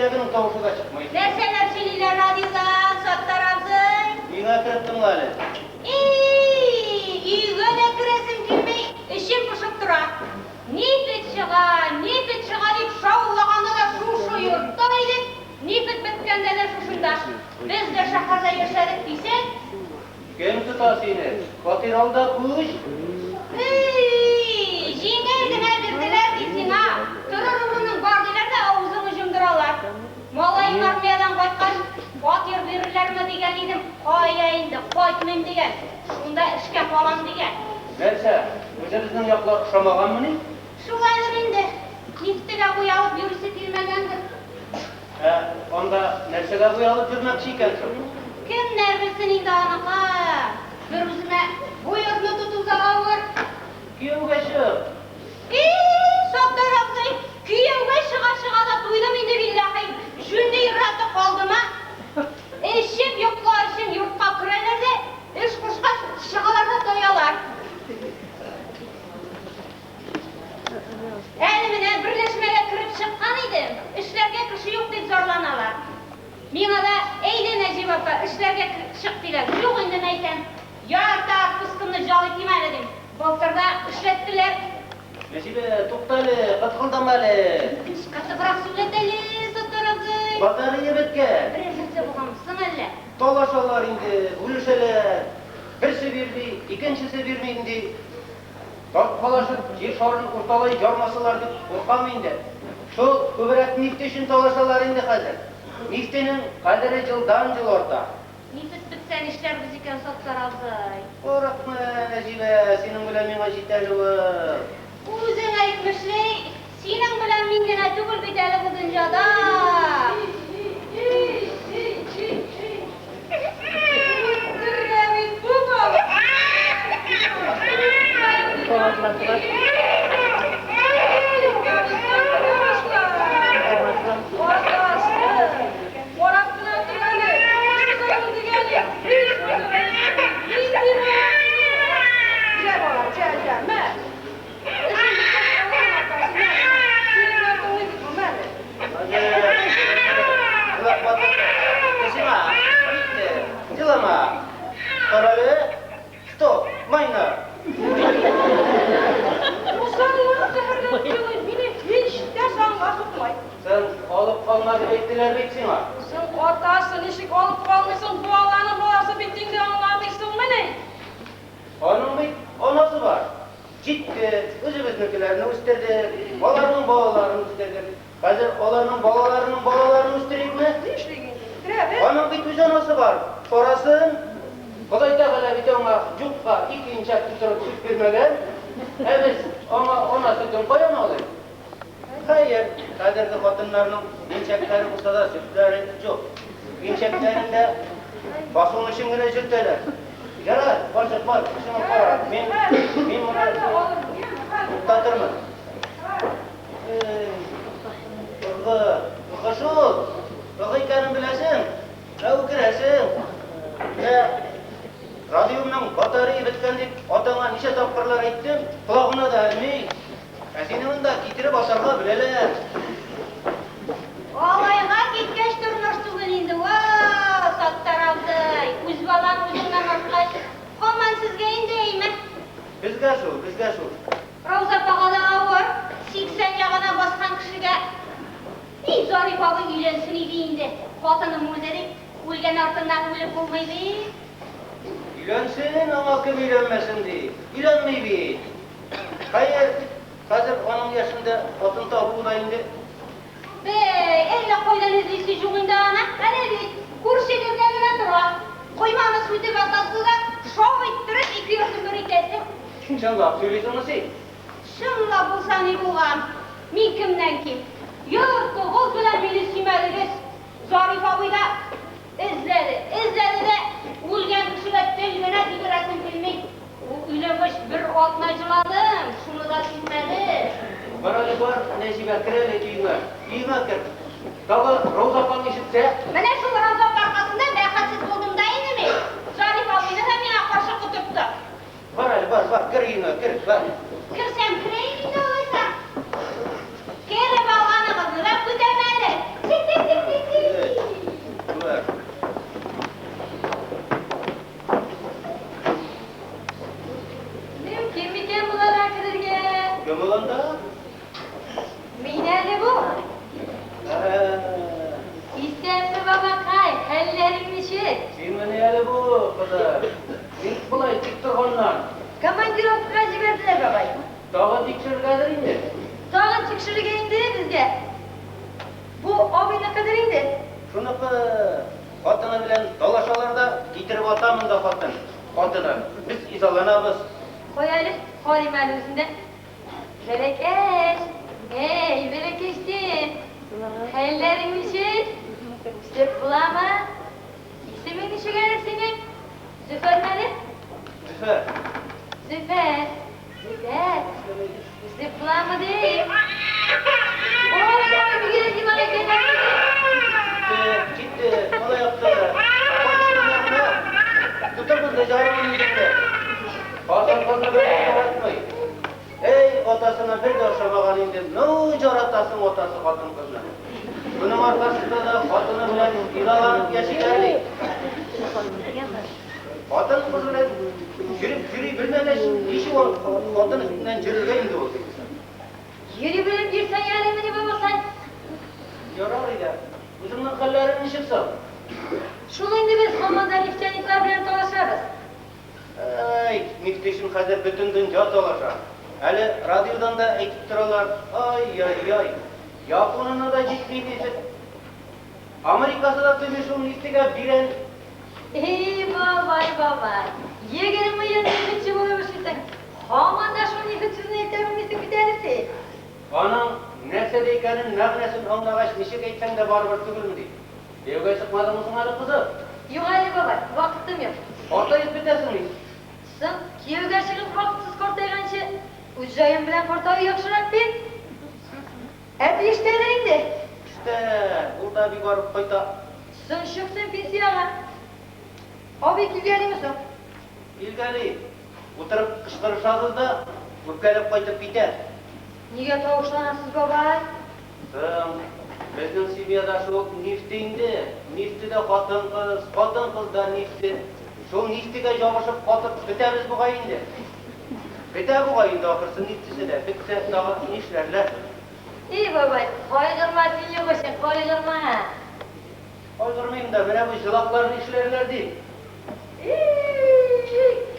çeyrегinin tavuşu da çıkmaydı. Nerseler çeliler radyodan, Sattar abzay. İğne kırıttım gali. İyiğe de kiresim girmey, işim pışıp dura. Nipet çığa deyip şavlağanda da şu yurttaydık. Nipet bitkende de şuşunda. Biz de şaharda yaşadık deysek. Kim tutası yine? Batiralda kuş. Жеңейдің әбірділер дейсің, түрі-рұрының бардылар да аузын жұмдыралар. Малайың армиядан қайтқан батыр берілер ме деген едім, қайайынды, қайтмайым деген. Шunda ішке қалам деген. Neyse, özelizden yapılar kuşamağın mı ne? Şulaydır indi. Liftіге бұйалып жүрісі келмегендір. Onda nersege buyalıp жүрmek çiğkensin. Кімдер білсін енді анаға? Bir bizime buyurnu tutuza ağır. Kuyovga çık. Sattar abzay, kuyovga шыға da duydum indi billahi. Şunday ratı kaldıma. Eşim yoklar için yurtқа kirelerde, iş kuşqa шығаларда doyalar. Elimine birleşmeye kirip çıkkan idim. İşlerge kişi yok deyip zorlanalar. Mena da eyle Necip apa, işlerge çık diler. Yok indi neyten. Yarta fıskımını jalı etmeledim. Былтырда işlettiler. Nesibe, tuktali, katkıldamalı. Katı bırak söyleteli, Sattar abzay. Batarıya bitken. Birisi buğamsın elle. Dolaşalar indi, uluşeler. Birisi birdi, ikincisi birmeyindi. Dört dolaşıp, yer şarını ortalayı jarmasalar deyip korkam indi. Şu köbürek nifteşin dolaşalar indi hazır. Niftenin kaderi yıldan yıl orta. Nefis bitsen işler biz iken Sattar abzay. Korkma Necibe, senin bilen mena jiteli var. O'zing aytmishli, sening bilan mengina tugul bitali bu dunyoda. Dilama. Karalı. Stop. Mayna. Sen alıp kalmadı bektiler beksin ha. Sen ortasın, işik olup kalmışsın, dualarının boğası bittiğinde anlamışsın mı ne? Onun bir anası var. Gitti, özümüzdekilerini üstledik, balarının bağlarını üstledik. Hazır olanın bağlarını üstledik mi? Onun bir düz anası var. Sonrasın, Kudayda kadar bir ona cukka, iki inçak tuturup süt vermeden, evet, ona sütün koyan olur. Hayır, kaderli kadınlarının inçekleri kusada sütleri yok. İnçeklerinde basın ışığına sütler. Yarar, başlık var, şunu koyar. Ben bunu tuttatırım. Kışıl, kıyıkanın bilesin, çabuk giresin. Radyomdan bataryayı bitken deyip atama nişe tapkırlar ettim, kulağına da elmey. Senin de getirip asarga bileler. Olayga ketkeç turmuştuğun indi, Sattar abzay. Üz balan özünden artkaç. Koman sizge indeyme. Bizge şu. Ravza bağada ağır, 80 yağına baskan kişiге Zarif abi үйленсін еді. Қатыны мөлдерек, өлген артından өліп болмайды. Үйленсін ama kim үйlenmesin deyip. Үйlenmeydi. Hayır, hazır onun yaşında otun tabuğundaydı. Elle koydan izleysi жоғында ана, әлі көршілерге генә тұра. Қойманы сүйтіп атасы да шау иттіріп, екі ердің бір итесі. Şınlap söyleysin nasıl? Шынлап болса не болған? Мен кімнен кем? Yurttu, қол білән мені сүймәдіңіз. Zarif abi da izledi de өлген кішілер телгіне дегірәсін білмей. Үйленгіш bir atına жыладым, şunu da сүймәді. Barali var, Necibe kireli kiyime kir. Dağı Ravza Apa'nın işitse? Mene şu Ravza Apa arkasında bəyəxətsiz buldum da indi mi? Zarif abini de mene qarşı kuturttu. Barali var, kir kiyime, kir, var. Kirsem kireyim de oysa. Kere bağlanı kızı da kütemeli. Tik tik tik kızım. Siz bulay dik turğundan. Komandirovkaga jiberdilar babay. Tag'in tekshirgandir endi. Tag'in tekshirganda bizga. Bu obi naqadar endi? Shunaqa xotini bilan dalashalarda yetirib otaman da xotin. Xotini. Biz izolanamiz. Qo'yaylik, Xolimani o'zida. Barakesh. Ey, Barakeshdim. Xayrlaring bo'lsin. Deb bulama. İsming nechigani sening? Zufarmani? Zufar. Zufar. Zufar. Deb bulamadi. Oy, bugün nima ekan? Gitti. Olay yaptılar. Konuşmalarına. Tutamın da canımın yüzünde. Hasan kızı böyle yaratmayın. Ey otasına bir de oşamagan indi. Ne caratasın otası kadın kızına. Bunun arkasında da kadını bilen ilalanıp yaşayardık. Kadın kızı bilen yürüyüp bilmeden işi var. Kadın üstünden cırırga indi oldu. Yürü bilip girsen yani beni babasan. Yorarıyla. Uzunluğun kallarını çıksam. Şunun gibi Soma'da ifçanikler bilen dolaşarız. Ay, miftişim hazır bütün dünya dolaşar. Hele radyodan da ekip dururlar. Ay ay ay. Japon'una da ciddi bir Amerika'da da tümüşün istiga biren. Ey babay babay. Yegerim mi yanı içi bulmuşsun. Haman da şunun ifçizini etemimisi bir tanesi. Anam nersedeykenin nağnesini anlagaç nişik etsen de barbar tügül değil. Evge çıkmadın mısın hadi kızı? Yok Ali babay, vaktim yok. Ortayıp bitesiniz. Sen kiyevga çıkıp vakitsiz kortaygancha ucayım bilen kortayı yakşırak bin. Eti işlerinde. İşte burada bir barıp koyta. Sen şıksın pensiyaga. Abi kilgeni misin? İlgili. Oturup kışkırışağız da öpkelep koytup biter. Niye tavuşlanasız babay? Bizning Sibirda şu niftinde, niftida xotin qizda nifti. Şu niftiga jabashib qotib bitamiz bu qayindi. Bita bu qayindi oxirsi niftisida bitta tag'in ishlarlar. İyi babay, qayg'irmasin yo'qo'shin, qayg'irma. Qayg'irmayman da, mana bu jilaqlarni ishlarlar deydi.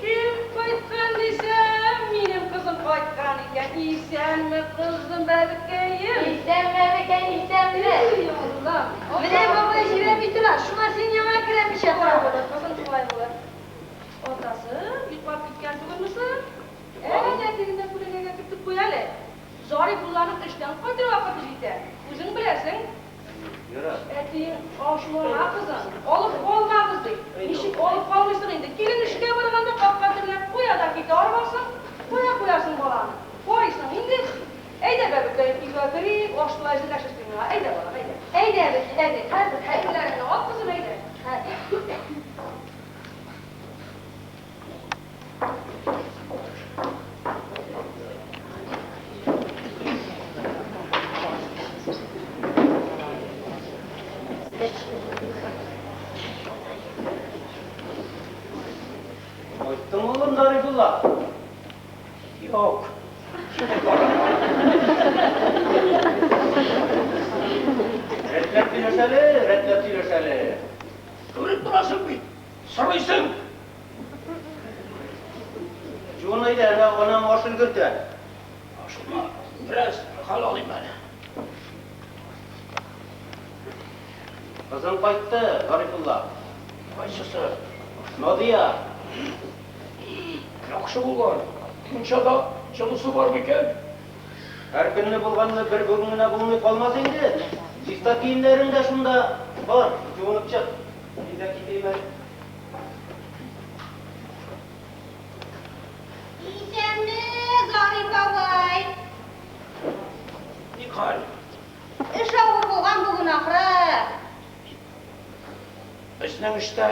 Kim qaytgan desam, mening qizim qaytgan ekan. Isanmi qizim babakayim? İstemli. Yollam. Mine babay jibermiydilar, shuna sen yomon kiramisan. Qizim qulay bo'lar. Otasi yutib ketgan tug'ilmisi? Netigida puliga kiritib qo'yali. Zori pullarni qishdan qaytirib olib ketdi. O'zing bilasan. Yura. Etin oshmona qizim. Olib qolmabizdik. Ishik olib qolmaysan endi. Kelin ishga borganda qopqatirlab qo'yadi ketar bo'lsin. Qo'yasan bolani. Qo'ysan endi. Eyda babakay, ikakari oshqilashni tashlashtirma. Eyda bola, eyda. Eyda, hadi. Hayırlarını ol kızım eyda. Hadi. Qaytding oğlum Zarifullah? Yok. Retlep dileşeli. Görüp durasın bir. Sarıysın. Cunayda ona hoşun götür. Aşkına biraz hal alayım ben. Kızım qaytdı Zarifullah. Kaysısı. Nadiya. Yakışı bulgan. Munçada çalısı var mı ki? Her gününü bulganını bir bugününe bulmay kalmaz indi. Çifta kiyimlerin de şunda var. Yuvunup çık. Biz de gideyim. İyisемді, Zarif babay. Nikal. Iş ауыр болған бүгін ақыры. Bizden işte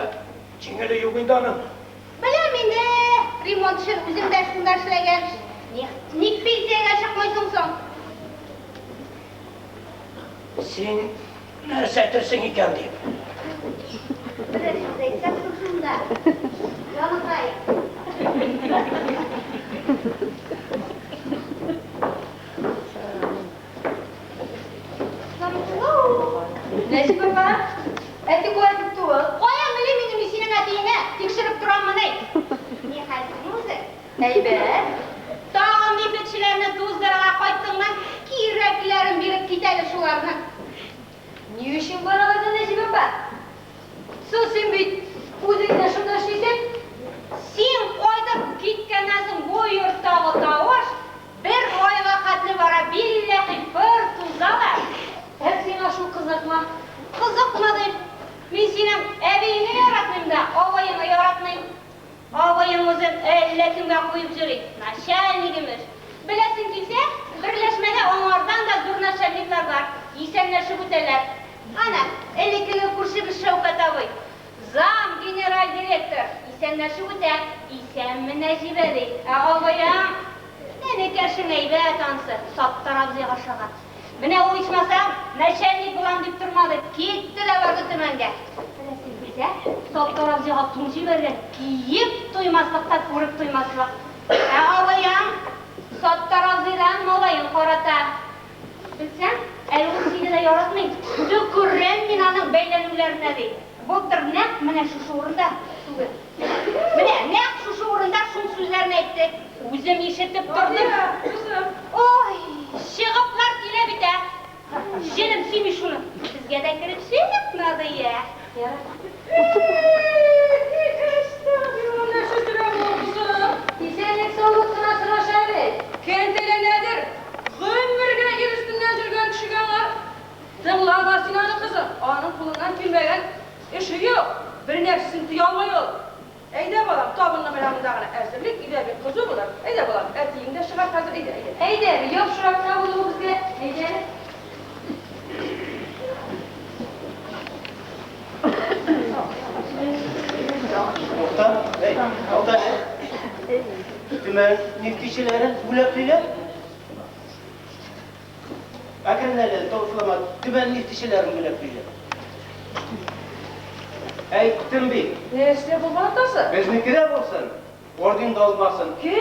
çingeli yugundanım. Білем енді, ремонт үшін өзімді ашқындар шылеген. Ник пенсияға шықмайсың соң? Sen neresi etirsin iken diyeyim. Бір ішімді айтсақ тұрсыңда. Жанықайық. Nesi baba? Eti koyduk tuğu. Koyam bile benim işinin atıyına. Tikşi Heybet. Dağın ipekçilerini tuzlarına koyduğundan kireklerin birip gidelim şularına. Ne işin var orada Necibim ben? Susun bit. Uzun şunda şişsin. Sen koyduk gitkenezin bu yurttağı tavuş, bir oy vakatlı vara billahi bir tuzalar. Hep sana şu kızıkma. Kızıkmadım. Ben senin evini yaratmayayım da obayını yaratmayayım. Obayımızın elletinde koyup jüri. Naşenligimiz. Bilesin kimse, birleşmede onlardan da durnaşenlikler var. İsenleşip öteler. Ana, 50 kilo kurşu bir Şevkat abi. Zam general direktör. İsenleşip öter. İsen mi Necibedi? Obayım. Ne kerşin eybet ansı. Sattar abzıya aşağı. Mine o içmasam, neşenlik bulan deyip durmadı. Gitti de vardı tümenge. Bilesin bize, Sattar abzıya hakkımızı verir. Yiyip duymazlıkta, kurup duymazlık. Ağlayam, Sattar abzıdan molayın korata. Bilsen, el-Usi'ni de yaratmayın. Tükürren binanın beylenülerine değil. Buldur ne? Mine şu şuurunda. Mine ne? Şu şuurunda şun sözlerini etti. Özüm işitip durdum. Kızım. Oy, şıgıplar dile biter. Jenim simi şunu. Bizge de kirip yapmadı ya. İsenlik soğukluğuna sıra şerbet. Kendine nedir? Ömürgüne gir üstünden sürgün kişigen var. Zınglan var Sinan'ın kızı. Onun pulundan bilmegen işi yok. Bir nefsini tuyalmıyor. Eyde balam, tabunla melamındağına erzirlik, ide bir kuzu bular. Eyde balam, etiğinde şıkar hazır, eyde. Eyde, yok şurakına buluğu bizde. Eyde. Muhtar, hey, muhtar ne? Tümen nefkişilerin bulaklılar. Akınlarla tavuflama, tümen nefkişilerin bulaklılar. Hey, tümbi, Ne işte bu baltası? bizimkiler olsun, ordin olmasın. Kim?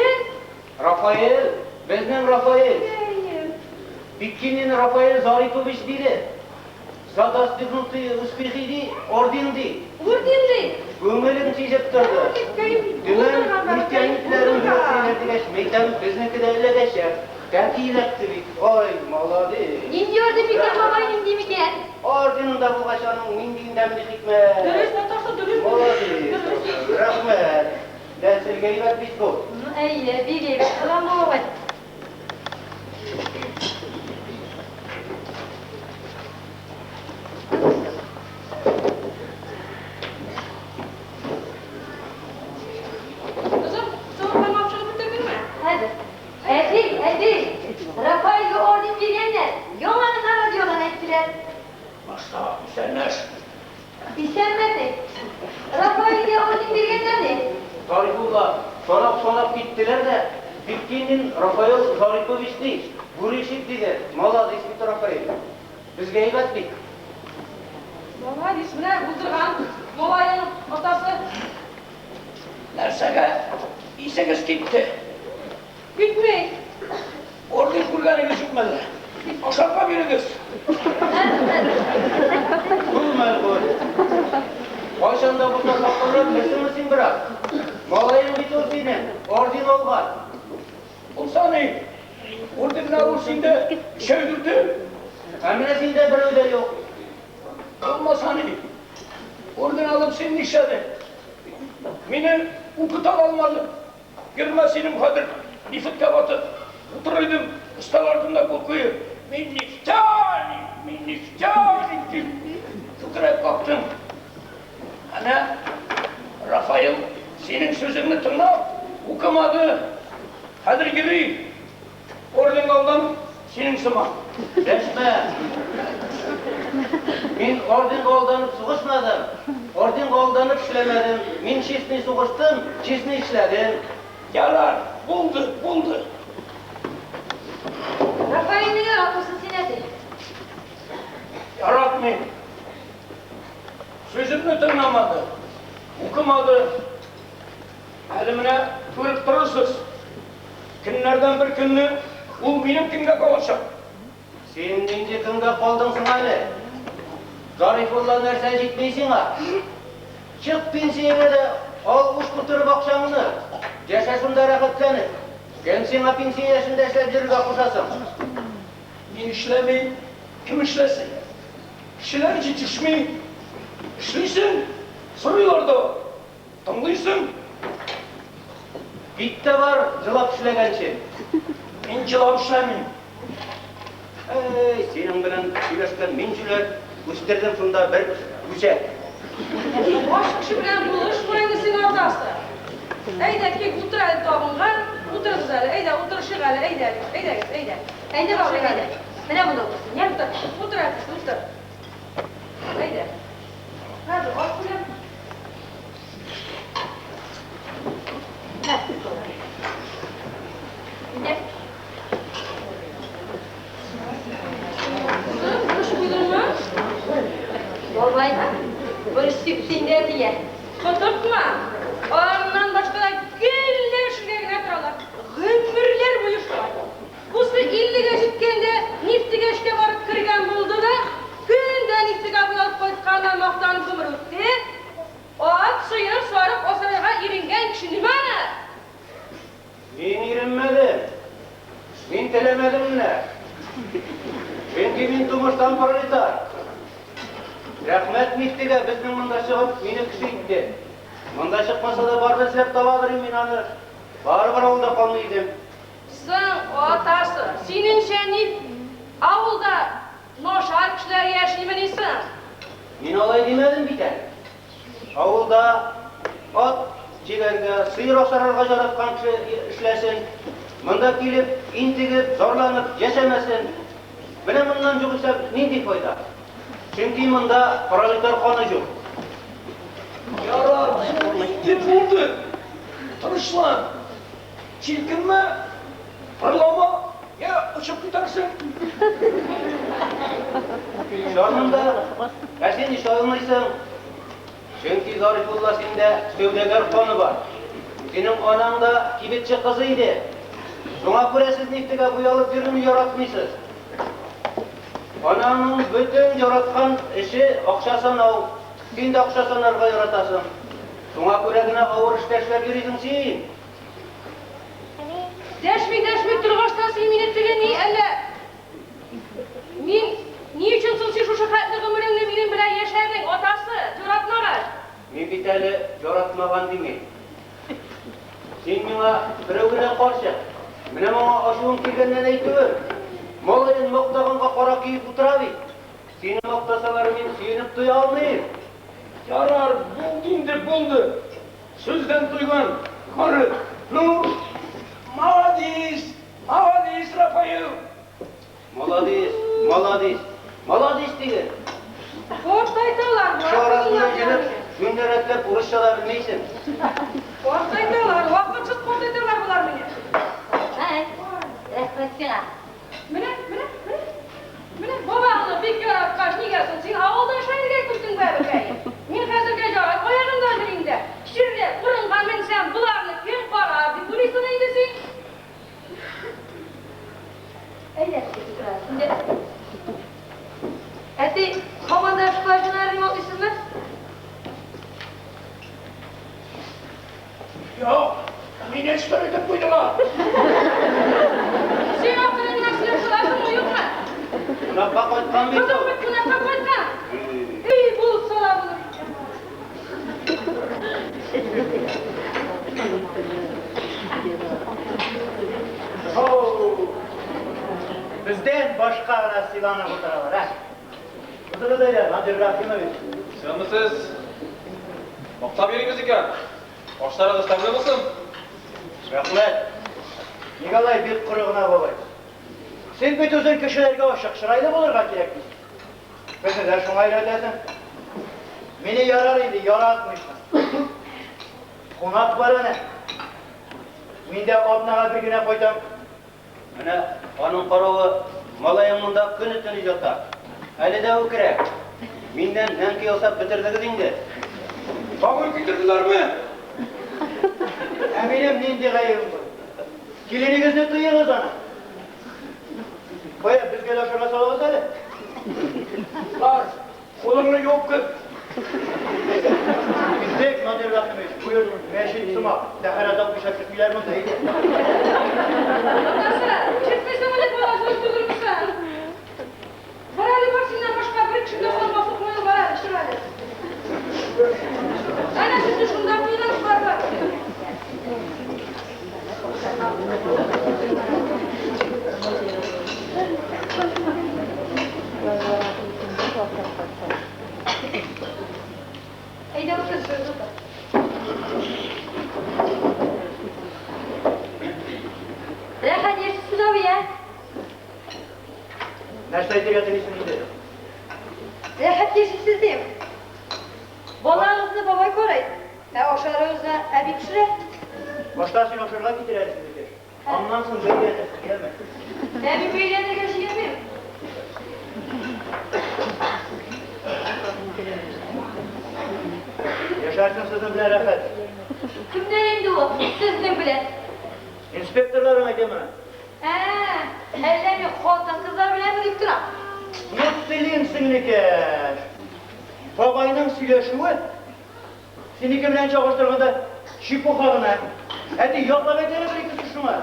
Rafael, bizden Rafael. Neyim? Bitkinin Rafael Zarifoviç değil. Zadastırnıtı, uspihidi, ordindi. Vurdindi. Gömelim çiğcep durdu. Dümen müstehniklerin bürokratları geçmekten bizimki de öyle geçer. Terkiylekti bir. Oy maladı. İndiyordu bir kere babayın indi mi gel? Ordinunda bu kaşanın indiğinden bir hikmet. Dürüst batarsa dürüst. Maladı. Rahmet. Dersil geybet bit bu. Eyde, bir gibi. Ulan bu baba. Kızım, soğuk parmakçılık bitirdin mi? Hadi. Hadi. Rafael ve ordin bilgenler. Yolanın hava diyorlar ettiler. Başta senler. İstenmedi. Rafael ve ordin bilgenler ne? Zarifullah. Sonak gittiler de Bitkinin Rafael Zarifoviç değil. Burişik dedi. Maladı ismi Rafael. Biz geybet bit. Vallahi ismine buzdurgan, molayın atası. Nersege, İsekiz gitti. Gitmeyin. Ordin kurganı gözükmedi. Aşağı bir kız. Bulmaz bu. Başında bu sakakları kesilmesin bırak. Malayın bit olsaydı, ordin olmaz. Olsani, ordin avusunda şöydürdü. Eminesinde bir ödel yok. Olmasani, ordin alıp seni işledi. Beni ukutan almadı. Girmesinim kadir, nifit kabatıp. Oturuyordum, ustalardında kokuyu. Minniftar ettim. Fıkırıp baktım. Ana, Rafael senin sözünü tınlap, okumadı. Kadir gibi, oradan kaldım, senin sıma. Resme. Min ordin koldanıp sıkışmadım. Ordin koldanıp işlemedim. Min çiftini sıkıştım, çiftini işledim. Yarar, buldu. Rafael ne yaratmışsın sinesi? Yaratmayın. Sözümü tınlamadı, okumadı. Elimine kırıp durursunuz. Günlerden bir gününü, o benim kimde kalacak. Sen ince kınga kaldın sınaylı. Zarifullah nersen gitmeysin ha. Çık pensiyene de Al uç kurtarıp akşamını. Yaşasında rahatlanır. Gençliğine pensiye yaşında işleyicileri kapışasın. Men işlemeyim, kim işlesin? Kişiler yetişmeyin. İşleysin, soruyordu. Tanıysın. Bitti var cılap işlegençi. Men cılap işlemeyim. Senin bilen söyleşken minçüler üstlerden şunda bir güçe. Boş kişi bilen buluş, burayı senin atası. Eyde ki oturaydı doğumga, oturdu zali. Eyde oturuşu gali, eyde. Eyde baba, eyde. Mene bunu otursun. Gel otur. Otur artık, otur. Eyde. Hadi, otur. Ne? Kızım, kuş buydun mu? Olmaydı. Böyle süpsünler diye. Kıtırtma. Ondan başka da güller şuraya getiriyorlar. Gümbürler buyuşlar. Bu su 50 geçitkende nifti geçke varıp kırgan buldu da günden nifti kapıyı alıp koyduğundan maqtanıp gümür öttü. O at suyunu sorup o sarayga iringen kişi nima ana? Men irinmedim. Men telemedim ne? Çünkü men tumustan proletar. Rahmet miftiga bizning munda chiqib meni kishiydi. Munda chiqmasa da barda silab tavadirim men ani. Baribir avulda qolmaydim. Sen o atası, senin şenlik avulda noşar kişiler yaşayman insan. Men olay demedim bitar. Avulda ot jigarga, sıyır osararga jaratgan kishi ishlasin. Munda kelib, intigib, zorlanib yashamasin. Mana bundan juqisa nendek foyda? Çünkü munda proletar qoni yo'q. Yarar, ne buldu? Tanışlan. Çirkinme, parlama, ya uçup gidersin. Şornunda sen iş olmaysan. Çünkü Zarifullah sende sövdegar qoni var. Senin anan da kibetçi kızıydı. Şuna göre siz niftiga buyalıp birini yaratmışsınız. Ananın bütün yaratkan işi akşasan al. Sen de akşasan arga yaratasın. Şuna göre yine ağır işleşler yürüydün sen. Deşmik durğaçtan sen minettige ni elle. Min, ni için sen şu şakatlı gümürünle benim bilen yaşardın otası, yaratmalar. Men bitali yaratmagan demeyin. Sen bana birovine karşı. Mene bana aşığın kelgenden aytıver. Molayın maqtaganga qora kiyip o'tiravi. Seni maqtasalar men suyunib to'ya olmayim. Yarar, buldun de buldu. Sözden duygan, karı, nur, Maladis, Rafael. Молодец деген. Ortaydalar bu. Şu arasında gelip günderetlep uruş çalabilmeysin. Ortaydalar, vakıtsız ortaydalar bunlar beni. Hay. Rahmet sana. Mene. Babalı bir görüp kaç ne gelsin, sen avuldan şöyle gittin be bakayım. Men hazır geceret, ayağımdan birinde. Şirde, fırıngan men sen bularını bir para, bir bulisini indesin. Eyde. Şimdi. Hadi komanda şifacılar remotlısınız. Yok, mine söyledim buyduma. Sen aklını nasıl yapılasın mı yok mu? Buna bak aytkan Kızım beydi. bir kuna kapatma. İyi bulutsalar bunu. Bizden başka ana silahını kurtarırlar ha. Kızılı da ya, Nadir Rahimovich. Sen misiniz? Maqtab yeringiz ekan. Boshlarınız tanıyor musun? Rahmet. Nikolay bir quruğuna babay. Sen bütün kişilerge aşık şıraylı bulurga kerekmiz. Mesela şuna eyledesin. Meni yarar idi, yaratmışsın. Kunak var öne. Men de odnaga bir güne koydum. Mana onun qarağı malayımında günü tünü yotar. Hali de ökürek. Menden nenki olsa bitirdiğiniz indi. Babur getirdiler mi? Eminim nindi gayrim bu. Kilinigizni duyuyoruz ona. Koya biz gel aşağı salavuz hadi. Var, kolunu yok kız. Bizde Nadir Rahimiz, buyur, meşit sımak, deharazat bir şaklık biler mi deydi? Nasıl? Çıkmışsın öyle kolasını tükürmüşsen. Barali bak şimdiden başka bir kişide olması koyun barali şurada. Ana sizi şundan duyuyorsunuz barbar. Eyde bakın sözü da. Rehan yersiz abi ya. Nersaydır yatın ismini dedim. Rehan yersiz diyeyim. Balarınızı babay korayın. Oşarınızı ebip süre. Başlarsın hoşlarına getirelim dedir. Anlansın böyle yeter, gelme. Ebip beylerine görüşeyim miyim? Yaşarsın sızın bile rafet. Kimden indi o? Sizden bile. İnspektörlerin aydı bana. Ellerini koltan kızlar bile mi diktiren? Yutsilin sinliker. Babayının sileşuğu, sinike bilen çağıştırmada şipu halına. Hadi yokla bekleyin bir iki suçluma.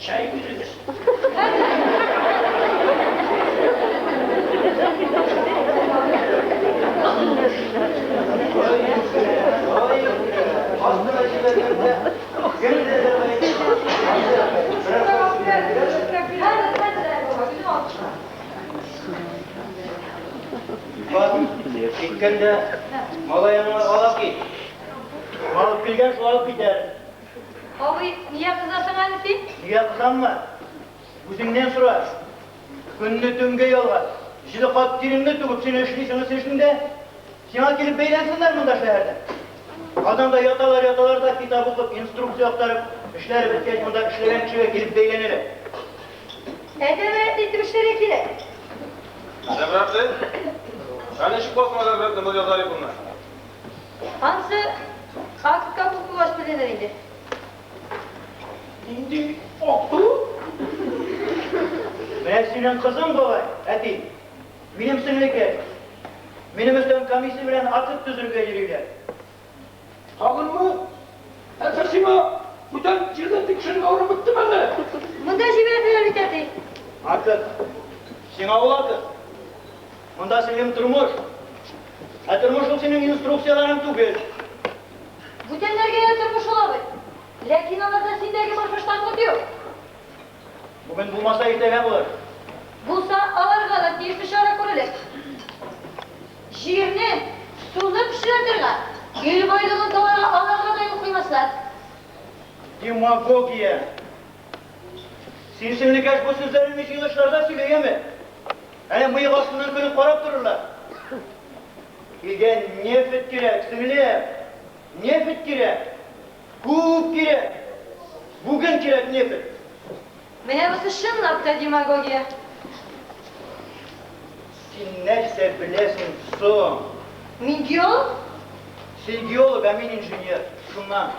Çay verilir. Ay, hasta acılarında gönül edermeyin. Bak, ikkende mala yanına alak git. Mal bilgen şu alıp gider. Abi niye kızasın annesi? Niye kızanma? Gözünden sorar. Günlü dünge yollar. Şimdi kat dilimde tutup seni işliysiniz seçtiğinde sana gelip beylensinler bunda şehirde. Adam da yatalar da kitap okup, instruksiyon aktarıp, işleri bitkeç bunda işleyen kişiye gelip beylenir. Edeme etmişler ikili. Ne bıraktı? Ben eşik basmadan bıraktım bu yazarı bunlar. Hansı akıl kapı kulaş biliniriydi. Şimdi oktu. Ben senin kızım kolay, eti. Benim sinirlikler. Benim üstten kamisi bilen atıp düzürge yürüyorlar. Alın mı? Efesime. Buradan cırdık şunu kavram bitti mi? Bunda jiberetler biteti. Artık sana olatı. Bunda senin durmuş. Durmuş ol senin instruksiyaların tügür. Bu tenlerge yatırmış olabilir. Lakin anada sindeki başmıştan tutuyor. Bugün bu masa irtegen olur. Bulsa ağır kalıp bir dışarı korulur. Şiirini sulu pişiretirler. Gül boyluğun dolara ağır da yok koymazlar. Demagogiya. Sinsinlik bu sözlerin için dışlarda söyleyemem. Hani bıyık aslından kırıp karap dururlar. İlgen nefret gerek, sinirli. Nefret gerek. Hukuk gerek. Bugün gerek nefret. Meyvesi şınlapta demagogiya. Sen neyse bilesin son. Midyol, Silgi olup emin injinyer. Şundan.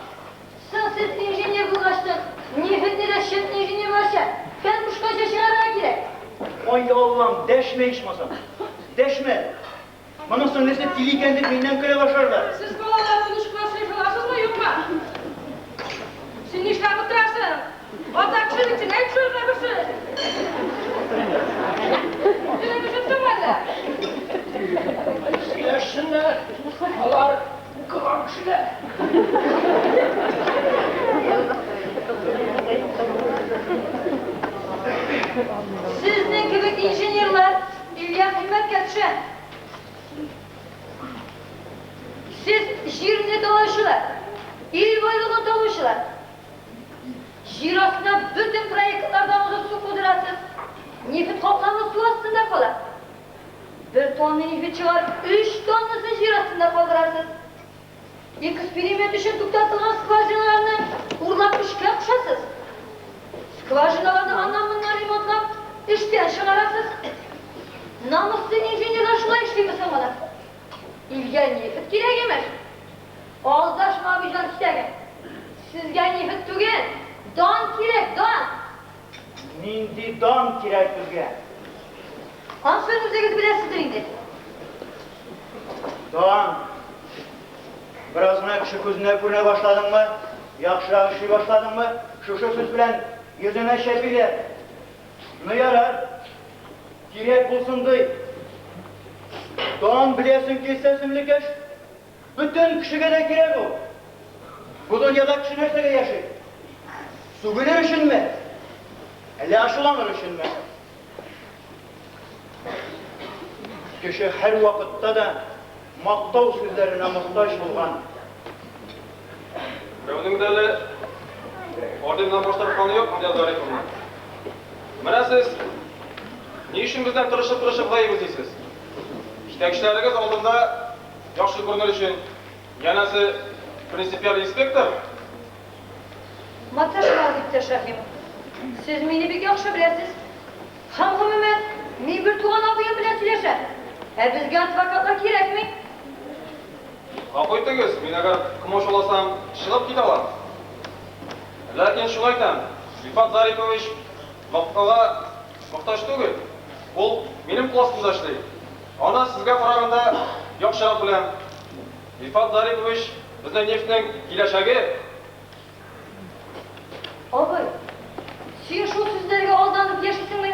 sen siz injinyer bulaştın. Nefetli reşit injinyer başa. Ben kuşkaca şehre girek. Ay Allah'ım deşme içmasam. Deşme. Bana söylese dili kendi benden kıra başarlar. Siz kolalar konuşma şey falarsınız mı yok mu? Şimdi işler bitirirsin. Vazakçılık için hep şöyle bir şey. Yine bir şey tutmadı. Sileşsinler. Alar kıvamşılar. Sizin gibi injinyerler İlyas himmet geçen. Siz şiirinde dolaşırlar. İl boyluğunu dolaşırlar. Şiir aslında bütün proyektlerden uzun su kudratsız. Nefit toplamı su astında kalır. Bir tonlu nefit çıkarıp 3 tonlusu şiir astında kaldırarsınız. Eksperimente için tuktatılan skvajinalarını uğurlap işken kuşasız. Skvajinalarını anlamından remontlap işten şıngararsız. Namuslu injinyerler şuna işlemi sanmadan. İlgen nefit gerek emez. Ağızdaşma bir can istegen. Sizge nefit tügen. Don kirek, don. Nindi don kirek düzge. Ansörümüzdeki bilesizdir indi. Doğan, birazına kişi gözüne görüne başladın mı? Yaxşıra işi başladın mı? Şu söz bilen yüzüne şepiyle. Ne yarar? Direk bulsun duy. Doğan bilesin ki sesimlik eş. Bütün kişiye de gerek o. Bu dünyada kişi nersege yaşayır. Su bilir işin mi? Elle aşılanır işin mi? Kişi her vakitte de maktav sözlerine muhtaç olgan. Birovning dili ordindan boshqa qoni yo'q, Mirzo Zaripovna. Mana siz ne uchun bizdan turishib g'oyib o'ziysiz? Ishtirokchilaringiz oldinda yaxshi ko'rinish uchun yanasi prinsipial inspektor. Matashlar deb Shahim. Siz meni bek yaxshi bilasiz. Hammamen men bir tug'an abim bilan söylashar. Bizga advokatlar kerakmi? Qo'ytingiz, men agar kumush olasam, ishilib ketaman. Lekin shuni aytam, Rifat Zaripovich vaqtga muhtoj tugul. U mening postimda ishlaydi. Ona sizga qaraganda yaxshiroq bilan. Rifat Zaripovich bizning neftning kelajagi. Abi, sen şu sözlerge aldanıp yaşasınmı?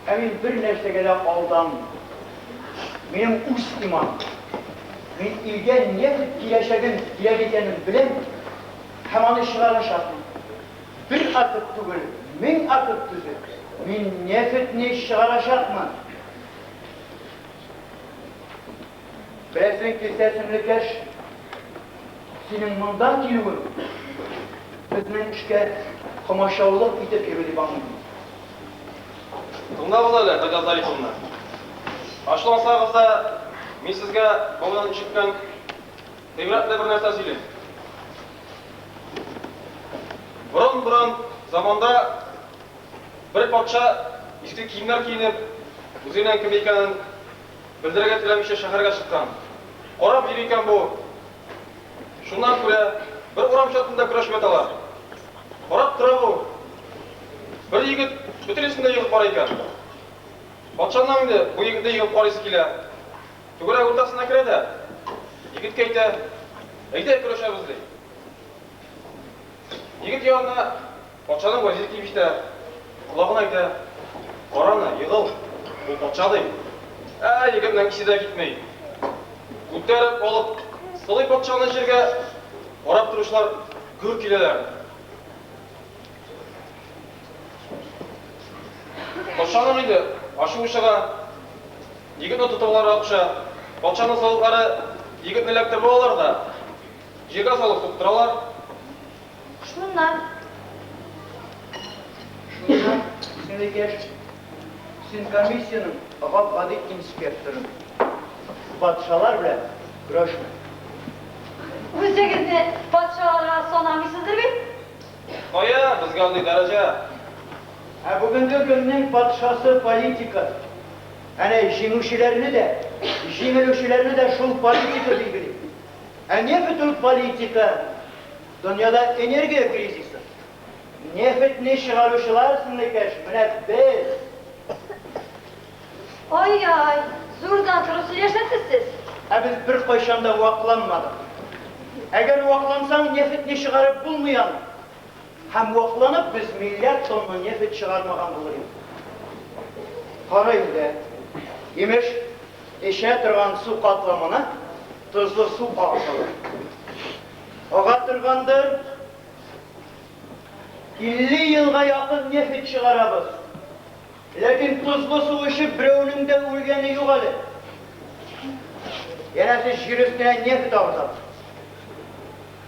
Emin bir nersege de aldanmıyor. Benim ustimam. Men ilge ne kileşegin kilegetenin bilen hemen işgalaşatım. Bir akıt tugul, min akıt tüzü. Men nefetni işgalaşatmın. Bilesin ki sesimlikeş senin bundan kilugul. Bizning ishga qo'mashovliq etib kerilganmiz. Unda bo'lalar, Mirzo Zaripovna. Ashlansangiz-da, men sizga qo'ldan chiqqan ibratli bir narsa so'ylayman. Burun zamonda bir podsha eski kiyimlar kiyinib, o'zining kim ekanini bildirgan tilamisha shaharga chiqqan. Qarab yur ekan bu. Shundan ko'ra bir o'ram chatida kurashib o'talar. Qarab turib u. Bir yigit butun esimda yig'ib bor ekan. Podshoning endi bu yigitni yig'ib qolisi kelar. Tug'urak o'rtasına kiradi. Yigitga aytadi, "Ayta kurashamiz" deydi. Yigit yonida podshoning vaziri kiyishda quloqini aytadi, "Qarani, yig'il. Bu podsho" deydi. Yigitning ishida ketmaydi. Ko'tarib olib, So'li podshoning yerga qarab turishlar ko'r kelalar. Podshoning edi, ashu o'shaga yigitni tutuvlar o'xsha. Podshoning so'lqari yigitni laktirib olardi. Yerga solib tutiralar. Şundan. Sizin komissiyanın adı inspektörün. Padişalar bile görüşme. O'zingizni podsholarga sonamisizdir mi? Qo'ya, bizga qanday daraja? Bugungi kunning padişası politika. Hani jinguşilerini de şu politika bilgili. Ne bütün politika? Dünyada enerji krizisi. Nefetni çıkarışılar sınırkeş. Mene biz. Ay, zordan turib söylesiniz siz. Biz bir koşanda vaklanmadık. Eğer vaklansan nefetni çıkarıp bulmayan, hem vaklanıp biz milyar tonla nefet çıkarmadan buluruz. Parayı da, imiş, eşe durgan su katlamına tuzlu su ağzılır. Oğa durgandır, 50 yılga yakın nefet çıkarabız. Lakin tuzlu su işi birevinin de ölgeni yok hali. Yenesi jir üstüne nefet ağzılır.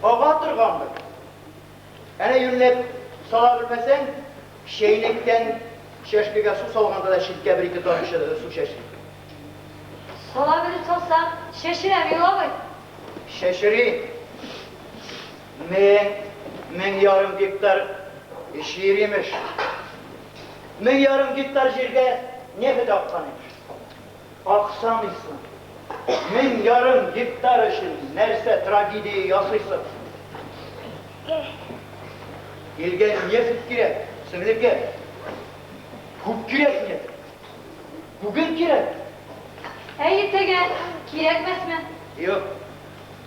Oğa durgandır. Yani yünlep salabilmesen, şeylikten şeşkege su salganda da şirke bir iki ton su şeşki. Sola verip sorsam şaşıramıyor abi. Şeşiri. Men yarım gektar şiiriymiş. Men yarım gektar jirge nefet aksanıymış. Aksanıysın. Men yarım gektar için nerse tragediyi yasıysın. Elge nefet gerek, sınırlık Huk gerek nefet. Bugün gerek. Ertegen Kerakmasmi? Yo'q.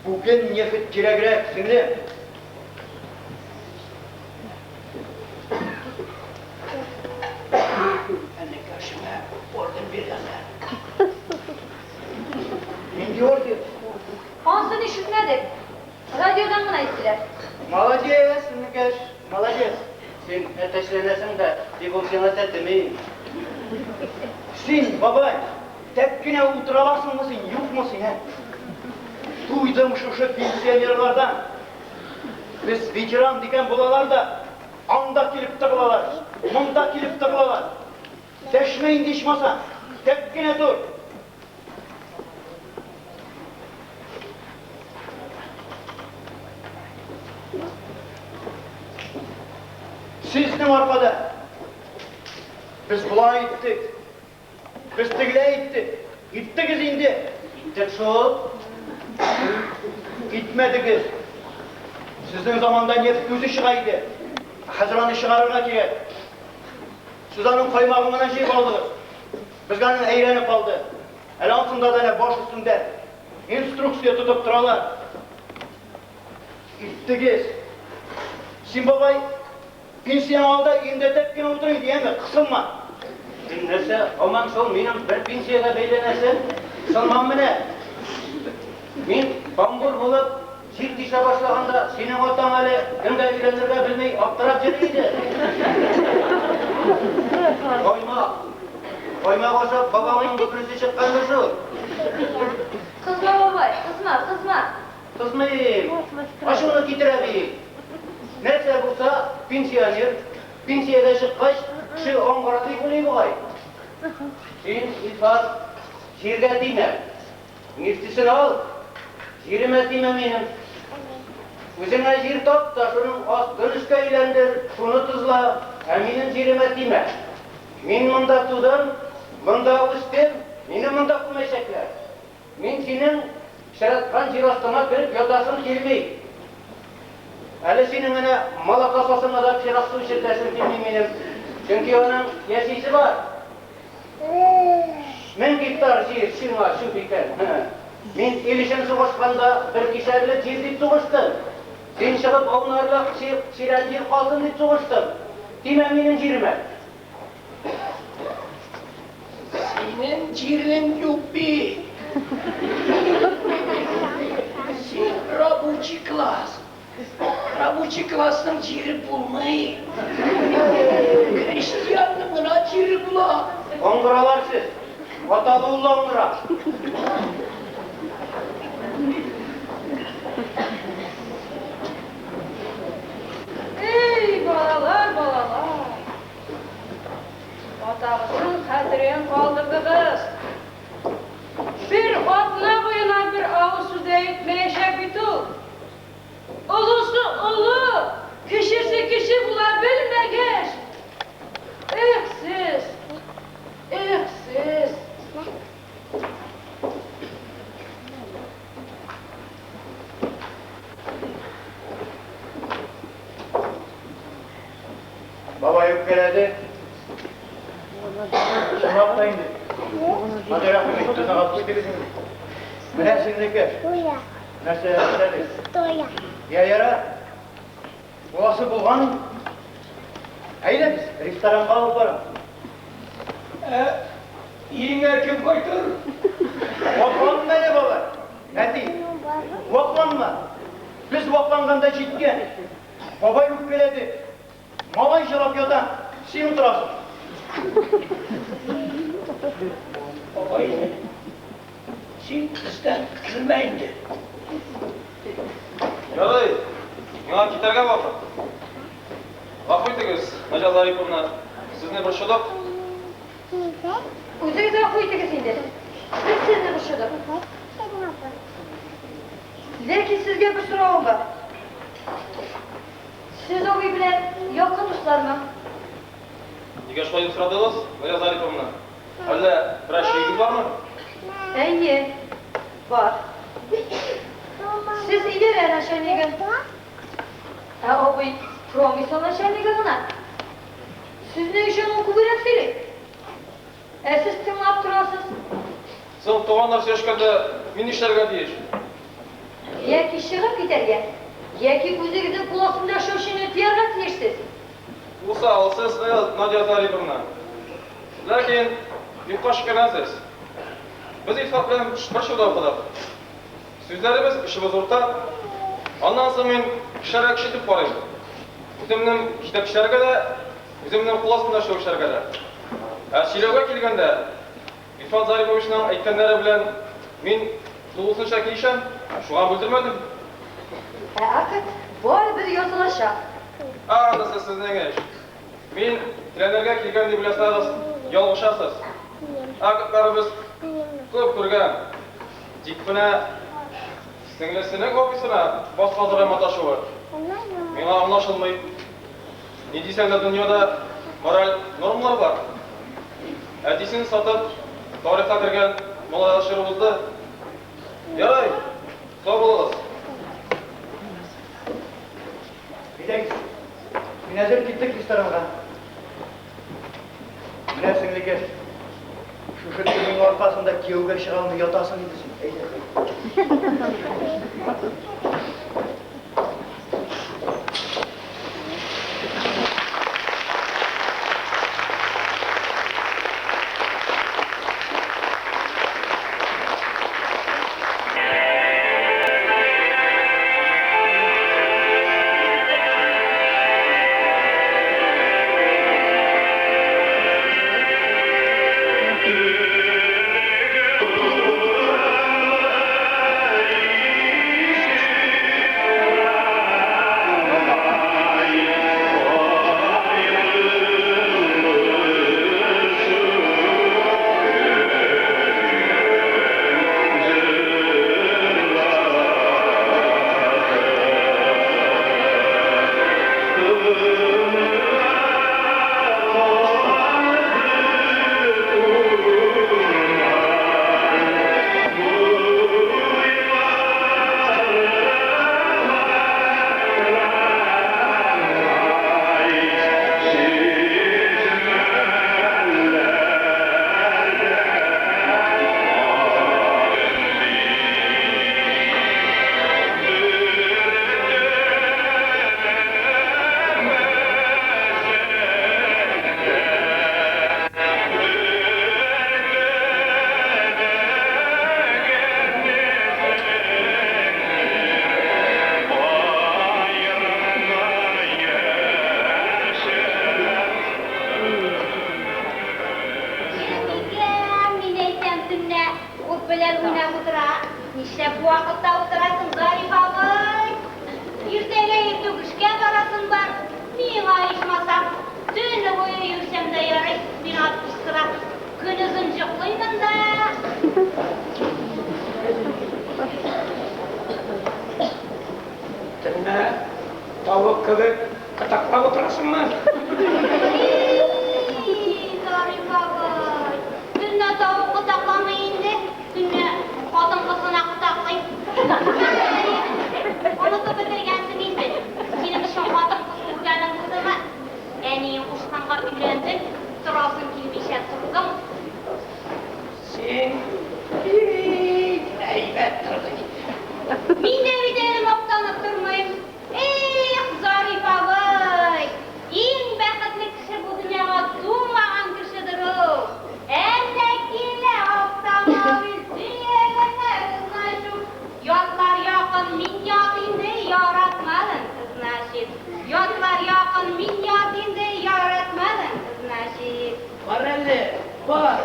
Bugün nefit kerakroq, singlim. Anne karşıma oradan bir yana. Endi ordi. Ansını işitmedik. Radyodan mı ayttılar? Молодец, Nikash, молодец. Sen ateşlenesin de, devolsiyona demeyin. Sen babay, tekkine ultralasın mısın, yok musun he? Duydum şu pensiyonerlardan. Biz veteran degen bolalar da, anda kelip tıkılalar, munda kelip tıkılalar. Deşmeyin deşmasan, tekkine dur. Sizin arkada. Biz bulağa gittik. Biz tigile gittik. Gittiniz indi. Gittik şu. Gitmediniz. Sizin zamanda neft gözü çıkaydı. Haziran'ı çıkarırına ki. Siz onun kaymağından şey kaldınız. Biz onun eğlenip kaldı. El altında da ne baş üstünde. İnstrüksiya tutup duralar. Gittiniz. Şimdi babay pensiyon aldı, indi tekkine oturayım diye mi? Kısılma. Neyse, aman sol, benim bir pensiyada beylenesin, kısılmam mı ne? Ben bambur bulup, çift işe başlaganda, senin otan hali, kimde evlenirge bilmey, aptarap jiriydi. Koyma olsa babamın bükürüsü çıkkandı şu. Kızma babay, kızma. Kızmayayım, aşını getirebileyim. Nerede bulsa pensiyoner, pensiyada çıkkaç, şu 10 karatlık bulayım bu gay. Sen ilfat, şirge diyme. Neftisini al, jirime diyme benim. Özüne jir top da şunun astını eğlendir, şunu tuzla, eminin jirime diyme. Men mında tudım, mında üstim, meni mında kumeşekler. Men senin şeratkan jirastına kirip yotasın kelmey. Hele senin öyle mala kasasına da pirak su içirtesin kimliğim benim. Çünkü onun yesisi var. Men gittar şiir, şuna, şu fikir. Men ilişin soğuşkanda bir kişiyle cirdip soğuştum. Sen çıkıp onlarla şiren cir kalsın deyip soğuştum. Dime benim cirime. Senin cirin yok bir. Sen rabuci klas. Rabuci klasın ciri bulmayı. Hristiyanlığına ciri bula. Ongralar siz. Vatalı ulla ongra. Ey balalar. Otağısın kadriyen kaldırdınız. Bir otla boyuna bir avuz su deyip meşe bitu. Ulusu ulu, kişisi kişi bula bilmegeç. Siz. Baba yükledi. Şumak da indi. Hadi rahmi bitti, sana kuydu bizim. Neresindeki? Neresi yapsaydı? Ya yara. Burası bulgan. Eyle biz, restoran kalıp varım. Yine kim koydur? Vaklanma ne baba? Hadi. Vaklanma. Biz vaklanganda ciddiyen. Baba yükledi. Malay şarap yodan. Sen oturasın. Babayı sen bizden kırmayındı. Yarday, yana keterge vakit. Vakit ediyoruz, Nacal Zaripovna. Sizni bir şodok. O'zingiz qo'ydiz endi. Biz sizni urishdik. Lekin sizga bir so'rovim bor. Siz o uy bilan yaqin do'stlarmi? Nega shunday deb so'radingiz, Nacal Zaripovna? Hali bir şeyiniz bormi? Iye, bor. Siz iyer yarashaniga. Ha, o uy promisolashaniga mana. Sizni ishon o'qib berasizlar. Siz tinglab turasiz. Sen toğanlar söylüşkende min işlerge deyiş. Яки шығып кетерге, яки көзегіздің құласында шошыны тиярға тиешсіз. Usa alsız Nadia Zarip'imle. Lakin yurtta şükürlensiz. Biz ittifak bilen bir şurada okuduk. Sözlerimiz işimiz orta. Ondan sonra men kişilerge kişitip barayım. Özümün kitap kişilerge de, özümün kulasında şu kişilerge de. Şirevge kelgende, İrfan Zaripovich'nin aytganlari bilen men to'g'risincha kelishim, shunga bildirmadim. Ақыт, бар бір yozulacaq. Anası siz ne geç? Men trenerga kelganda bilasizlar, yolg'ishasiz. Aqidlarimiz ko'p turgan. Jikpina singlisining ofisina bosh hozir matashuvi. Menga anlaşılmayıp. Ne deysen de dünyada moral normlar var. Әдисін сатып, тарихқа кірген молодашырымызды ярай, сау болыңыз. Bilek, minazir gittik restoranға. Білесің неге, шүшіттігінің арқасында күйеуге шыға алмай ятасың дейсің. Tavuk kıvık, katakla oturasın mı? Zarif ağabey, dünne tavuk kıtaklamayın de, dünne kadın kızına kıtaklayın. Onu da bitirgensin indi. Senin için kadın kız urganın kızıma, en iyi kuşkanға үйлендin, тұрасың келмейше тұрдың. Sen heybet kırdın. Мен де өйденім оқтанып тұрмайым. Zarif ağabey, ең бақытлы кіші бұл дүнияға тумаған кішідір ол. Әндәкелі оқтамауыз дүйегіне ызнашу. Yotlar yakın min yatinde yaratmadın kız Naşit. Yotlar yakın min yatinde yaratmadın kız Naşit. Var elle, var.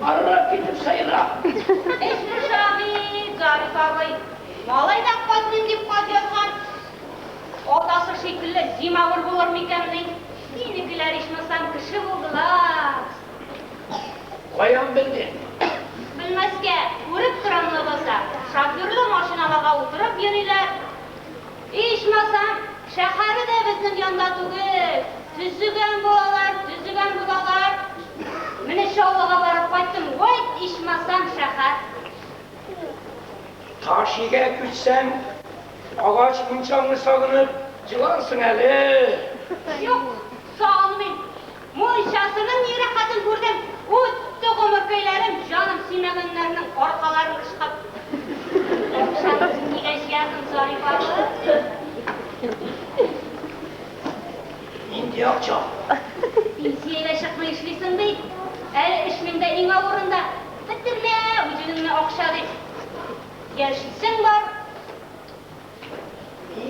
Arra gidip sayıra. Eşli şahit Zarif ağabey, malay da qatным деп қат жатқан. Отасы шекілі зимавыр болар мекеннің. Менікілер ешмасам кіші болдылар. Koyan bildi. Bilmezke, көріп тұрамны болса, шоферлі машиналарға отырып ерілер. Ешмасам, шәһәрі де біздің янда түгел. Түзіген бұлалар. Міне шаулыға барып қайттым, ой, ешмасам шәһәр. Taşiye gütsen, ağaç mınçağını salınıp cılarsın eli. Yok, sağolmayın. Moyşasının yeri kadın gördüm. Uttuğu Ömürkeylerim canım sinemenlerinin ortalarını çıkıp. Sen niye geldin Zarif abi? İndi akça. Pensiyeyle çıkma işlisin değil. El işminde en avurunda. Bitirme vücudunu okşadı. Yaşlısın var.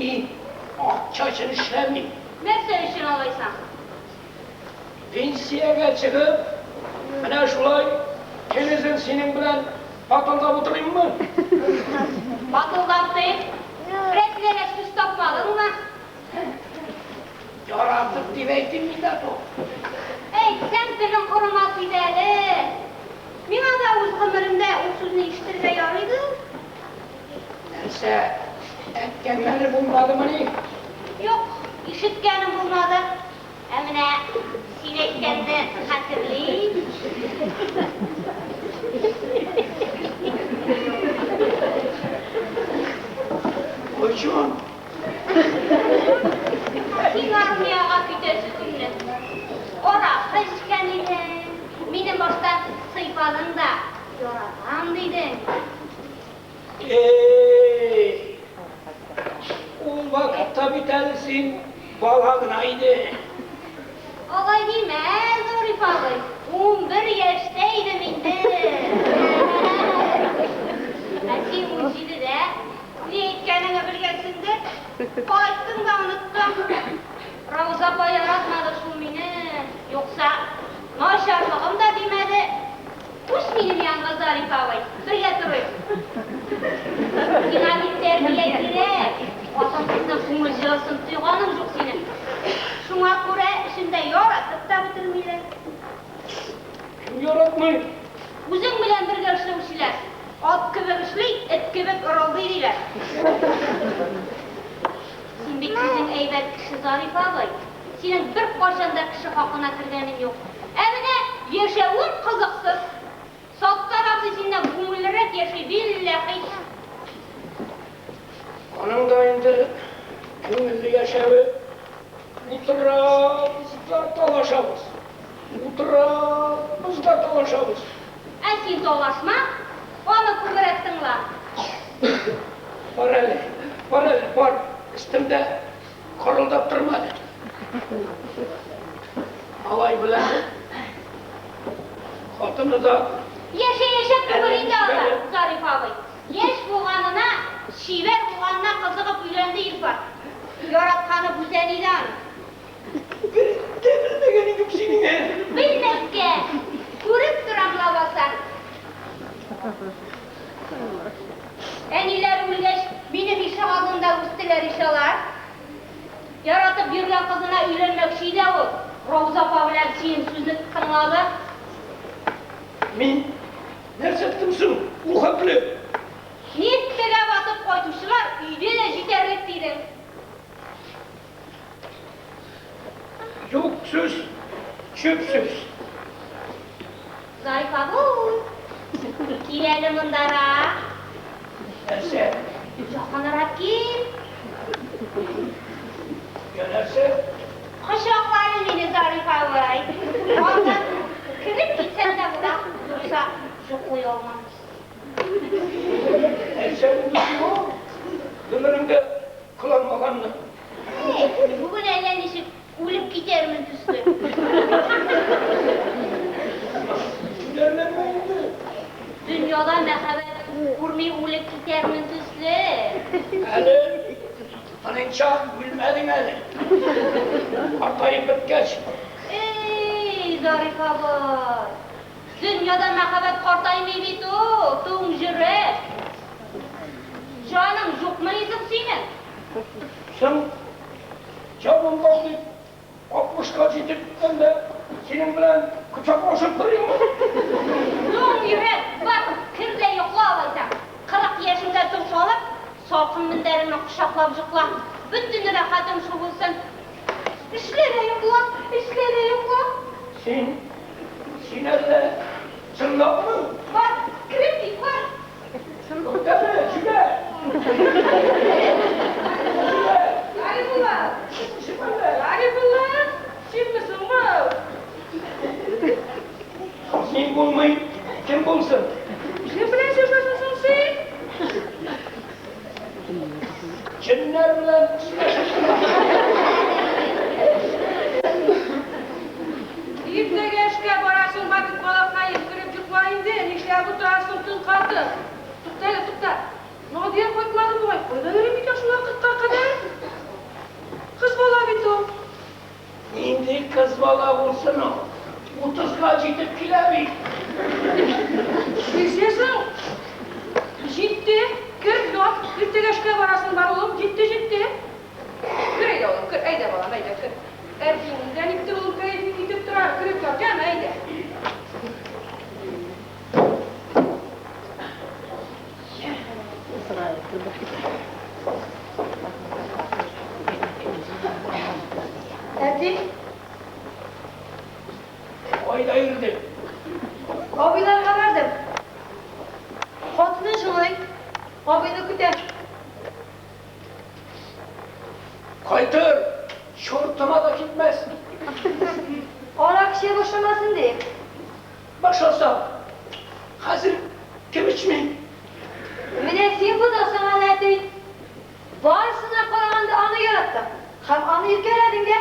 İyi. Akça için işlemeyeyim. Nerede işin olaysan? Pensiyaya çıkıp, mana şulay, kelizin senin bilen batılda oturayım mı? Batıldan değil. Reklere süs topmadın mı? Yaratıp diveydim millet o. Ey sen benim kuruması deli. Mina da uz ömrümde usulünü iştirge yarıydı. Neyse, etkenleri bulmadı mı ne? Yok, işitkenim bulmadı. Emine sinekkenini hatırlayayım. Koçum, Sen armiyaga kütesi günlü. Ora kışken idi. Benim baştan sıyfalın da yoratan dedin. o vakitte bitersin, balağınaydı. Olay demez Zarif abi. 11 yaştaydım indi. Sen ucuydu de. Ne etkenini bilgesindi. Kaçtın da unuttum. Ravza Bey yaratmadı şu beni. Yoksa naşarlığım da demedi. Kuş benim yanıma Zarif abi. Birge durayım. Yine bir terbiye gerek. Vatan kızına kumulcasın tuyğanım yok senin. Şuna göre şimdi yaratıp da bitirmeyle. Kim yaratmayın? Uzun bilen bir görüşlüğüşler. At kıvık işleyip, et kıvık ırıldıydılar. Sen bekleyeceksin eybet kişi Zarif abi. Senin bir koşanda kişi hakkına kirgenin yok. Evine yaşayın kızıksız. Sat tarafı senden kumullerek yaşay billahi. Onun da indi, köngüllü yaşavı, oturamızda dolaşamız. Oturamızda dolaşamız. Sen dolaşma, onu kıvıraksınla. Var hele, var. Üstümde koruldup durmadı. Alay bilen, hatını da Yaşa kıvırıydı Allah Zarif abi. Yaş buğanına, şiver buğanına kızıqıp üylendi İrfan. Yaratkanı güzeliden. bir devrilmegenin yok senin. Bilmezke, görüp duram lavasan. En ileri ülgeç benim işe aldığında üstüler işalar. Yaratıp yürüyen kızına üylenmek şeyde o. Ravza Paviler senin sözünü kırmalı. Min, nerede ettimsin? Uhaklı. Niyetlere batıp koymuşlar, üyde de jiterlik dedim. Yok söz, çöp söz. Zarif abi, girelim ındara. Nerse, Yakınırap git. gelirse, Kaşakların beni Zarif abi. Ondan kırıp gitsen de bırak, yoksa çok koyu olmaz. nerse bu, ömrümde kullanmakanlı. Bugün evlenişip ölüp giderim üstü. Derlenmeyindi. Dünyada mehabet kurmayı ölüp giderim üstü. Hele, anınca gülmedin hele. Atayı bitkeç. Ey Zarif abi. Dünyada mehabet kortaymaydı o, tuğumcırı. Canım yok mu izin senin? Sen canım kaldı. 60 kaç yedikten de senin bilen kucaklaşıp durayım mı? Dur yürek, bak kirle yokla alaysan. 40 yaşında dur olup, salkın minderini kuşaklap zıkla. Bütün rahatım şu bulsun. İşlere yokla, işlere yokla. Sen elle çınlak mı? Bak, kritik var. Deme, şüphe. Arifullah! Şüphe. Arifullah! Şimdi misin bu? Sen bulmayın. bilen kuşlaşırsın. Ertaga ishga borasan, vakit qolib kirib chiqmaydi. Ishlab o'tirasan, tun qoldi. To'xta. Nodiya qo'ytmadi bu. Qo'ylavering ekan shu vaqtga qadar. Qiz bola bitti o. Endi qiz bola bo'lsin o. 30ga yetib keladi. Bilseysen. Ciddi. Kır yok. Ertaga ishga borasan, bar oğlum. Ciddi. Kır ayda oğlum, kır. Ayda bolam, ayda kır. Erkin'den ipti olup kayıp gidip durar. Kırıp yorken ayda. Erdi, Oyda yürüdüm. abilerine verdim. Hatını şunay, abini küter. Kaytır. Şortuma da gitmez. Ara kişiye boşamasın diye. Başlasam. Hazır kim içmeyin? Münesiyin bu da sana ne değil. Varsına Kur'an'da anı yarattım. Hem anı yürkeledin de.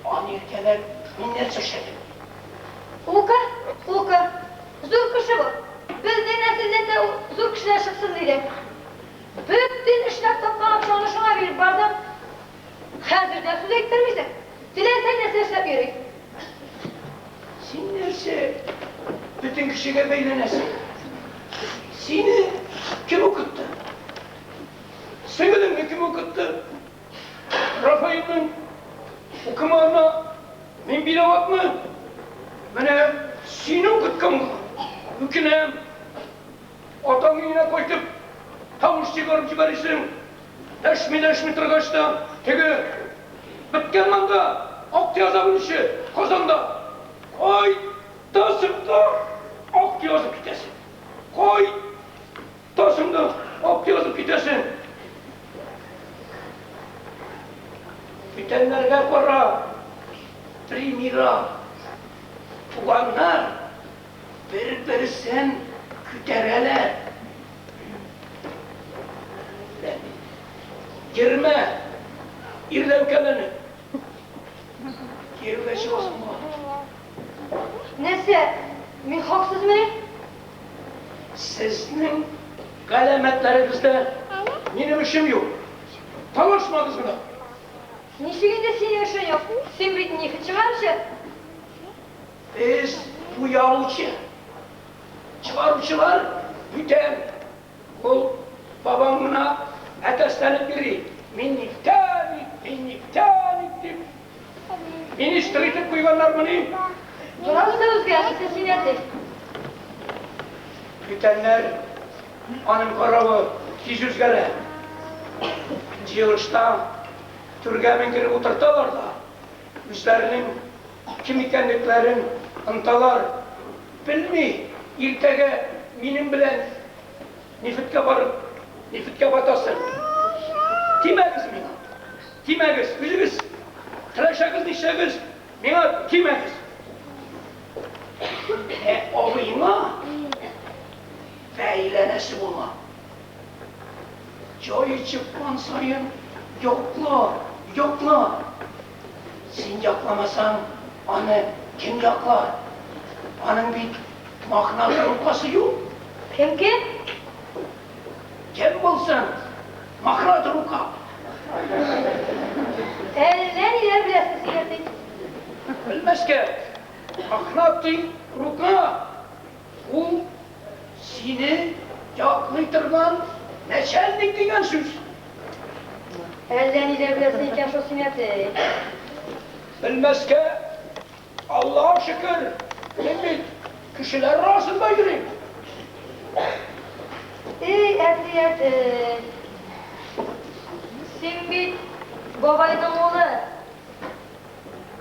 Amerikalar minnet çeşedi. Uka. Zor kışı bu. Bizden nesilden de zor kışılar çıksın dedim. Bütün işler toplanıp sonra şuna bir bardak. Hazırda su ektirmişsin. Dilersen de seslep yürü. Sinirse bütün kişiye beylenesin. Seni kim okuttu? Seni kim okuttu? Rafael'in okumalarına ben bile bakma. Bana seni okutkan bu. Hükünem atanı yine koytup tavuş çıkarırsın. Deşmi tırgaçta tege bitken manda ak yazabın işi kazanda. Koy tasımda ak yazıp gidesin. Koy tasımda ak yazıp gidesin. Bitenlerge para, primira, tuğanlar, bir sen kütereler. Girme, irlevkeleni. Girmesi olsun bu. Neyse, min haksız mıyım? Sizin galemetlerinizde benim işim yok. Tanışmadınız buna. Nişiginde senin işin yok. Sen bir nifi çıkarışı. Biz bu yavruçu, çıkarıcılar büten, bu babamına eteslenip biri minniftanik deyip beni istritip koyganlar bunu. Durası da özgürlüğü sesini etti. Bütenler anın karavı tiz yüzgere cığışta türgemin girip oturtalar da üzlerinin kim ikenliklerin ıntalar bilmi iltege benim bilen nifitke varıp nifitke batasın. Timegiz mina. Timegiz, üzügiz. Tıraşagiz, nişagiz. Mina timegiz. Ovima feylenesi bulma. Joyu çıkman sayın yokla. Sen yaklamasan anne kim yaklar? Anın bir makna rukası yok. Kim? Kim bulsan makna ruka. Elden ileri bile sesini etti. Bilmez ki makna ruka. Bu seni yaklaytırman neçellik diyen söz. Elden ileri bile sesini sesini etti. Bilmez ki Allah'a şükür ben kişiler arasında yürüyüm. Etti. Sen bir babayın oğlu.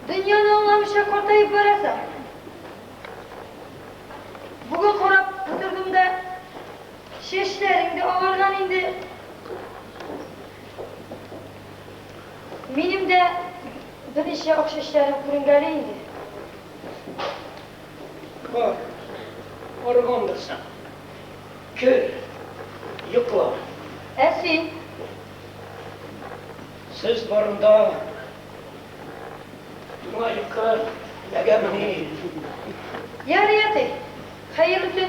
Dünyanı anlamışa kurtayıp veresen. Bugün korap tuturdum şişlerinde ağırdan indi. Benim de bir işe okşaşlarım kurungalı indi. Var, organdırsan. Kör, yıkla. Esin, siz barında layıkı legemini. Yariyati. Hayırlı gün.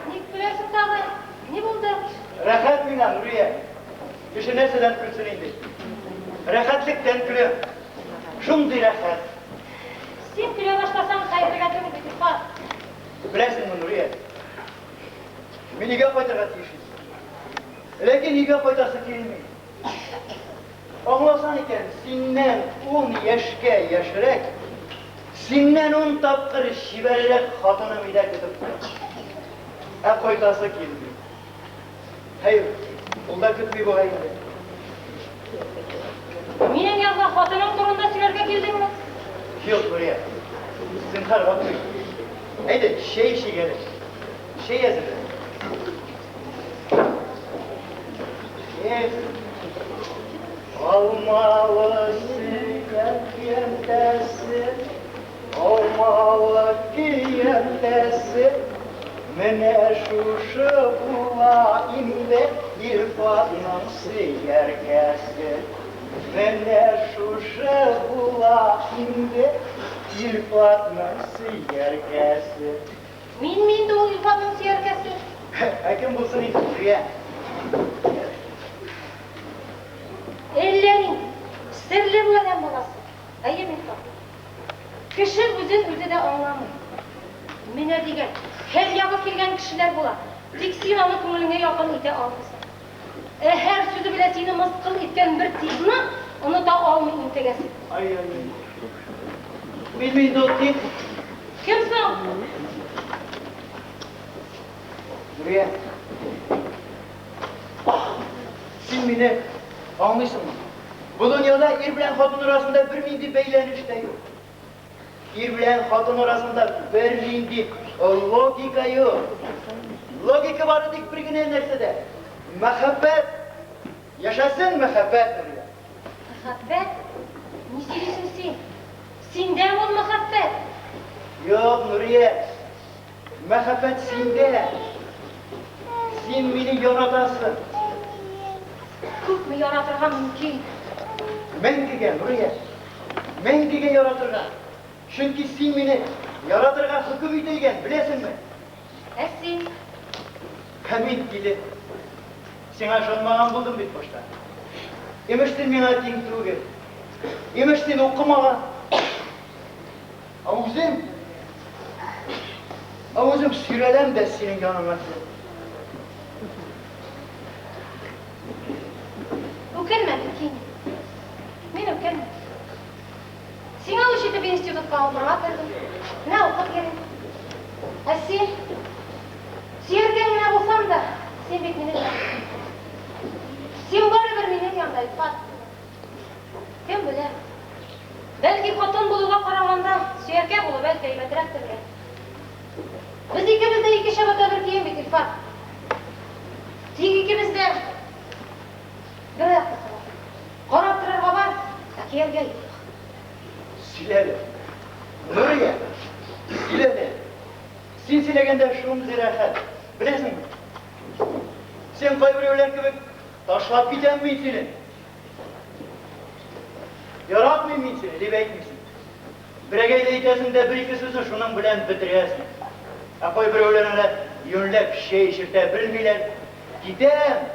Ne gülersin tabi? Ne buldu? Rahat mina Nuriye. Kişi neseden gülsün indi? Rahatlıktan gülüyor. Şunday rahat. Sen güle başlasan hayırlı getirmek İrfan. Bilesin mi Nuriye? Men nega foydaga tegishsiz? Lekin nega foydasi kelmaydi? Anglasan ekan, sendan 10 yoshga yoshroq, sendan 10 topqir shivarroq xotinim uyda kutibdi. Foydasi kelmaydi. Hayır, unda kutmay bo'lmaydi. Mening yozgan xotinim turunda sizlarga keldingmi? Yo'q, Nuriye. Zinhar o'tmay. Haydi, şey gerek. Şey yazılır. Olmalı siyentesi, olmalı kiyentesi, mene şuşu bula indi, ilfatın siyerkesi. Mene şuşu bula indi, ilfatın siyerkesi. Men de o İrfan'ın siyerkesi. Hakim bulsun istiyor. Ellerin sirli bilen bolası. Ayım İrfan. Kişi özü de anlamıyor. Mene degan her yaga kelgan kishilar bo'lar. Tek sen onu ko'nglinga yaqin ete olmasan. Her so'zi bilan seni misqil etgan bir tiyni unuta olmay integasan. Ay. Bilmeyin doktor. Kimsan? Buraya. Sen beni anlıyorsun mu? Bu dünyada er bilen hatun arasında bir mindi beyleniş de yok. Er bilen hatun arasında bir mindi logika yok. Logika var dedik bir güne nersede. Muhabbet. Yaşasın muhabbet buraya. Muhabbet? Ne söylüyorsun sen? Senden ol muhabbet. Yok Nuriye. Muhabbet sende. Sen beni yaratasın. Ko'p mi yaratırgan mümkün? Men degan Nuriye. Men degan yaratırgan. Chunki sen meni yaratırgan hukm etilgan, bilesinmi? Sen Hamid dedi. Sana şonmagan buldum bit boşta. Emiştin mena teng turuge. Emiştin okumagan. Avuzum sürelem de senin yanına. o'kilmadim keyin. Men o'kilmadim. Senga o'sha yerda institutga o'qirdim. Ne o'qib kerak? Sen suyergangina bo'lsam da, sen bek meni sen baribir mening yonimda ifat. Kim bilar? Balki xotin bo'luvga qaraganda suyerga bo'lib balki aybatrakdir. Biz ikkimizda ikki shabaka bir kiyim bek ifat. Teng ikkimizda bir yoqqa qarab turarga bor, yerga yo'q. Siledi. Nuriye. Siledi. Sen silegende şumzi rahat. Bilesin mi? Sen kaybiyorlar gibi taşlap giden mi seni? Yaratmayayım mı seni? Dibek misin? Biregeyle itesin de bir iki sözü şunun bilen bitiresin. Kaybiyorlar yönlep şey işirte bilmiyorlar. Gidem.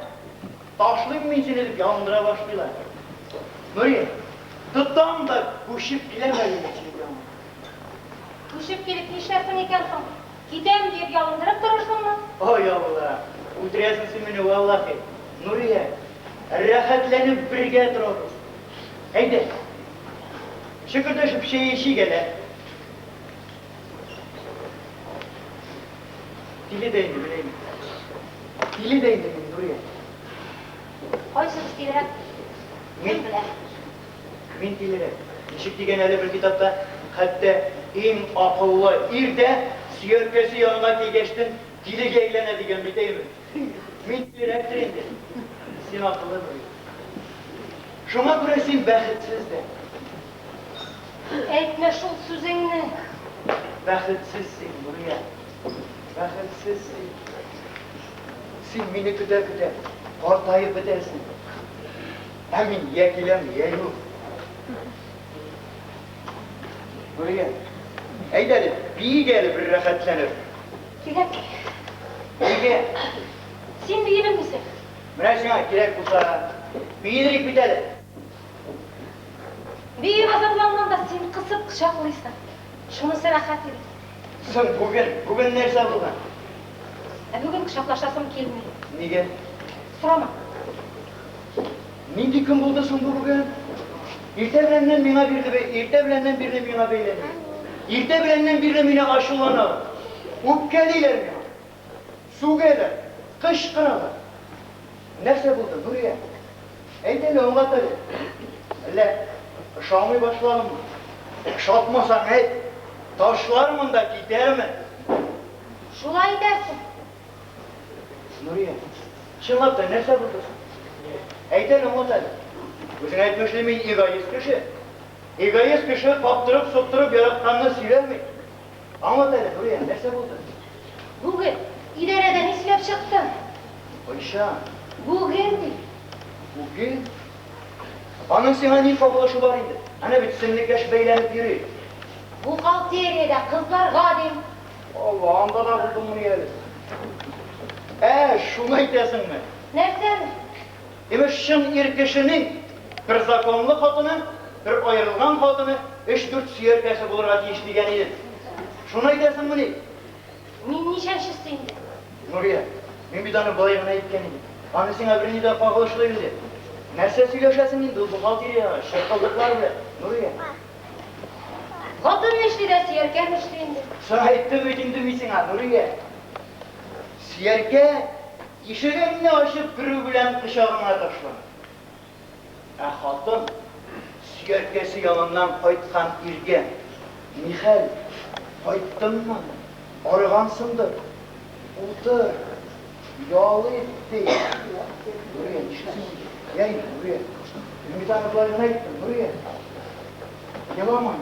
Taşlayayım mı seni deyip yandıra başlıyorlar. Nuriye. Tuttam da koşup bilemedim. Ko'shib kelib ishlarsan ekansan. Gidem diye yalındırıp durursun mu? Oy Allah, uydurasın sen beni vallahi. Nuriye, rahatlanıp birge dururuz. Haydi, şıkırdaşıp işi gele. Dili değindi bileyim. Dili değindi Nuriye. Oysa isteyerek. Min, Kim bilir? min dileri. Nişik diyen hele bir kitapta, hatta en akıllı irde siyörkesi yanına geçtin, dili geylene diyen bir değil mi? Min direktir indi. Sen akıllı Nuriye. Şuna göre sen bəxitsiz de. Etme şu sözünü. Bəxitsizsin Nuriye. Bəxitsizsin. Sen beni küde ortayı bitersin. Emin yekilem yok. Nuriye, eylerim, bir gelip bir rahatlanır. Gerek. İyi, Sen bilir misin? münasına gerek bulsa, bir bitelim. Bir hazırlanmanda seni kısıp kışaklıysan. Şunu sana hat edin. Sen bugün nerede buldun? Bugün kışaklaşasım gelmiyor. Niye? Sorama. Nindi kim buldu sen bugün? İrtebilenden bina irtebilenden birine bina beyledi. İrtebilenden birine bina aşılana. Uppkeliler mi? Su gelir, kışkıralar. Nerede buldun Nuriye? Eydeli ona tabi. Öyle, Şam'ı başlayalım mı? Şatmasan et, taşlar mı da gider mi? Şulay dersin. Nuriye, çınlap da nerede buldun? Eydeli ona tabi. Özün etmişliğimin egoist kişi. Egoist kişi kaptırıp sokturup yaratkanını siler mi? Anlat hele Nuriye, nerede buldun? Bugün idareden islep çıktım. Ayşe, Bugün bugün anın sana ne fakulaşı var indi? Hani bitsinlik yaş beylenip yürü. bu kaltiyeriyede kızlar kadim. Allah'ımda da buldum bunu yeri. Şunu itesin mi? Nereden? Demişsin irkişinin bir zakonlu kadını, bir ayrılgan kadını, 3-4 siyerkesi bulurga tiyişligen idi. Şunu itesin mi ne? Min nişanşısıyım. Nuriye, ben bir tane bayığına itken idim. Annesine birini de fakulaşılıydı. Nerse söyleşesin indi, bu kaltiyeriye, şırkıldıklar bile. Nuriye. Kadın işli de siyerken işliyindi. Sana ettim ödündüm için ha Nuriye. Siyerke işigenini aşıp bürü bilen kışağına taşlanır. Hatun, siyerkesi yanından kaytkan irge. Mihal, kayttın mı? Arıgansındır. Otur. Yağlı etti. Nuriye, işlesin. Yayın Nuriye. Bir tane kulağına gittim Nuriye. Yalan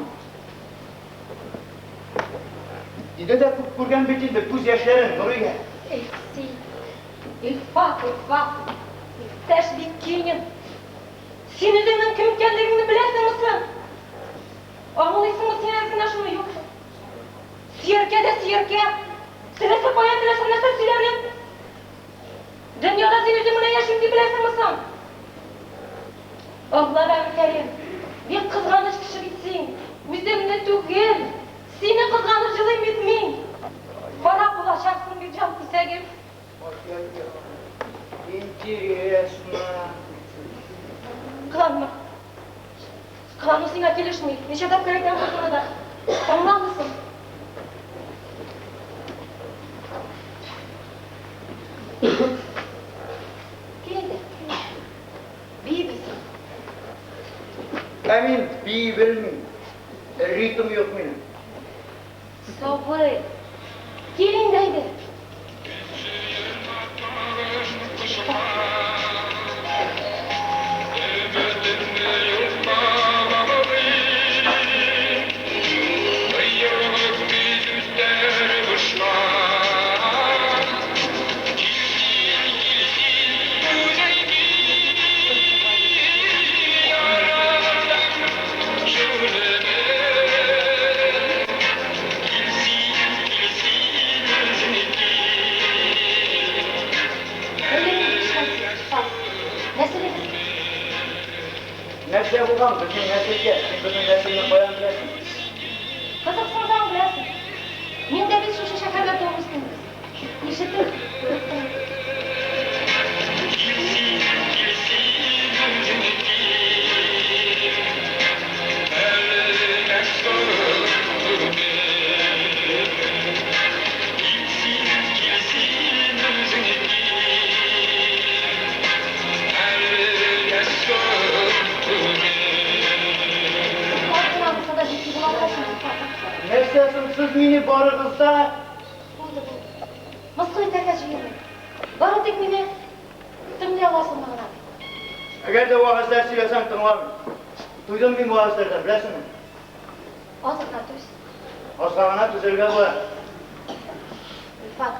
Dide de kurgan bitildi, buz yaşların Nuriye. Eksi. İlfak. Teşbik kiyin. Sinirinin kim kendini bilesin misin? Anlıyorsun mu sinirine şunu yok. Siyerke de siyerke. Sinirse koyan dilesin nasıl silerim? Dünyada sinirimi ne yaşayım diye bilesin misin? Allah ben kerim. Bir kızganış kişi bitsin. Müzdemine tügül. Seni kızganışçılığım bitmeyin. Bana bulaşarsın bir can pisegim. Интересно. Kılanma. Kılanma sana gelişmeyi. Neşe de gerekten kurtuna da. Tamam mısın? Geldi. Bibisin. Emin, bir bilmiyim. Ritim yok benim. Sabır. Gelindeydi. Nesle bulan, bizim nesilge, bizim nesilini koyan bilesin. Kızıksın sen bilesin. Minde biz şu şekerle Işıttım. Nersesin siz meni borig'izda? Masqul etargacha yurmang. Boradik meni tinglay olasan ma'na. Agarda va'zlar siylasam tinglamayman. Duydum men va'zlardan, bilasizmi? Hozir tursiz. Ozg'agina tuzilgan bo'ladi. Ulfat.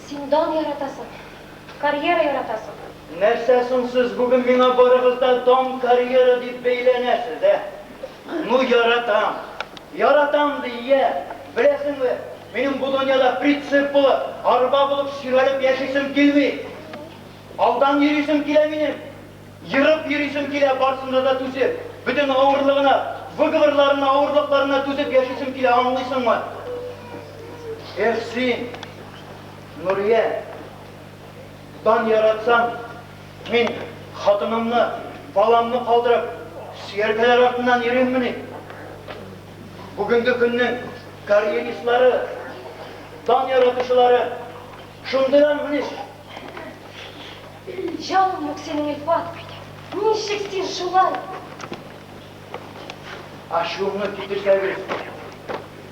Sen don yaratasan. Karyera yaratasan. Nersesin siz bugun menga borig'izda dom karyera deb beylanasiz-da? Nu yaratam. Yaratam diye. Bilasizmi? Mening bu dunyoda pritsip bo'lib, arba bo'lib sürelip yashashim kelmaydi. Aldan yürüyüşüm kile benim. Yırıp yürüyüşüm kile barsında da tüzüp. Bütün ağırlığına, vıgıvırlarına, ağırlıklarına tüzüp yaşayışım kile anlıyorsun mu? Sen, Nuriye, dan yaratsam, men hatınımla, balamını kaldırıp, siyerpeler ardından yürüyüm mü? Bugünkü günün kariyeristleri, dan yaratışları, şundular mı? Canım yok senin Elfat. Nişik sen şulay? Aşığımını bitirseydiniz,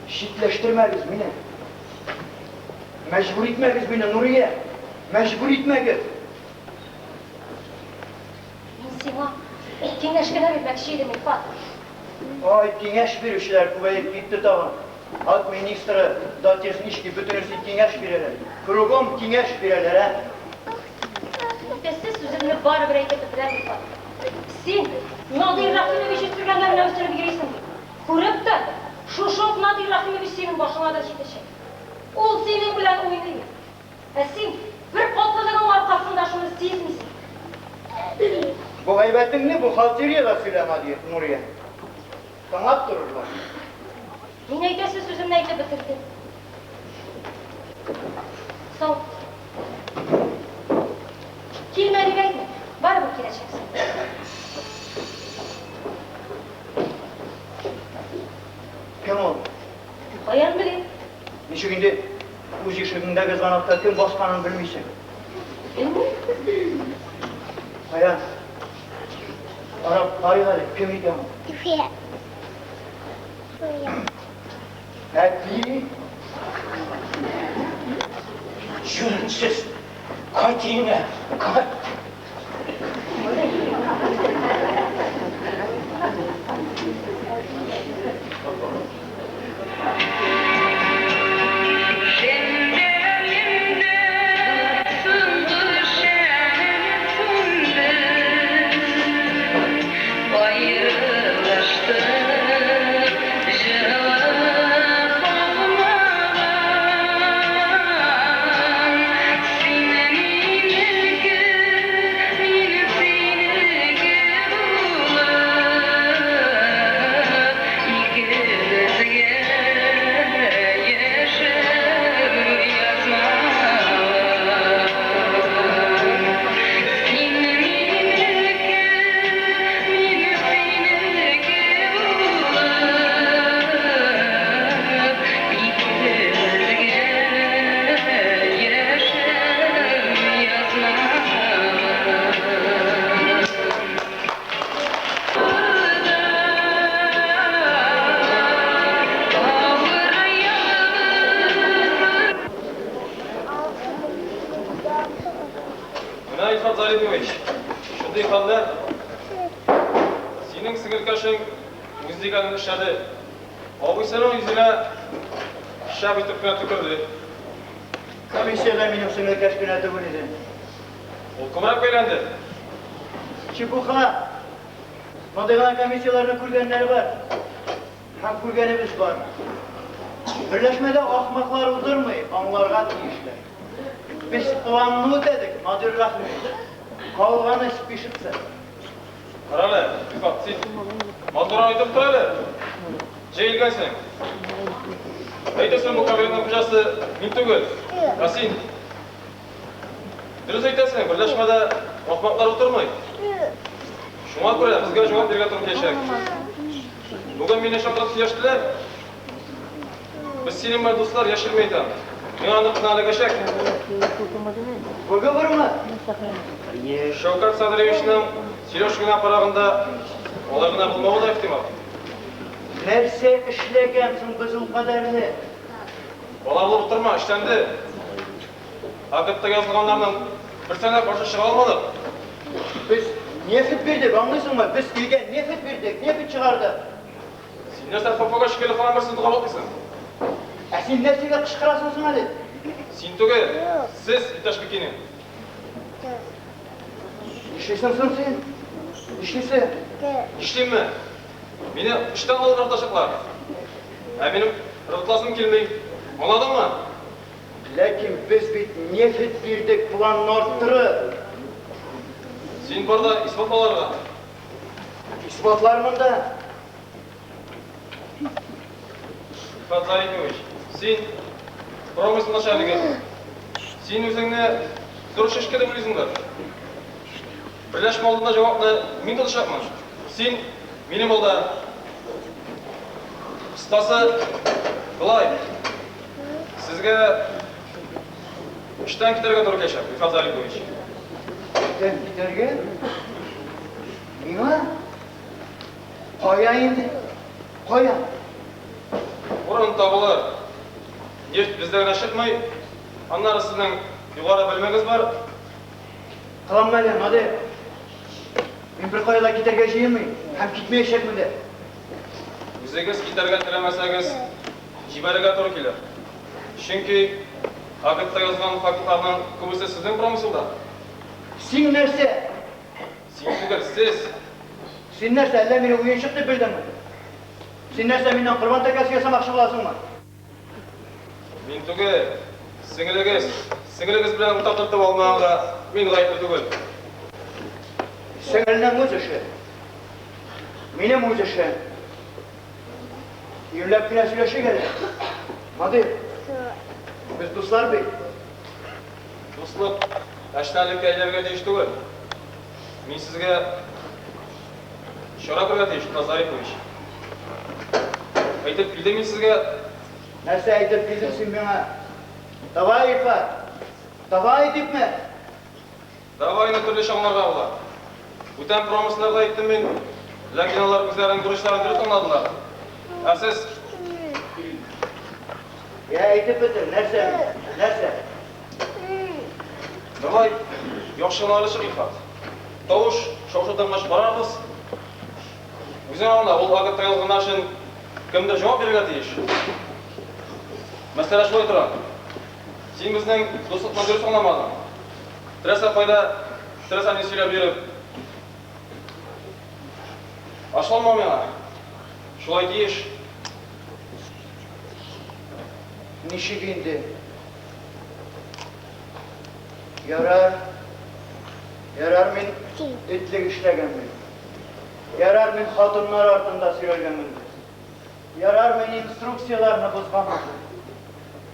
şitleştirmeyiz beni. Mecbur etmeyiz beni Nuriye. Mecbur etmeyiz. Ben sana kengeşkeler etmekşiydim Elfat. Ay kengeş verişler kuvayet gitti tamam. Alt ministri da tesin işki bütünürsü kengeş verirler. Kurugum kengeş verirler ha. Siz sözümünü bari bir ayda bitiren Elfat. Sen Nadir Rahimovich türgenlerine ötürüp gireysin. Kurup da şu şok Nadir Rahimovich senin başına da çetecek. O senin bilen oynayın. Sen bir kotluluğun arkasında şunu sezmişsin. Bu gaybetin ne? Bu halteriye da söyleme diyor Nuriye. Kanat dururlar. Yine ayda sözümünü ayda bitirdim. Sağ ol. Kelime degaymi? Baribir kelajaksan. Kim o? Bayan bileyim. Nechiginde o'z eshigingdagi zanotda kim bosganini bilmaysan. Bayan. Arab qaraygali, kim ekan? Happy. Jürünsiz. Kaç yine. Kaç. İlfat Zalimovich, shunday holda sening singilkashing muzikani ishladi. Obisani yuzida shab etib tukurdi. Komissiyada mening singilkash kunati bo'ladi. U kimroq aylandi? Chibuxa. Modegan komissiyalarni ko'rganlari bor. Ham ko'rganimiz bor. Birlashmada ahmoqlar o'tirmay, onlarga tegishli. Biz planını dedik, Nadir Rahimov. Qolgani pishibdi. Qarala, İlfat, sen Manzura aytib turadi. Jeyilgansan. Aytasan bu kabinetin hocası min tugul. Asin. Dürüst aytasan, birleşmede ahmaklar oturmayı. Şuna göre bizga javob bergan turib kelishak. Bugun meni chaqirib kelishdilar. Biz sening bilan do'stlar yashirmaydi. Men uni qanalagashak. Ko'ga borma. Shavkat Sadirovichning Seryoshgina parag'inda ularni bilmog'i ehtimol. Narsa ishlagansan biz u qadarni. Bolalab o'tirma, ishlandi. Haqatda yozilganlardan bir sana boshqa chiqa olmadik. Biz nefit berdik, anlaysınmı? Biz ilgen nefit berdik, nefit çıkardık. Sen narsa papaga shikali falan bir sizni qabul qilsin. Sen narsaga qishqirasan hali? Sen tuga, siz Itashbekini. İşleysen sen? İşleysen? Ishlaymi? Meni ishdan olib tashaqlar. Benim rıhtlasım kelmey. Anladınmı? Lakin biz bir nefit berdik, planını arttırıp. Sen burada isbotlarga. İspatlarımın da. Fazlarykovich, sen promis начальнигы. Sen o'zingni durish ishga deb o'ylaysinglar. Birlashma oldida javobni men to'lishyapman. Sen mening olda qisqasi qilay. Sizga ishdan ketarga to'g'ri kelishyapti, Fazlarykovich. Sen giderge? Nima? Qo'ya endi. Qo'ya. O'rin topilib, neft bizlarga chiqmay, anlari sizning yuqori bilmangiz bor. Qilmayman, hadi. Men bir qo'yada giderge jeyman. Ham gitmayishakman de. O'zingiz ketarga tilamasangiz, jibaraga to'g'ri kelar. Chunki haqatda yozgan faktlarning ko'pisi sizning promisilda. Sen narsa? Sen tugar, siz Sen narsa alla meni o'yinchiq deb bildingmi? Sen narsa mendan Qurbon takasiga yasamoqchi bo'lasizmi? men tugar, singlingiz bilan o'taqtirib olmag'ida men g'ayib tugul. Singilning o'zi shu. Mening o'zi shu. Yurlab kina сөйләшә kerak. Hadi. Biz do'stlar bey. Do'stlik, tashnalikka aylangan deyish tugul. Men sizga ishora qilgan deyish, Nazarboyev. Aytib bildim sizga. Narsa aytib bildim sen menga. Davay ifa. Davay debmi? Davayni turli shog'larga bo'lar. O'tan promislarga aytdim men, lekin ular o'zlarining ko'rishlarini durust anladilar. Siz Ya aytib bitir, narsa? Narsa? Davay, yaxshini olishi ifat. Tovush, shoshdan bosh boramiz. O'zing ona, ul haqida yozgan narsin kimda javob bergan deyish. Masala shu turadi. Sen bizning do'stlikni durust anlamading. Tirasa foyda, tirasani so'ylab berib. Aşolma mena. Şulay deyish. Nishik endi? Yarar men etlik ishlaganman. Yarar men xotinlar ortida suyulganman. Yarar men instruksiyalarni buzganman.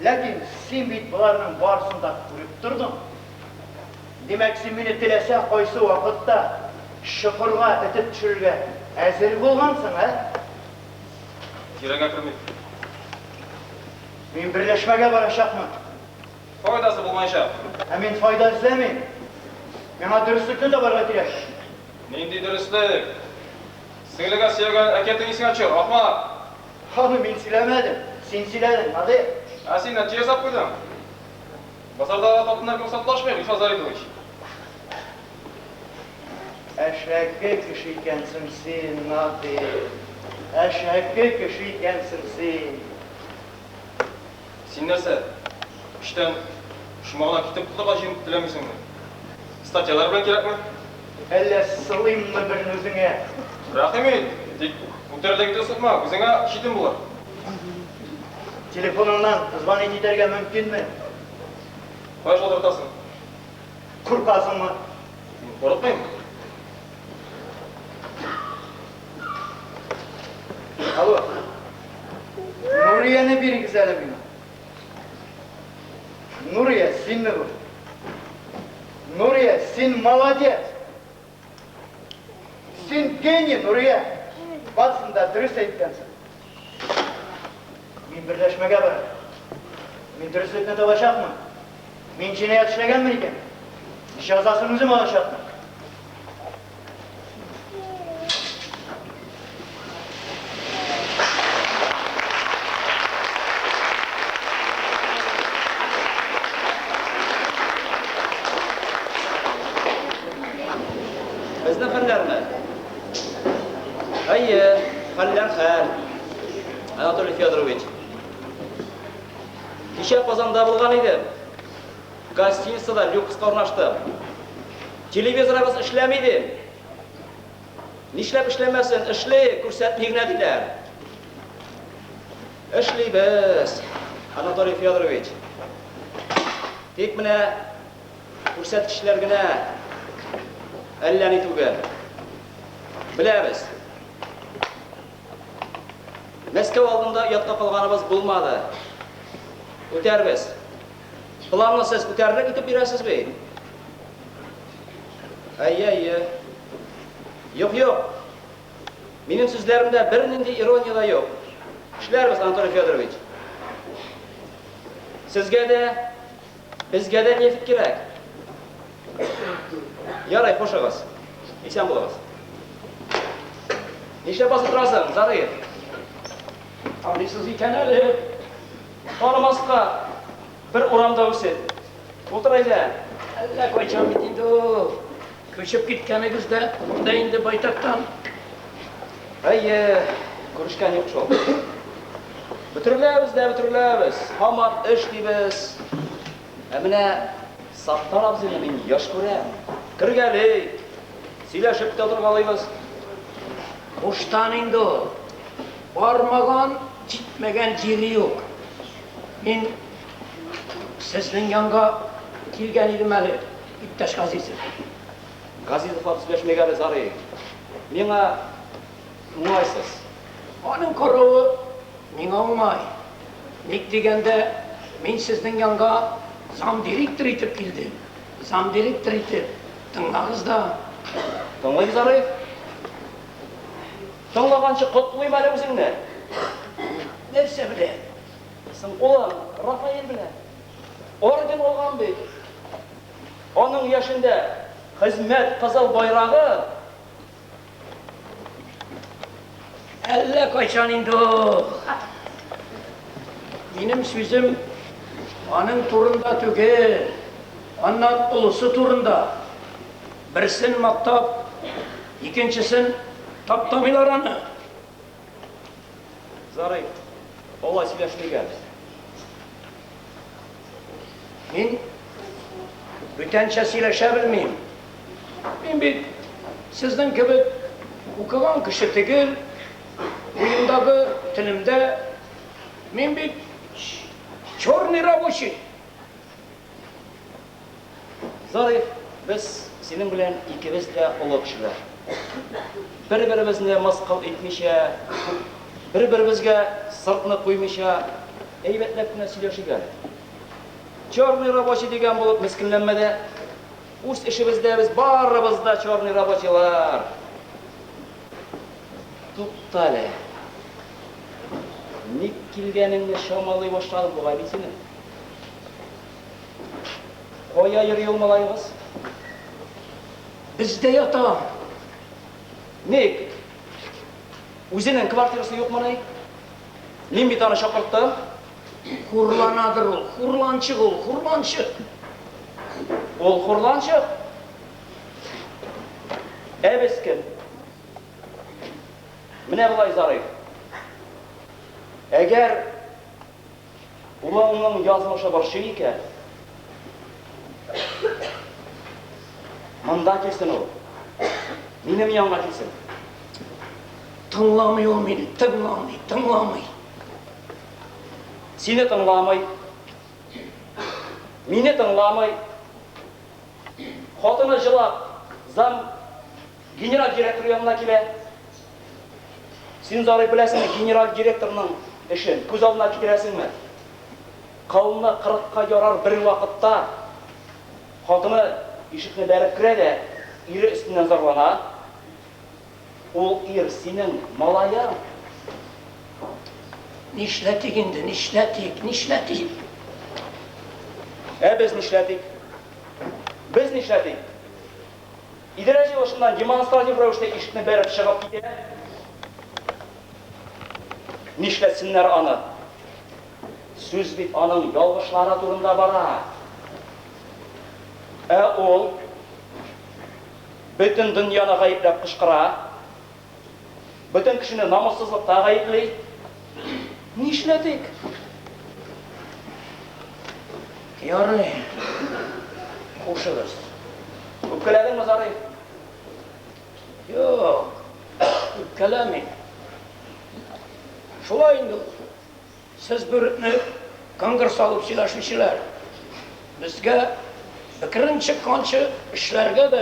Lakin sen bit bularning barisini ko'rib turding. Demak, sen meni tilasa qo'ysa vaqtda shuqurga etib tushirga hazır bo'lgansan, ha? Kerak gapirmaydi. Men birlashmaga borashaqman. Foydasi bo'lmayshaq. Men foyda izlamayman. Menga durustlikni toparga kerak. Nenda durustlik? Singilga sevgan akating esingga tushir, ahmoq. Onu men silamadim. Sen silading, hadi. Sen natija yasab qo'yding. Bozorda xotinlarga sotlashmaydi, Fazlarykovich. Ashakka kishi ekansan sen, hadi. Ashakka kishi ekansan sen. Sen narsa? İşten shumoqdan ketib qutluqa jim tilamaysanmi? Statyalar bilan kerakmi? Alla silayimmi bir o'zingga? Rahmat. Tek ko'tarilib ketma, o'zingga shitim bo'lar. Telefoningdan zvonit etarga mumkinmi? Qo'y o'tirtasin. Qo'rqasizmi? Qo'rqmayman. Alo. Nuriye'ni bir güzelim ya. Nuriye, sen mi bu? Nuriye, sen молодец. Sen geniy Nuriye. Basında dürüst aytgansan. Men birlashmaga boraman. Men durustlikni topashaqman. Men jinoyat ishlaganman ekan. Ish jazosini o'zim olishaqman. Bizni xillarmi? Ayyi, xillar xil. Anatoliy Fyodorovich. Kecha Qozonda bo'lgan edim. Gostinitsada lyuksga o'rnashdim. Televizorimiz ishlamaydi. Nishlab ishlamasin, ishlay, ko'rsatmayman dedilar. Ishlaymiz, Anatoliy Fyodorovich. Tek mana ko'rsatkichlargina allani tugan. Bilamiz. Moskva oldida yotqa qolganimiz bo'lmadi. O'tarmiz. Planni siz o'tarib ketib berasizmi? Ayy. Yo'q. Mening so'zlarimda bir nindi ironiya yo'q. Ishlarmiz, Anatoliy Fyodorovich. Sizga-da, bizga-da neft kerak. Yaray, qo'shig'iz. Esan bo'lasiz. Nechta bosib turasan, Zarif? Taniysiz ekan hali. Tonimasqa bir o'ramda o'sib. O'tiraylar. Allaqachon bitdi. Ko'chib ketganingizda burada endi baytaqdan. Ayy, ko'rishgan yo'q shu. Bitirlamiz. Hamon ish deymiz. Mana Sattor abzini men yosh ko'ram. Kirgali. Siylashib o'tirganligimiz. Boshtaningda bormagan, gitmagan yeri yo'q. Men sizning yonga kelgan edim hali, Ittash G'azizov. G'azizov so'zlashmagan Zarif. Menga o'ng'aysiz. Onun qorovi menga o'ng'ay. Nek deganda men sizning yonga zam direktor etib keldim. Zam direktor etib tingлагызda. Tinglaysiz Zarif? Tinglagancha qotlayman o'zingni. Нәрсе bilan? Sen o'g'lim Rafael bilan orden olgan bek. Onun yaşında hizmet qizil bayrog'i Allaqachon endi. Benim so'zim onun turunda tugel. Ondan ulusi turunda. Birsin maqtab, ikkinchisin taptamilar onu. Zarif, olay söylashmagan. Men o'tancha söylesha bilmayman. Men bir sizning gibi o'qigan kishi tugil, o'yimdagi tilimda men bir черный рабочий. Zarif, biz senin bilan ikimiz de ulug' kishilar. Bir-birimizni masqal etmisha, bir-birimizga sirtni qo'ymisha, aybatlabgina söylashgan. Черный рабочий degan bo'lib miskinlanmada, o'z ishimizda biz baribizda черный рабочийlar. To'xtali. Nik kelganingni shamollay boshladim bo'g'ayli seni. Qo'ya yeri yo'lmalaymiz. Bizde yata. Nik? O'zining kvartirasi yo'qmi? Men bir tane chaqirtdim. Hurlanadır ol, hurlançık ol, hurlançık. Ol hurlançık. Ebeskin. Mine bulay Zarif. Eğer ulanın yazmışa bir şey iken manda kelsin o. Benim yanıma kelsin. Tınlamıyor beni, tınlamay. Seni tınlamay, meni tınlamay, xotini jilab, zam general direktor yanına kele. Sen Zarif bilasizmi, general direktorning ішін көз алдына китересіңме? Қалына 40-қа ярар бір вақытта қатыны ишікне бәріп кіреді, ире үстінен зарлана. Ол ир сенің малаяң. Нишләтик инде, нишләтик. Біз нишләтик? Біз нишләтик? İdərəcə başından demonstrativ rövüşdə işitini bərib шығып gidə. Nişlətsinlər anı. Söz bit anın yalğışlara turunda bara. Ol bütün dünyana qayıpləb qışqıra. Bütün kişini namussuzluqda qayıplı. Nişlətik? Ярый. Қошығыз. Öpkələdin mi Zarif? Yo'q, öpkələmin. Şulay indi. Siz bir konkurs alıp silashmishlar. Bizga fikrin chiqqancha ishlarga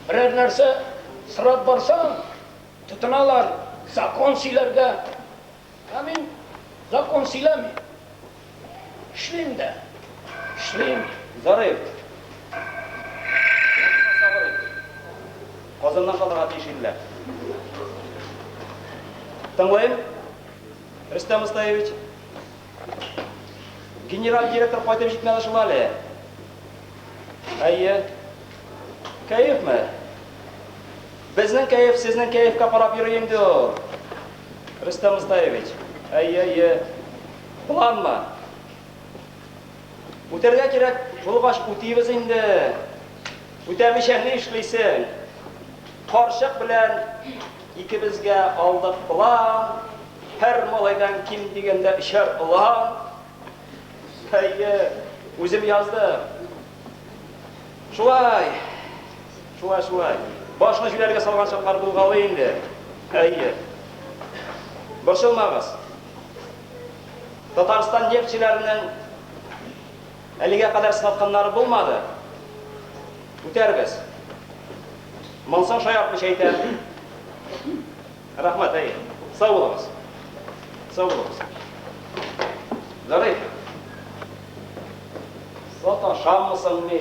biror narsa sirab borsam, tutinalar zakon siylarga. Amin, zakon siylami. Ishlayim. Zarif. Qozondan qaldırğa teyşirdiler. Tanglayın, Rüstem Ustayevich. General direktor qaytib jitmeni shimali. Ayya, kayfmi? Bizning kayf, sizning kayfga qarab yurayimdi. Rüstem Ustayevich. Ayya, planmi? O'terga kerak, bo'lg'ash o'tiymiz endi. O'tamishani ishlaysan. Qarşıq bilen ikimizge aldık plan, her malaydan kim degende işer ulan. Hayye, özüm yazdım. Şulay. Başına jülerge salgan şaplar bulgalı indi. Hayye. Boşulmağız. Tataristan nefçilerinin əliге kadar sınatkanları bulmadı. Üterbiz. Mansan şayaplı şeytan. Rahmat ey. Sağ olunuz. Zarif. Sataşamısın mi?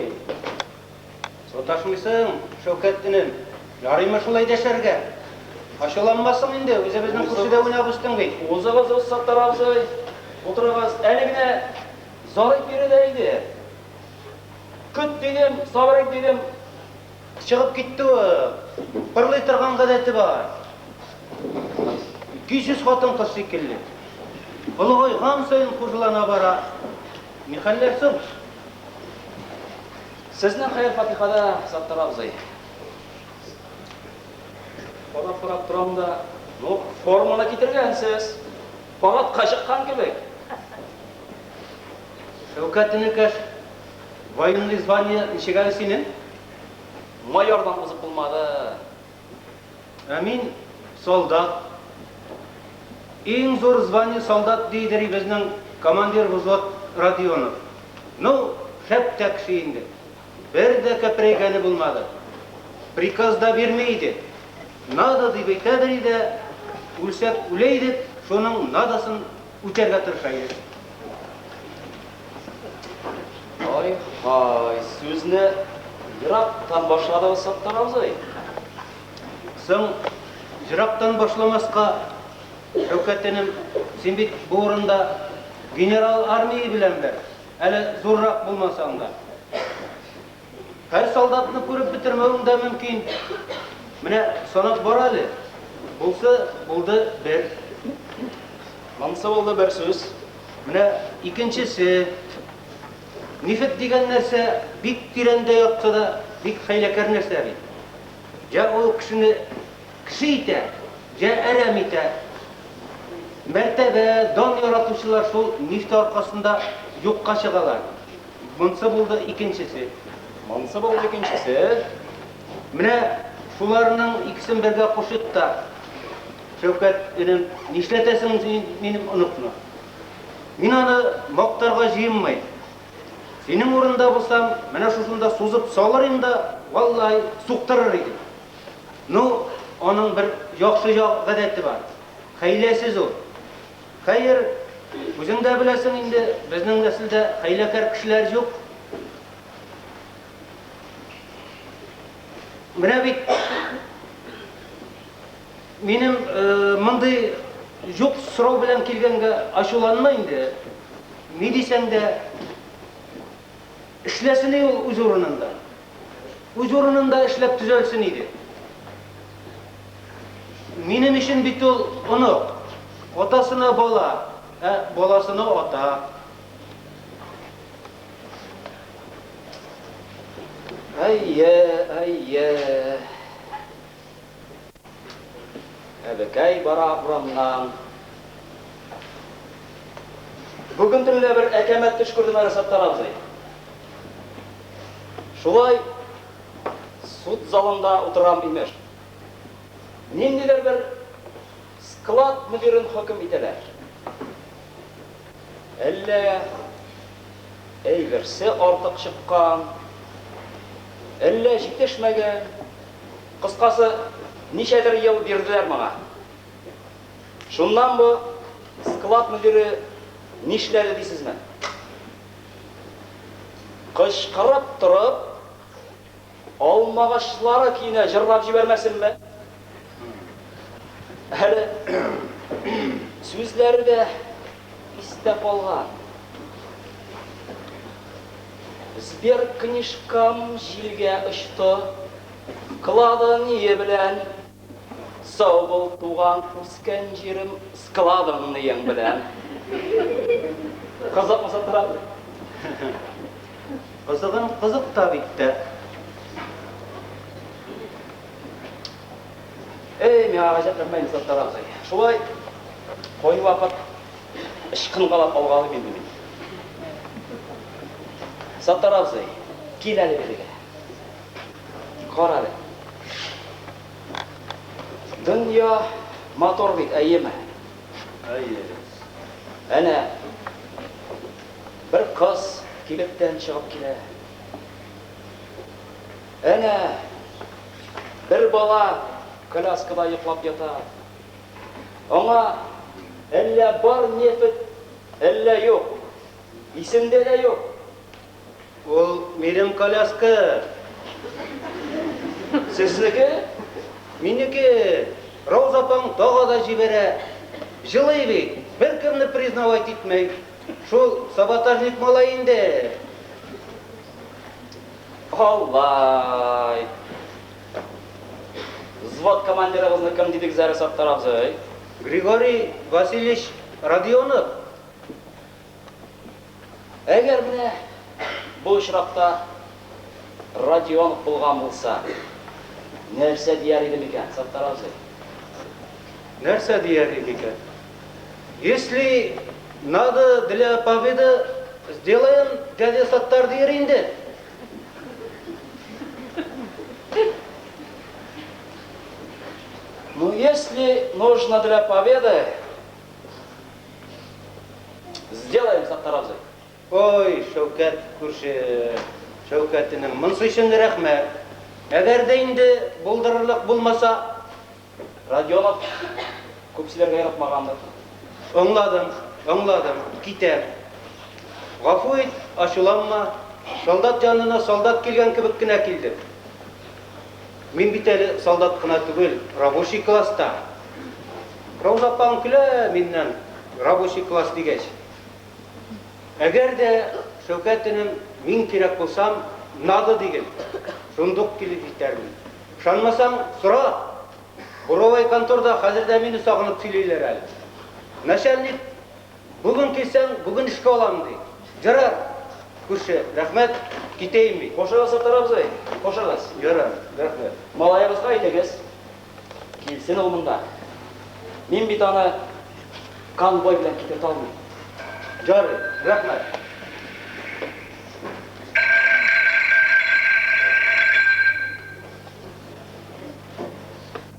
Sataşmısın, Şevkettin'im. Yarayma şulay deşerge. Aşılanmasın indi, bize bizden kürsüde oynabıstın bey. Oğuzağız sattar abzay. Oturağız. Elimine Zarif biri deydi. Küt dedim, sabırek dedim. Çıkıp gitti o. Pırlay тұрған гадәті бар. 200 хатын қыз секілді. Ұлы қам сайын қожылана бара. Не халлерсің? Sizning xayr Fatihada Sattar abzay. Qarab turamda, formuna ketirgansiz. Faqat qashiqqan kebek. Şevkettin'in военный звание ничегали senin? Mayordan kızıp bulmadı. Amin, soldat. En zor звание soldat deydir bizden komandir vзвод Radionov. Hep tek şeyindi. Bir de köpreygeni bulmadı. Prikaz da vermeydi. Nada deyip eytedir de, ülsek üleydik, şunun nadasını uçerge tırşaydı. Hay, sözünü yıraqtan başladı Sattar abzay. Sen jıraqtan başlamasqa, Şevkettin'im, sen bit bu orunda general armiyi bilenler. Hele zorrak bulmasan da. Her soldatını görüp bitirmewin de mümkün. Mine sonak boralı. Bulsa buldu bir. Mansa oldu bir söz. Mine ikincisi, nifet degen nerse bik tirende yoksa da bik haylakar nerse. Ja o kişini kişi ite, ja erem ite. Mertebe, don yaratmışlar şol nifte arkasında yokka çıgalar. Mansa buldu ikincisi. Mansa oldu ikincisi. Mine şularının ikisini birge koşup da Şevket'inin nişletesin benim unutma. Min onu moktarga jiyinmay. Senin orunda bulsam, mene şuşunda suzup salarım da vallahi suqtırır idim. Onun bir yaxşı gadeti var. Haylesiz o. Хәер, үзең дә беләсең инде, безнең нәселдә хәйләкәр кешеләр юк. Менә бит минем мондый юк сорау белән килгәнгә ачуланма инде. Ни дисәң дә эшләсен ул үз урынында. Үз урынында эшләп төзәлсен иде. Минем өчен бит ул онук. Атасына бала, баласына ата. Әйе. Әбекәй бара урамнан. Бүген төнлә бер әкәмәт төш күрдем әле Саттар абзый. Шулай суд залында утырам имеш. Ниндидер бер склад мөдирен хөкем итәләр. Әллә әйберсе артык чыккан, әллә җитешмәгән. Кыскасы, ничәдер ел бирделәр моңа. Шуннан бу склад мөдире нишләде дисезме? Кычкырып торып, алмагачлары көенә җырлап җибәрмәсенме? Әле сүзләре дә истә калган. Сбер книжкам җилгә очты, клады ние белән. Сау бул туган үскән җирем, складым ниең белән. Кызыкмы Саттар абзый? Кызык та бит тә. Миңа гаҗәпләнмәйме Саттар абзый. Шулай кой вакыт ышкынгалап алгалы мин. Саттар абзый, кил әле бирегә. Кара әле. Дөнья мотор бит, әйеме? Әйе. Әнә бер кыз кибеттән чыгып килә. Әнә бер бала коляскада йоклап ята. Аңа әллә бар нефет, әллә юк. Исендә дә юк. Ул минем коляска. Сезнеке? Минеке. Рауза апаң тагы да җибәрә. Җылый бит. Беркемне признавать итмәй. Шул саботажник малай инде. Аллай. Взвод командирыгызны кем дидек зәре Саттар абзый? Григорий Васильевич Родионов. Әгәр менә бу очракта Родионов булган булса, нәрсә дияр иде микән Саттар абзый? Нәрсә дияр иде микән? Если надо для победы, сделаем дядя Саттар дияр инде. Ну, если нужно для победы, сделаем Саттар абзый. Ой, Шәүкәт күрше, Шәүкәтенең монсы өчен рәхмәт. Әгәр дә инде булдырырлык булмаса, Родионов күпселәргә яратмагандыр. Аңладым, китәр. Гафу ит, ачуланма. Солдат җанына солдат килгән кебек кенә килдем. Мин бит әле солдат кына түгел, рабочий класста. Рауза апаң көлә миннән, рабочий класс дигәч. Әгәр дә Шәүкәтенең мин кирәк булсам, надо диген. Шундук килеп җитәрмен. Ышанмасаң, сора. Буровой конторда хәзердә мине сагынып сөйлиләр әле. Начальник, бүген килсәң, бүген эшкә алам ди. Ярар. Күрше, рәхмәт, китәйем мин. Кошыгыз Саттар абзый, кошыгыз. Ярар, рәхмәт. Малаегызга әйтегез. Килсен ул монда. Мин бит аны конвой белән китеп алмыйм. Ярый, рәхмәт.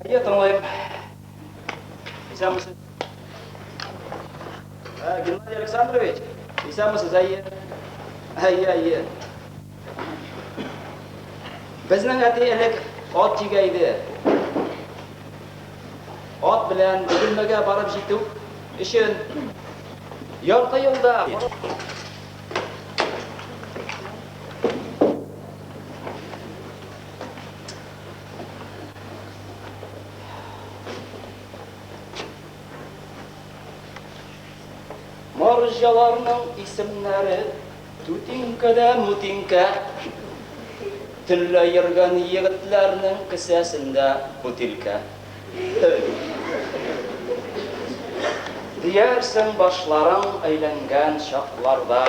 Я тыңлайм. Исәнмесез? Геннадий Александрович, исәнмесез, әйе? Әйе. Безнең әти элек ат җигә иде. Ат белән Бөгелмәгә барып җитү өчен Ярты елда Марҗаларның исемнәре Тутинка да Мутинка. Төнлә йөргән егетләрнең кесәсендә бутилка. Диярсең башларың әйләнгән чакларда.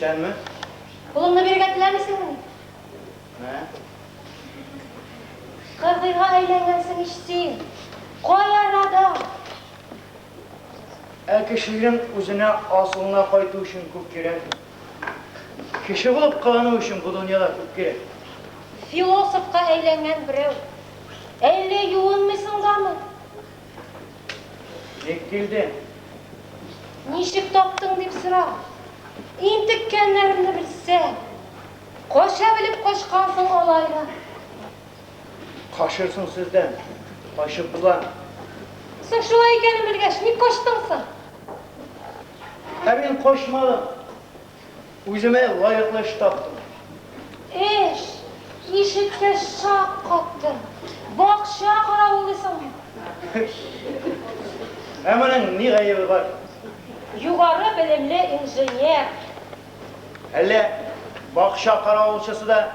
Sen mi? Kolumda bir gettiler misin? Ne? Kırgıyga eğlengensin işsin. Koy arada. Kişinin üzerine asılına koyduğu için çok gerek. Kişi bulup kalanı için bu dünyada çok gerek. Filosofka eğlengen birey. Elle yuğun musun da mı? Ne geldi? Nişik toptun deyip sıra. İntikkenlerimni bilse. Koşa bilip koşkansın olayla. Kaşırsın sizden. Kaşıp bulan. Sen şu aykenin bilgeç, ne koştun sen? Ben koşmadım. Üzüme layıklı iş taptım. İşitke şak kattın. Bak şak aravulisin. Hemenin ne gayrı var? Yukarı bilimli injiniyer. Hele bakışa karavulçası da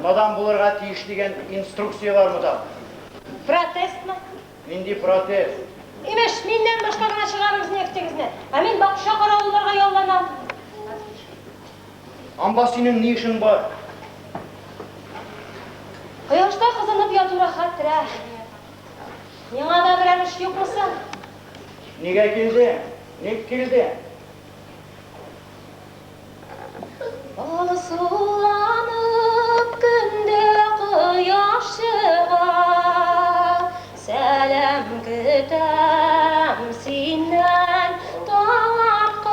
madam bulurga tiyişligen instruksiya var mı da? Protest mi? Mindi protest. İmeş, menden başkasına çıkarırız neftegizine. Hemen bakışa karavullarga yollanam. Ambasinin ne işin var? Kıyaşta kızınıp yatura hatıra. Yana da birer iş yok musun? Nige geldi? Ne geldi? Balı sulanıp günde kıyaşığa selam kütem sinden tarkaş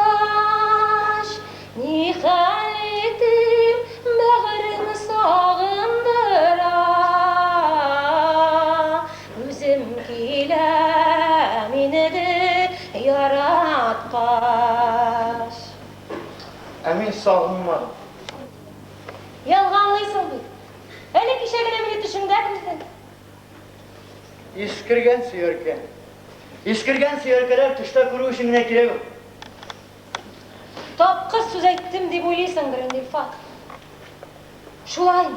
nihal edim bağrını sağındıra üzüm kilemini yaratkaş. Emin sağınmadım. Yalganlıysın bu. Hele kişegin emini düşündek misin? İskirgen sıyırken. İskirgen sıyırkeler tışta kuru işine girelim. Tapkız söz ettim deyip oylaysın birinde İfat. Şulayın.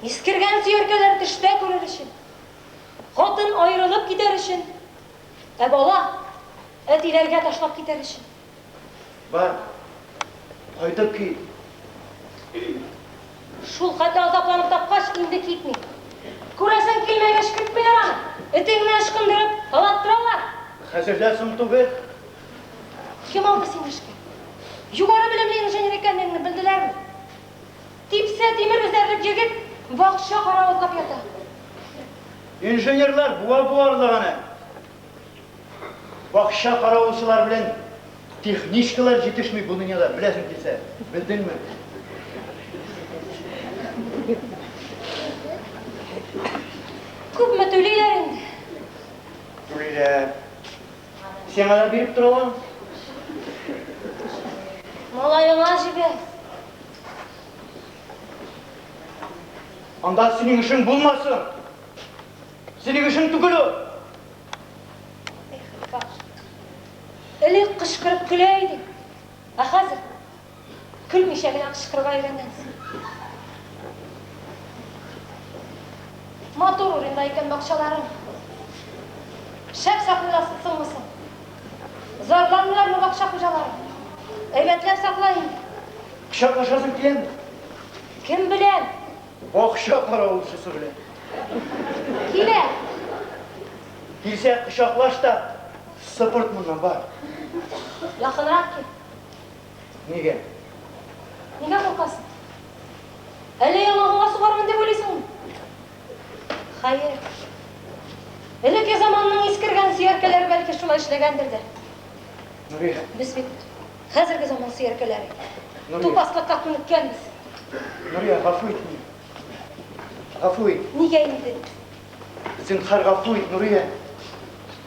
İskirgen sıyırkeler tışta kurur için. Kadın ayrılıp gider için. Bola, et ilerge taşlap gider için. Var. Haydi ki. Şul kadar azaplanıp tapkaç indi kitmi. Kurasın kilmeye şükürtme yaranı. Eteğini aşkındırıp alattırarlar. Hazırlasın tuğbe. Kim aldı seni aşkı? Yukarı bilimli injener ekenlerini bildiler mi? Tipse demir üzerlik yigit vakşa karavul kapıyata. İnjenerler buarlığına. Bakışa karavulçular bilen texnişkalar yetişmiyor bu dünyada. Bilesin ki sen. Bildin mi? Күпме төлейлер инде? Öyle. Sen ala berip duralım. Малайыңа жібер. Anda senin işin bulmasın. Senin işin tükülü. Элек кышкырып күләйдек. А хәзер көлмичә генә кычкырырга өйрәнгәнсең. Матур урында икән бакчаларың. Шәп саклыйсыңмы? Зарланмыйлармы бакча хуҗалары? Әйбәтләп сакла инде. Kışaklaşasın kilen. Кем белән? Bakışa karavulçusu bile. Килә. Kilse kışaklaş da sıpırt bundan var. Якынрак кил. Nige? Нигә куркасың? Әле яңагыңа сугармын дип уйлыйсыңмы? Хәер. Элекке заманның искергән сөяркәләре бәлки шулай эшләгәндер дә. Nuriye. Без бит хәзерге заман сөяркәләре. Nuriye. Тупаслыкка күнеккәнбез. Nuriye gafu et. Gafu et. Нигә инде? Zinhar gafu et Nuriye.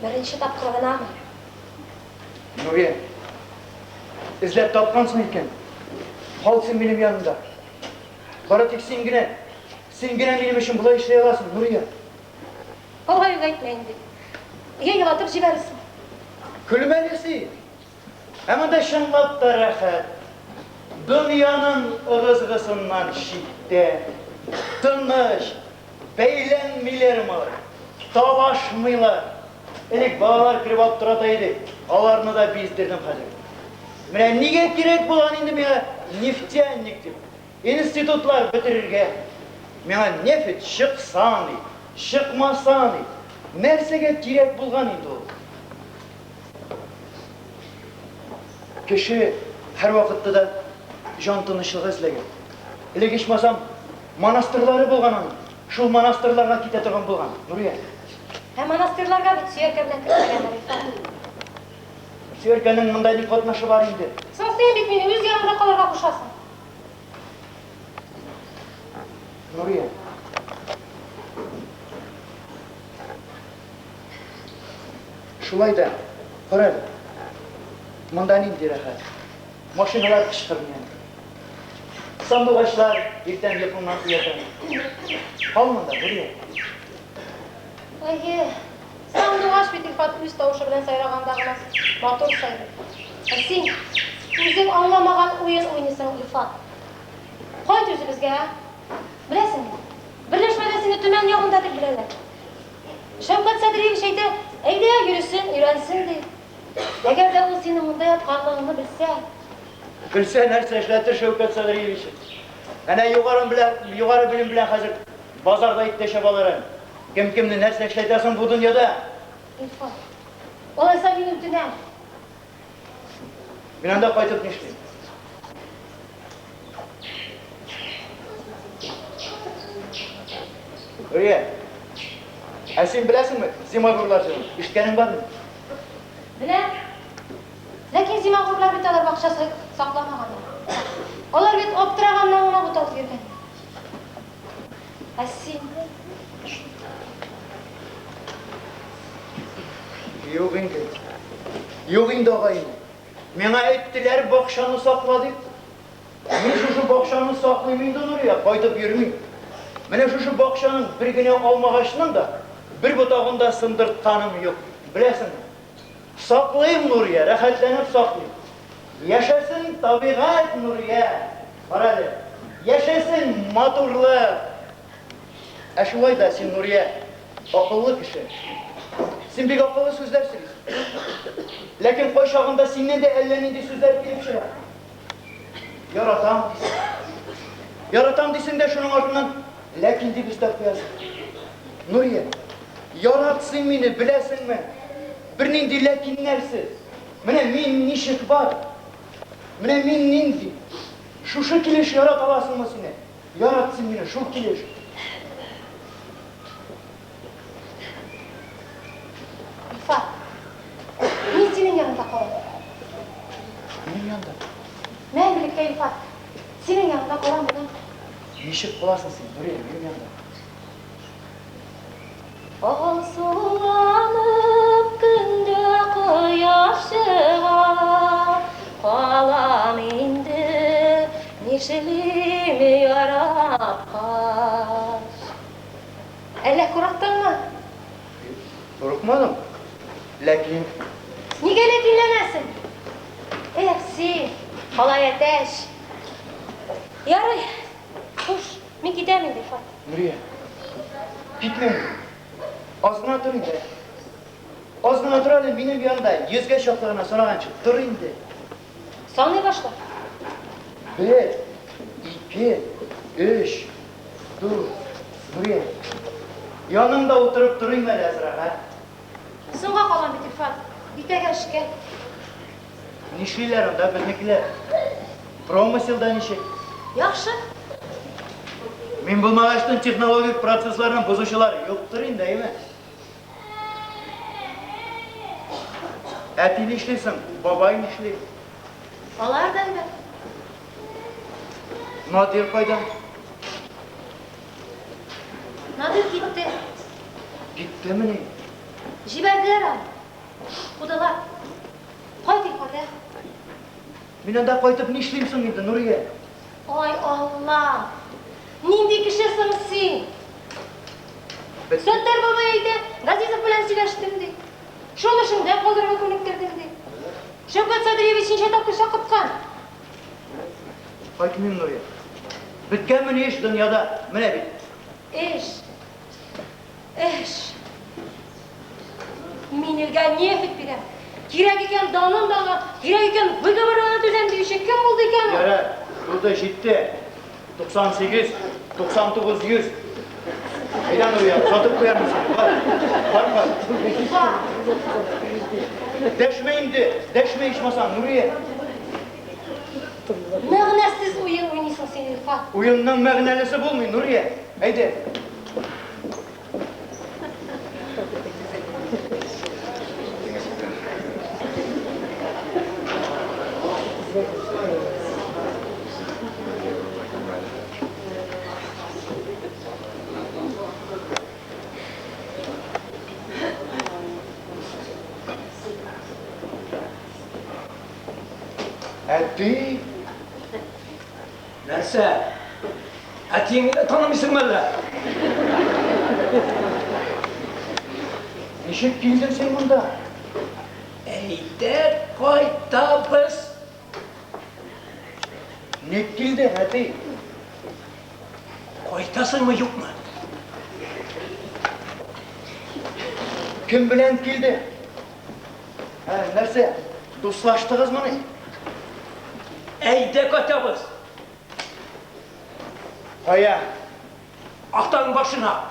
Беренче тапкыр гынамы? Nuriye. İzlep tapkansın iken. Kalsın benim yanımda. Bana tek sen gene benim işim bulay işleyelasın Nuriye. Алай әйтмә инде. Йыйлатып җибәрсен. Külmelisi. Ama da şınlap da rahat. Dünyanın ıgızgısından şitte. Tınış. Beylenmiler mi? Tavaşmıylar. Elek bağlar kirip alıp durataydı. Alarını da bizdirdim hazır. Mine nige kirek bulan indi mine neftenlik dip. İnstitutlar bitirirge. Mine nefet şıksan deyip. Çıkmasan deyip. Mersege kirek bulgan indi o. Kişi her vakitte de can tınışlığı izlegen. Ele geçmasam manastırları bulgan anı. Şul manastırlarına kite turgan bulgan. Nuriye. Һәм монастырьларга бит сөяркә белән кертелгәннәр икән. Sörkenin mındaylık katnaşı var indi. Соң син бит мине үз янымда калырга кушасың. Nuriye. Şulay da, koral. Mından indi rahat. Maşinalar kışkırmayan. Sandıgaçlar birden yapılmaz uyatan. Kalmında buraya. Әйе. Сандуғаш бит Илфат үз тавышы белән сайраганда гына матур сайрый. Ә син үзең аңламаган уен уйныйсың, Илфат. Кайт үзебезгә. Беләсеңме? Берләшмәдә сине төмән ягында дип беләләр. Шәвкәт Садриевич әйтә, әйдә йөресен, өйрәнсен ди. Әгәр дә ул синең монда ятканлыгыңны белсә, Gülse nerse işletir Şevket Sadriyeviç. Ana yukarı bilim bilen hazır bazarda itteşe balarım. Kim nerse işletersin bu dünyada. Илфат. Алайса мин үтенәм. Bir anda kaytıp nişliyim. Öyle. Sen bilesin mi? Zimagurlarcığım. İşkenin var mı? Беләм. Ләкин зимагурлар бит алар бакча сакламаганнар. Алар бит аптыраганнан гына буталып йөргән. Ә син Yok indi. Yok indi ağayım. Bana ettiler bakşanı sakladık. Ben şu bakşanı saklayayım indi oraya. Kaytıp yürümeyim. Bana şu bakşanın bir güne almağaçından da bir butağında sındırtkanım yok. Bilesin mi? Saklayayım oraya. Rahatlanıp saklayayım. Yaşasın tabiat Nuriye. Paralı. Yaşasın maturlu. Eşulay da sen Nuriye. Akıllı kişi. Sen bir akıllı sözlersiniz. Lakin koşağında senin de ellerinde sözler gelip şey. Yaratan. Yaratan desin de şunun ardından. Lakin de biz de koyasın. Nuriye. Yaratsın beni bilesin mi? Birinin de lakinlersiz. Mine min nişik var. Mine min nindi. Şu kiliş yarat alasın mı seni? Yaratsın beni şu kiliş. İlfat. Мин синең яныңда калам. Benim yanında. Мәңгелеккә Илфат. Синең яныңда калам бүген. Nişik bulasın sen? Nuriye, benim yanımda. Alsulanıp günde quyosh çıgar, qalam indi nişlim yarab qash. Allah qo'rqdingmi? Korkmadım. Lakin Nega dinlemesin? Sen, halayatash. Yaray, xush, men ketaman deb Fatih. Nuriye, gitme. Ozgina tur indi. Ozgina turadi, benim yanımda yüzge şoqligini so'ragancha tur indi. Sonlay boshla. 1, 2, 3, 4. Nuriye, yanımda oturup durayım ben azraق, ha? So'nga qolaman deb Fatih. Yetaklashga. Nişlilerim da biznikiler. Promosildan işi. Yaxshi. Men bilmag'achdan texnologik proseslarni buzuvchilar yo'qdir endi, deymi? Atini ishlaysan, boboying ishlaydi. Olardaymi? Nodir qayda? Nadir ketdi. Ketdimi ne? Jibardilar ham. Xudolar. Qayting qo'ydi. Men unda qaytib ne ishlaysan endi, Nuriye? Oy Allah. Nindek ishlasan sen? Sattar bobo aytdi, Gazizov bilan silashdim de. Shuni shunday qoldirib ko'niktirdim de. Shavkat Sadriyevichni chetobga chaqirtgan. Qaytmayman Nuriye. Bitganmi ne ish dunyoda? Mana bit. Ish. Men elga nefit berem. Kerak ekan donim, kerak ekan vigovorona tuzam deyishi kim bo'ldi ekan? Yara, burada жетті. 98, 99, 100. Aydan Nuriye, sotib qo'yarmiz seni. Var. Dashma ishmasan, Nuriye. Ma'nasiz o'yin o'ynaysan sen Ilfat. O'yinning ma'nalisi bo'lmaydi, Nuriye. Haydi. Ati. Narsa? Atingni tanımışsın malla? Nishib kelding sen bunda? Eyde qaytamiz. Ne keldi, Ati? Qaytasınmı yo'qmi? Kim bilan keldi? Ha, narsa? Do'stlashdingizmi ne? Eyde qaytamiz. Qaya. Atang başına.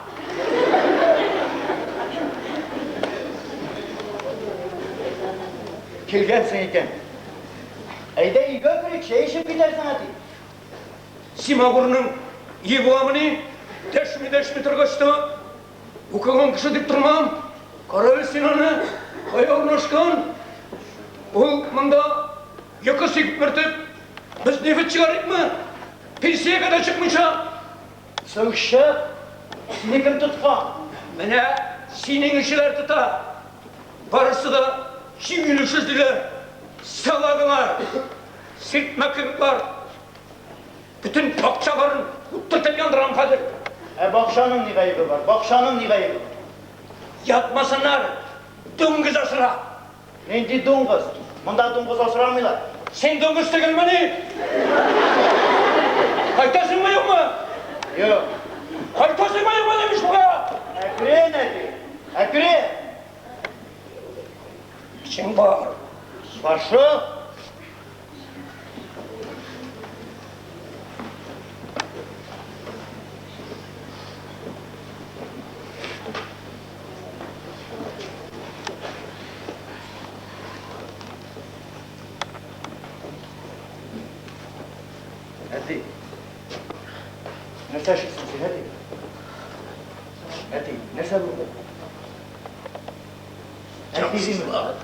Kelgansan ekan. Ayda uyga kirib, ishib ketarsan, Ati. Simagur'un iyi bulamını deşmi turg'ashdi. O'qigan kishi deb turmam. Qarol Sinoni qaya o'rnashgan. U munda yakasig birtib biz nefit chiqaribmi? Pensiyaga da chiqmaycha. So'ngshib, seni kim tutgan? Mana sening ishilar tuta. Barisi da kimliksizdilar. Salag'lar, sirtmaklar. Bütün bakçaların uttırtıp yandıran Kadir. Bakşanın ne gaybı var? Bakşanın ne gaybı var? Yatmasınlar. Döngüz asıra. Nendi donguz? Bunda donguz asıramıyorlar. Sen döngüz tegelmeni. Kaytasın mı yok mu? Yok. Kaytasın mı yok mu demiş bana. Ekre nerede? Ekre. İçin var. Var şu. Hadi. Ne taşırsın sen hadi. Hadi. Ne sabırlı. Cansızlar.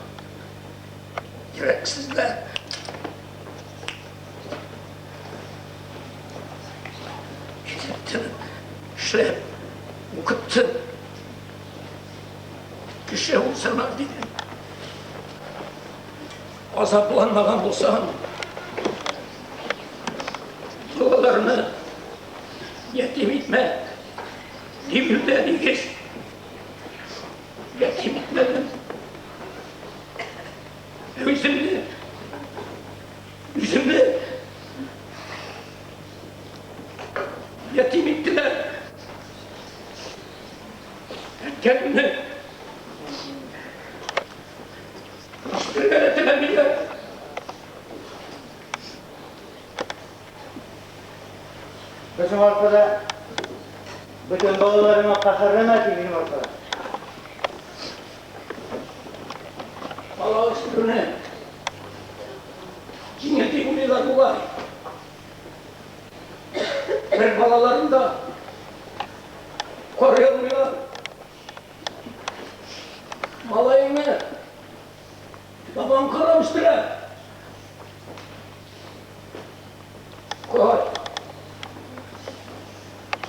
Yüreksizler. Gidin işlep, okuttum. Kişi olsalar dedim. Azaplanmadan olsam, dualarını yetim etme, demirleri geç, yetim etmedim. Yüzümle yetim ettiler. Kendimi öğretemediler. Bizim ortada bütün balalarıma kahırlama ki benim ortada. Allah üstüne cinneti uliler bu var. Ben balalarım da koruyulmuyor. Malayını babam korumıştır ha. Koy.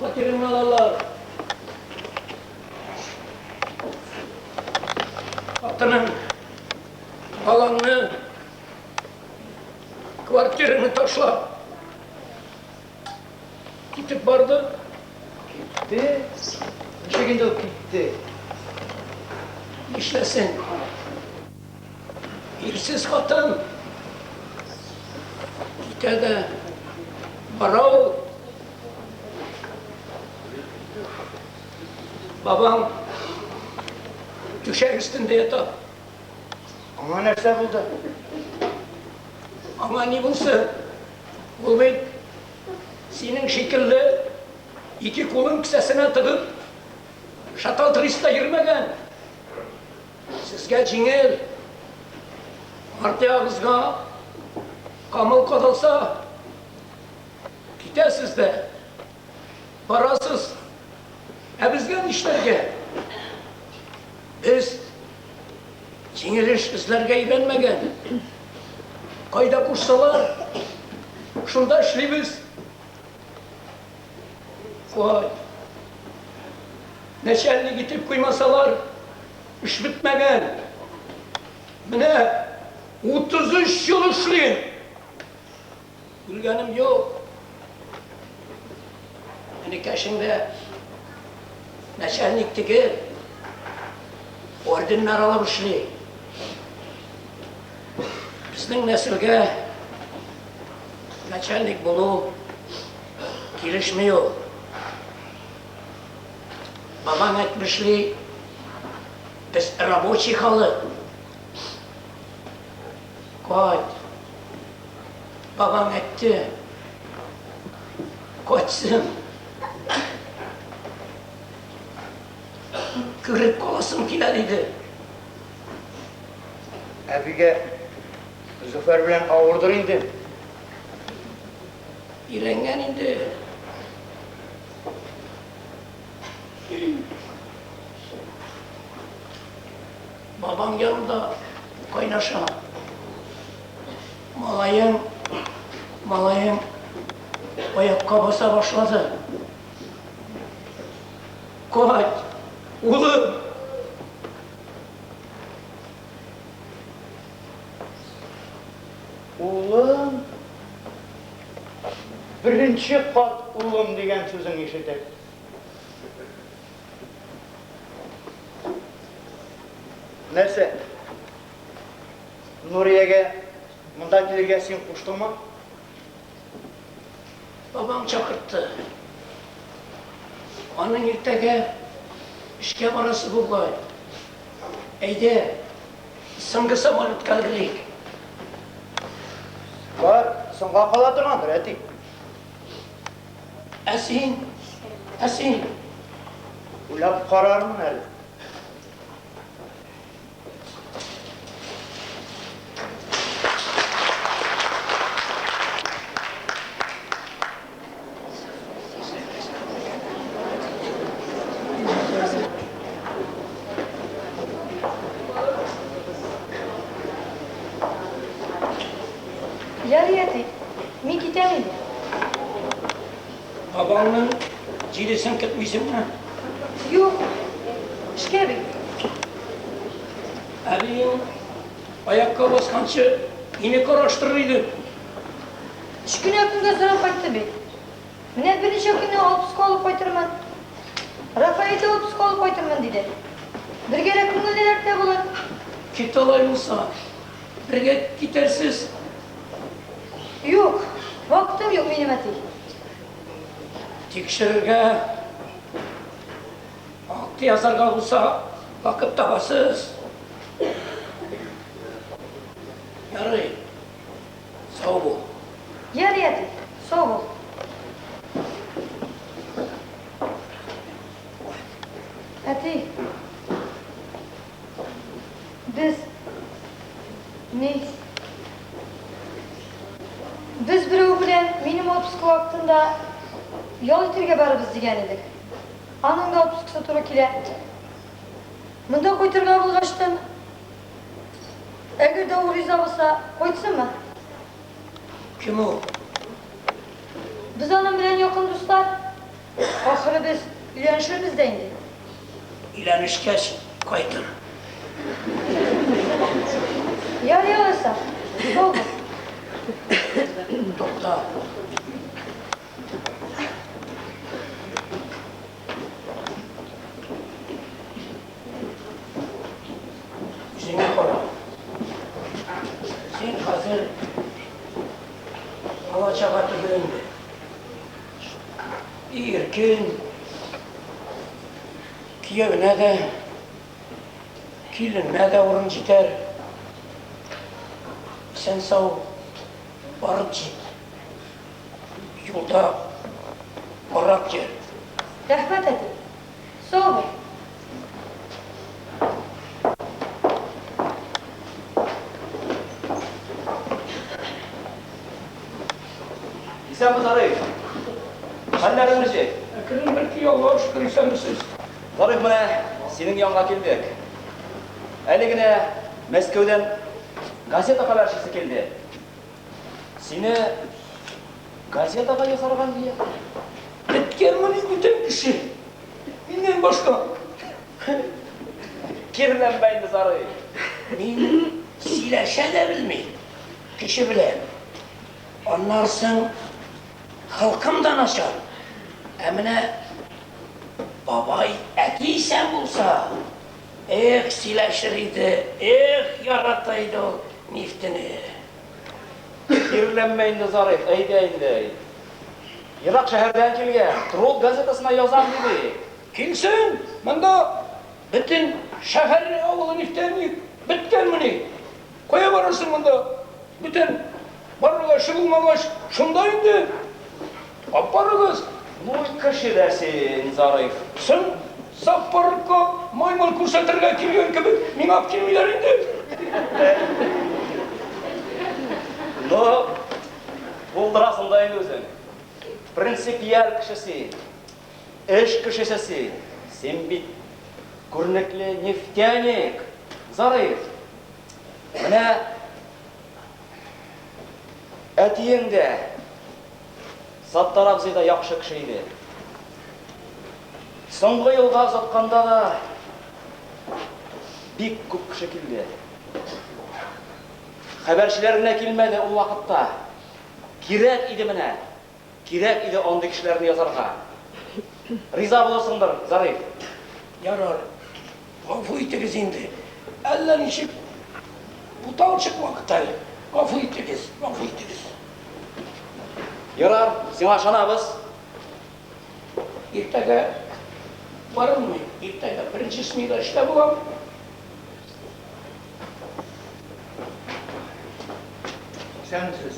Fakirin malalar. Atının alanını, kvartirini taşla. Gidip vardı. Gitti. Bir şekilde o gitti. İşlesin. İrsiz kadın. Gide de bravo. Babam düşer üstünde yatar. Ama nerede buldu? Ama ne bulsa, bulmayın. Senin şekilli iki kolun kisesine tıkıp şatal turiste girmegen. Sizge cingel, artı ağızga kamal kadalsa gidesiz de parasız bizgen işlerge. Biz cingeliş izlerge ibenmegen. Kayda kursalar, şunda işleyimiz. Vay! Neçelli gidip kuymasalar, iş bitmegen. Mine 33 yıl işleyim. Bilgenim yok. Hani keşinde neçellikteki ordinler alıp işleyim. Bizning nesilge neçellik bulup girişmiyor. Babam etmişli biz raboçi halı. Koç. Babam etti. Koçsun. Kırık kolasım kileriydi. Ebige Züfer bilen avurdur indi. İrengen indi. Babam yanımda kaynaşa. Malayım ayakkabı basa başladı. Koç, oğlum. Oğlum, birinci kat oğlum degan sözün işitip. Neyse, Nuriye'ge, bundan gelirge sen koştun mu? Babam çakırttı. Onun irtege işke barası bulgay. Eyde, sıngısa malıt kalgılik. Var, songa kalatırgandır eti. Esin. Ulap kararımın eli. Yariyeti, mi gidelim. Babamın cilisini Ketmeysinmi? Yo'q. Ishga bek. Abiyim ayakka baskancha yine karıştırırdı. 3 kun yakında so'rab qaytdi bek. Meni bir necha kundan otpuska olib qo'ytirman. Rafaelda otpuska olib qo'ytirman dedi. Birga ko'ngillilarda bo'ladi. Kitalayımsa birge gidersiz. Yo'q, vaqtim yo'q mening atik. Tekşirirge akti yazarga olsa vakit tapasız. Yarı sağ ol. Yarayadi. Sog' bo'l. Atik. Biz birov bilan mening otpuska vaqtimda yo'ltirga boribmiz degan edik. Anamga otpuska to'g'ri kelyapti. Bunday qo'ytirgan bo'lg'ashdan agarda u rizo bo'lsa qo'ysinmi? Kim o? Biz onam bilan yaqin do'stlar. Oxiri biz uylanishimiz endi. İlenişkeş kaydır. Yarayolasan. Sog' bo'l. Topla. Yüzüne kola. Sen hazır alaçağa tübündü. İrkin kiyevine de kilinine de vurun citer. Sen sağ ol. Barıp git. Yolda varap gel. Rahmat atik. Sog' bo'l. İsa'mız Zarif. Hallerin nece? Akılın belki Allah'a şükür sen misiniz? Zarif mene senin yanına geldik. Eligine Moskov'dan gazete habercisi geldi. Seni gazeteye yazargan diye. Etkenmeni bütün kişi. Benden başka. Kirlenmeyin Zarif. Ben sileşe de bilmeyim. Kişi bile. Anlarsın halkımdan aşar. Emine babay etiysen bulsa. Sileşiriydi, yarataydı o niftini. Kirlenmeyin Zarif, eydi. Irak şehirden kelgen, Trol gazetesine yazan dedi. Kimsin? Bunda bütün şehir avlu niftini bitken mini. Koya varırsın bunda. Bütün barıla şırılmamış şundaydı. Aparırız. Bu kişi dersin Zarif. Sen sapparıkka maymun kursatırga kiliyon gibi minap kilmiler indi. No, buldurasın da özün. Prinsipiyel kişisi, iş kişisi, sen bit көрнеклі нефтяник, Zarif. Mine әтиеңде Саттар абзый да яқшы кіші еді. Соңғы елға ұзатқанда да бик көп кіші келді. Хабаршыларына келмеді ол вақытта. Керек еді міне. Керек еді онды кішілеріне язарға. Риза боласыңдар, Zarif. Yarar. Gafı itigiz indi. Eller işip butalçık vakıtay. Gafı itigiz. Yarar, sana şanabız. İrtege varın mı? İrtege birinci ismiyle işte bulam. Sensiz.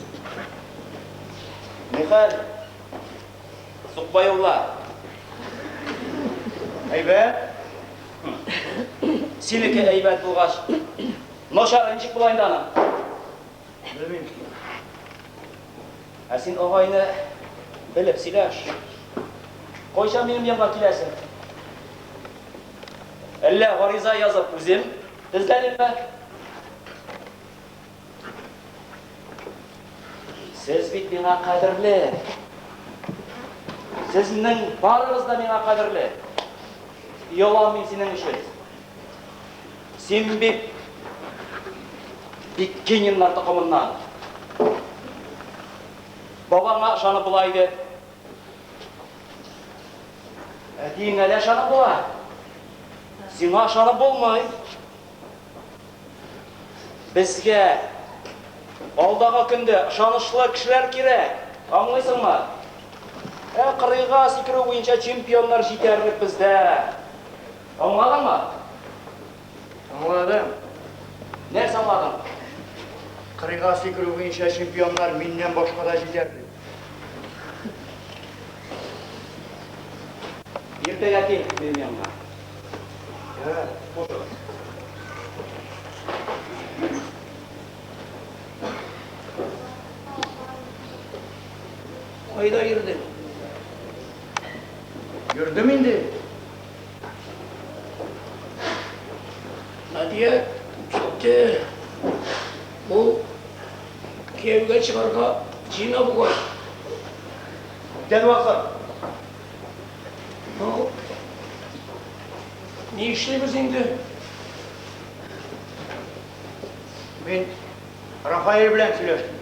Mihal, Suqbayullah. Әйбәт. Сенікі әйбәт болғаш. Ношар ничек болайын да ана? Білмейм ki. Сен ағайыны біліп сөйләш. Қойша менің yanıma келесің. Әллә ғариза язып өзім іздәнем бе? Сіз бит миңа қадірлі. Сезнең барыгыз да миңа кадерле. Ялам мин синең өчен. Син бик киңнәр токымыннан. Бабаңа ышанып булай иде. Әтиңә дә ышанып була. Сиңа ышанып булмый. Безгә алдагы көндә ышанычлы кешеләр кирәк. Аңлыйсыңмы? Кырыйга сикерү буенча чемпионнар җитәрлек бездә. Аңладыңмы? Аңладым. Нәрсә аңладың? Кырыйга сикерү буенча чемпионнар миннән башка да җитәрлек. Иртәгә кил минем янга. Кайда йөрдең? Йөрдем инде. Надия китте. Ул кияүгә чыгарга җыена бугай. Дән вакыт. Ну, ни эшлибез инде? Мин Рафаэль белән сөйләштем.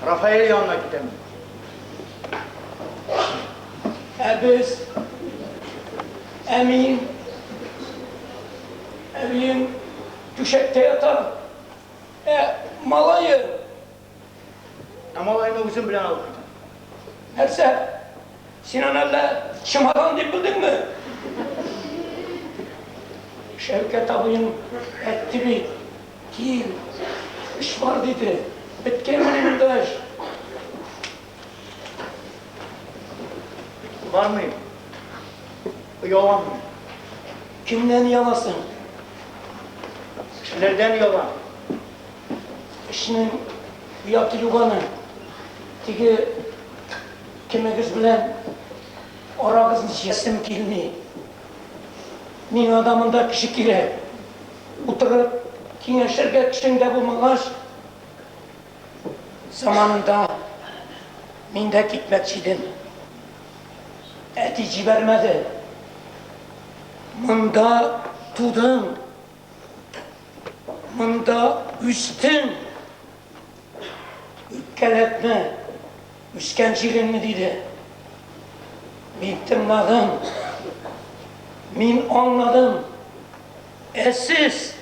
Рафаэль янына китәм. Без, Әмин, әбиең түшәктә ята. Малайы, Малайны үзем белән алып китәм. нәрсә? Син аны әллә чымадан дип белдеңме? Шәвкәт абыең әйтте бит. Кил, эш бар диде. Беткән монда эш. Бармыйм. Яламыйм. Кемнән яласың? Кешеләрдән ялам. Эшнең уят юганы. Теге кемегез белән арагызны чәсем килми. Мин адамында кеше кирәк. Утырып киңәшергә кешең дә булмагач, заманында мин дә китмәкче идем. Әти җибәрмәде. Монда тудың. Монда үстің. Үпкәләтмә. Үскән җиреңне диде. Мин тыңладым. Мин аңладым. Сез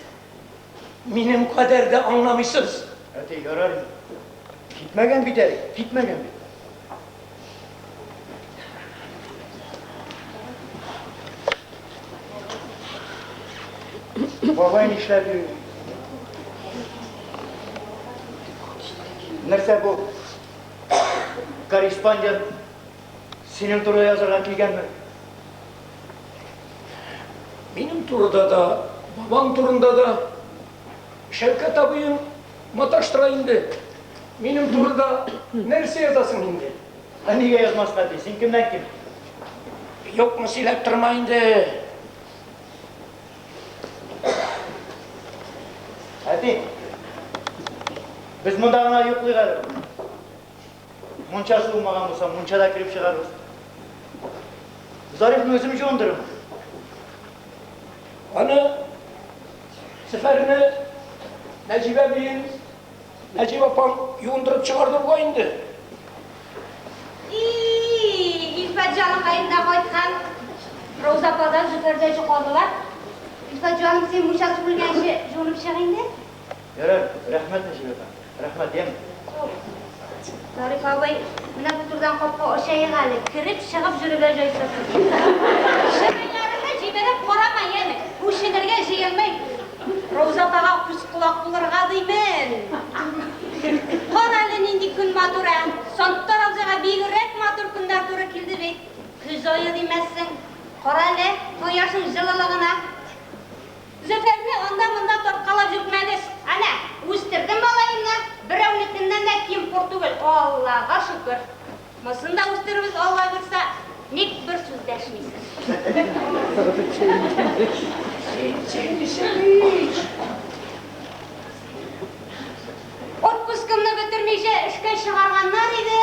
минем кадәр дә аңламыйсыз. Әти, ярар. Китмәгән бит әле. Китмәгән бит. Бабай нишләде? Нәрсә бу? Корреспондент синең турыда язарга килгәнме? Минем турыда да, бабаң турында да Шәвкәт абыең маташтыра инде. Минем турыда нәрсә язасың инде? Нигә язмаска ди? Син кемнән ким? Юкмы сөйләп торма инде. Әти, без монда гына юклыйк әле. Мунча суымаган булса, мунчада кирип чыгарбыз. Зарифны өзім жондырым. Аны сәфәрне Нәҗибә биен, Нәҗиб апам юындырып чыгарды бугай инде. İlfet canım kayında koytkan. Roza pazar züferde çıkardılar. İlfet canım sen muşası bulgençe jonup çıkındı. Ярар, рәхмәт Нәҗибә апа. Рәхмәт дим. Zarif abay, buna kuturdan kopka o şeyi gali. Kirip çıkıp jürübe joysasın. Şırınlarında jiberep korama yemi. Bu şinirge jiyelmeyin. Roza pağa kus kulak bulurga diymen. Koralın indi gün matura. Sontta Rozaga bigirek matur kunlar turu kildi bey. Küz oyu demezsin. Koralı, koyarsın jılılığına. Züferni onda topkalap jükmeniz. Ana, üstirdim balayımla. Biravnikinden de kim Portugal. Allah'a şükür. Mısında üstirimiz Allah bilse, nik bir söz deşmeysin. Отпускымны bitirmeyce işke çıkarganlar idi.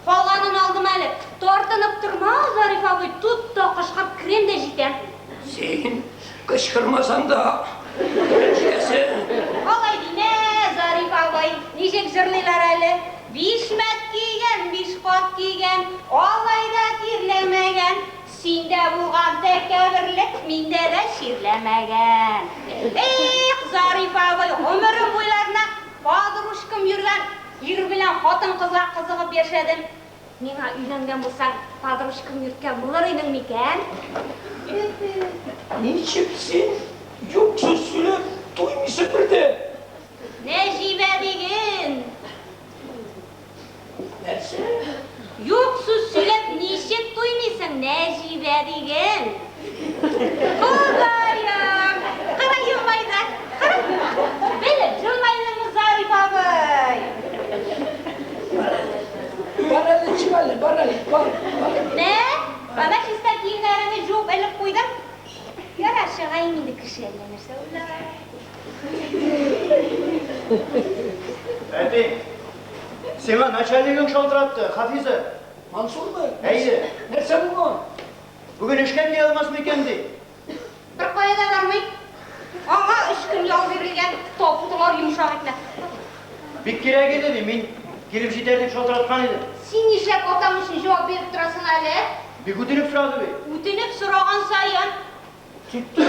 Kolganın aldıma әлі, тартынып тұрма, Зариф абай, тұт та қышқырып кірем де жетем. Сен кышкырмасаң да біріншесі. Қалай дейме, Зариф абай, нешек жырлайлар әлі? Бишмәт киген, бишпат киген, алайда тирлемеген, сенде болған тәкәбірлік, менде де ширлемеген. Эх, Зариф абай, өмірім бойларына подружкам жүрген, ир білен хатын қызға қызығып ешедім. Меңа үйленген болсаң, подружкам үрткен болар едің мекен? Ничек сен юқсыз сөйлеп тоймайсың бірде? Нәжибә деген. Нәрсе? Юқсыз сөйлеп нешек тоймайсың, Нәжибә деген. Құдайым, қара жылмайды, қара. Біліп жылмайдыңыз, Зариф абай. Бар әлі шығалы, бар әлі, бар. Ne? Bana şista kiyimlerini jop elip koydum. Yar aşağı indi kışellenirse ulan. Әбі, сеңа начальнигің шалтыратты, Хафиза. Мансур mu? Әйді, Нәрсе болған? бүгін ішке кие алмас ма екен дей. Bir koyda varmay. Ama 3 gün yol verilgen toplular yumuşak etler. Бик керек еді де, мен келіп жетер деп шалтыратқан еді. Sen nişek otamışsın cevap verip durasın hali. Бик үтініп сұрады бе. Үтініп сұраған сайын. Süttü.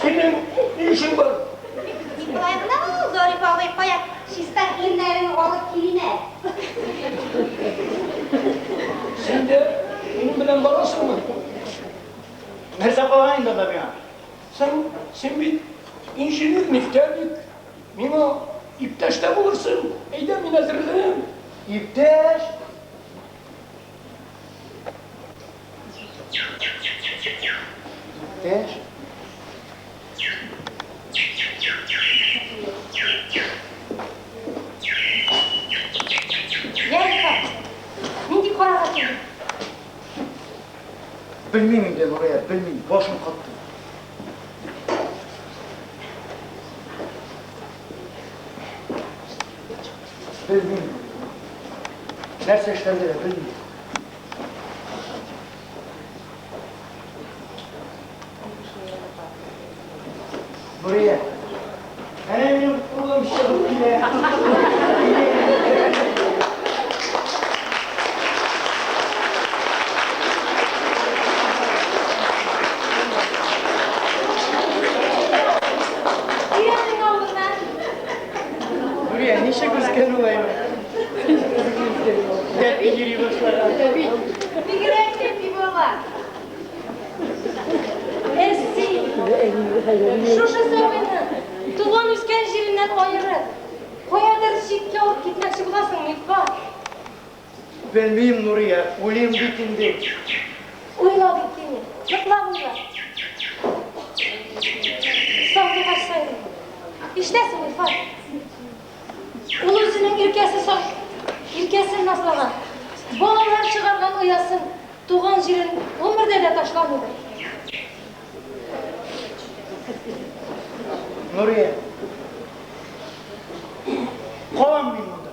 Senin ne işin var? Николаевна, Зариф абай koyar. Şista kiyimlerini alıp kiline. Sen de benim bilen barasın mı? Нәрсе қалған енді да меңа? Sen bir inженер мектебік. Меңа ипташта болырсың. Eyde мен әзірлігім. Иптеш? Иптеш? Зарифа, ненде қораға келдің? Білмеймін де Нұрия, білмеймін. Башым қатты. Білмеймін. Нәрсе іштен де білмеймін. Нұрия, әне менің қолым шығып келе. Nuriye, nişe gözken olayım. Hep yeri başlar. Bir girek tepki bola. Essi. Şuşa sabını. Tuğan üsken jirinden ayırır. Koyadır şitle olup gitmekçi bulasın Mitba. Bilmeyim Nuriye, olayım bitindi. Uyla bittiğini. Zıpla uyla. Sağlı kaçsaydın. İştesin İrfan. Ulu üzünün irkesini naslagan. Balalar çıkargan uyasın. Tuğan jirin ömürde de taşlanıdır. Nuriye. Kolam mıyım burada?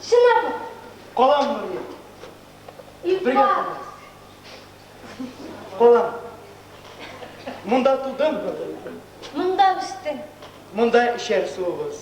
Şuna bu. Kolam Nuriye. İrfan. Kolam. Munda tuldum. Mında üstün. Munda işer soğuz.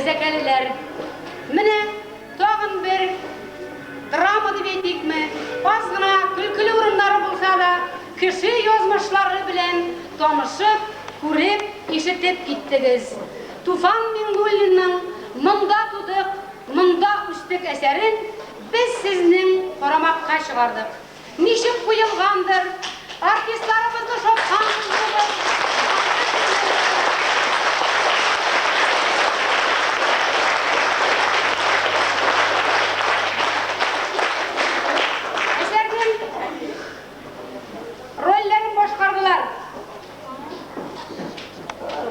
Bezekeliler. Mine tağın bir drama dip etdikmi? Azgına külkülü urunları bulsa da kişi yazmışları bilen tanışıp, көріп, işitip gittiniz. Tufan Mingulli'nin mında tutuq, mında üstlük eserin biz siznin koramakka çıkardık. Nişip kuyulgandır, artistlarımızı şokkanızdır. Eserinin rollerini boşkardılar.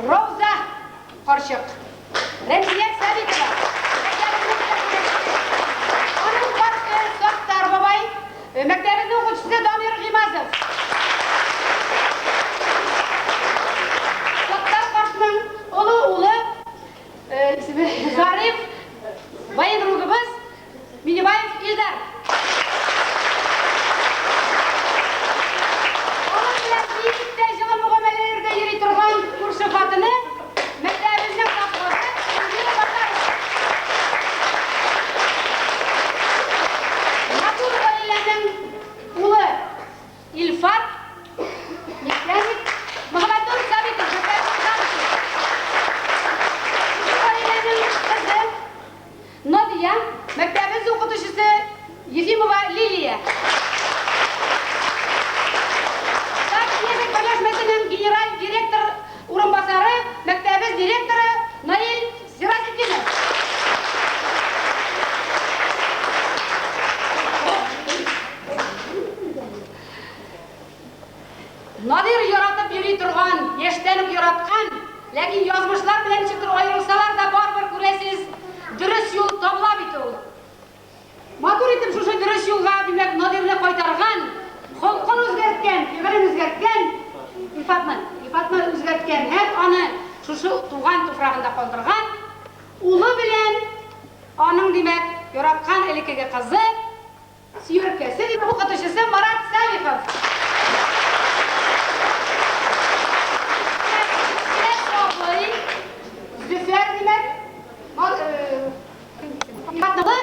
Rovza Karşık, Remziye Sabitova, onun karşı Soktar Babay, mektebinin okuyucusu Damir Gimazov. Soktar Karşık'ın oğlu Zarif, bayın rugumuz Minibayev İldar. Onun bilen birlikte жылы muğamelelerde yeri turgan kursu fatını mektebimizin kapısı Ünlü Bakar. Matur ailenin ulu İlfat Mektemik Muhammedur Sabit'in mektebimizin kapısı. Ailenin kızı Nadia mektebimizin okutuşusu Yefimova Liliye. Yemek Birleşmesi'nin genel direktör orunbasarı, mektebimiz direktörü Nail Sirazettinov. Nadir yaratıp yürüy turgan, eştenip yaratkan, lakin yazmışlar bilen çıktır ayrılsalar da barbar kuresiz, dürüst yol tabla bit ol. Matur etip şuşu dürüst yolga demek Nadir'le kaytargan, Холқын өзгерткен, фигурын өзгерткен, İfatma өзгерткен, hep onu şuşu tuğan tufrağında kaldırgan, ulu bilen, onun demek, yaratkan elikege kızı, siyörkesi, bu katışısı Marat Salifov. Züfer demek, İfatmalı,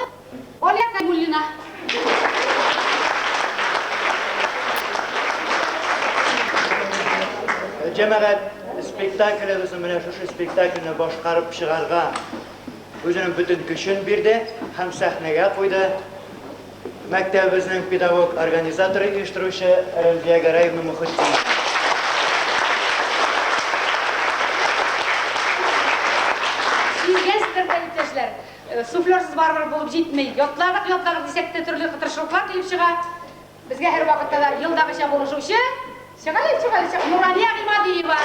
Olya Kamullina. Cemaat spektaklimizni mana shu spektaklni boshqarib chiqargan o'zining butun kuchini berdi, ham sahnaga qo'ydi. Maktabimizning pedagog organizatori, uyushtiruvchi Ramziya Garayevna Muhiddin. Sizgesizdir kayıtlaşlar. Suflörsüz barbar bulup jetmey. Yotladık desek de türlü kıtırşılıklar kelip çığa. Bizge her vakitte da yıldagıça buluşuşu. Çıkalım. Nuraniye Gimadieva.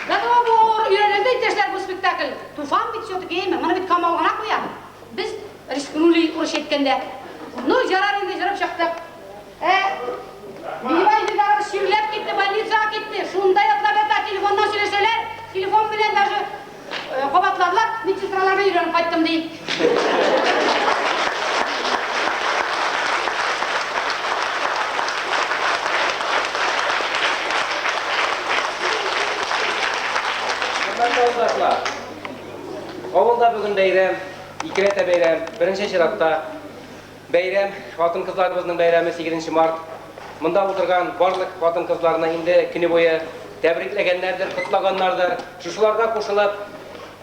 Gadovur üyelerinde itteşler bu spektakl. Tufan bitiyordu geyme. Bana bit kamalgana koyar. Biz Rüşkünülü uğraş etkende. Nur jarar indi jarıp çıktık. Minibayi bir şirlep gitti, больницаға gitti. Şunda yatlap etta telefondan söyleseler. Telefon bilen даже kovatladılar, medsestralarga yürüyorum qayttım deyip. Yoldaşlar, Oğulda bugün beyrem, ikirete beyrem, birinci şiratta beyrem, hatun kızlarımızın beyremi 8 Mart. Mında oturgan barlık hatun kızlarına indi günü boyu tebriklegenlerdir, kutlaganlardır. Şuşularda koşulup,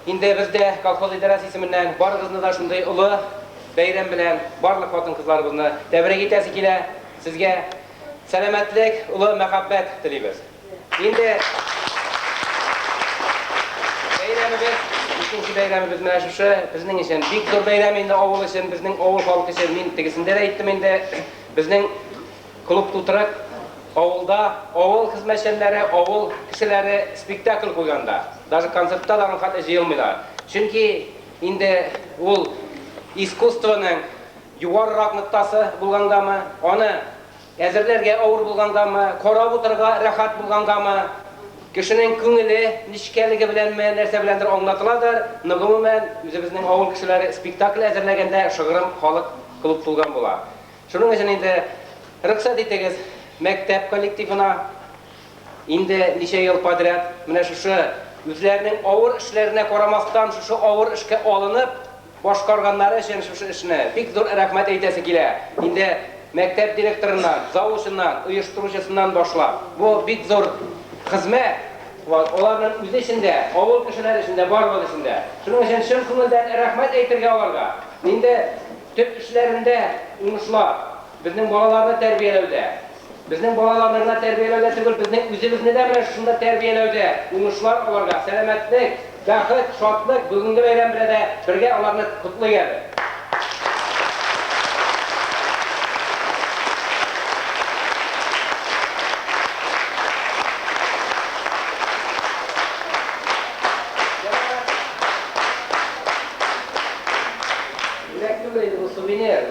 indi bizde kolxoz idaresi isiminden barınızda da şunday ulu beyrem bilen barlık hatun kızlarımızı tebrik etesi kile sizge selametlik, ulu muhabbet dileybiz. Indi beyremimiz, ikinci beyremimiz mana şu bizning için büyük zor beyrem indi oğul için, bizning oğul halkı için. Men tegisinde de aytdım indi bizning klub tuturak oğulda, oğul hizmetçileri, oğul kişileri spektakl koyganda, даже konsertda da anqat jeyilmaylar. Çünkü indi ol iskustvanın yuvarrak nıqtası bulgandamı, onu әзірлерге ауыр болғандамы, қорап отырға рахат болғандамы, кішінің көңілі, нишкелігі білен мен нәрсе білендір оңлатыладыр. Нұғымымен өзіміздің ауыл кішілері спектакль әзірлегенде шығырым халық қылып болған бола. Шының үшін енді Рөхсәт итегез, мәктәп коллективына инде ничә ел подряд менә шушы үзләренең авыр эшләренә карамастан шушы авыр эшкә алынып башкарганнары өчен шушы эшне бик зур рәхмәт әйтәсе килә. Инде мәктәп директорыннан, завучыннан, оештыручысыннан башлап, бу бик зур хезмәт. Оларның үзе эчендә, авыл кешеләре эчендә, барыбыз эчендә. Шуның өчен чын күңелдән рәхмәт әйтергә аларга. Инде төп эшләрендә уңышлар, безнең балаларны тәрбияләүдә, безнең балаларны тәрбияләүдә түгел, безнең үзебезне дә менә шунда тәрбияләүдә уңышлар аларга, сәламәтлек, бәхет, шатлык бүгенге бәйрәм белән дә бергә аларны котлыйбыз.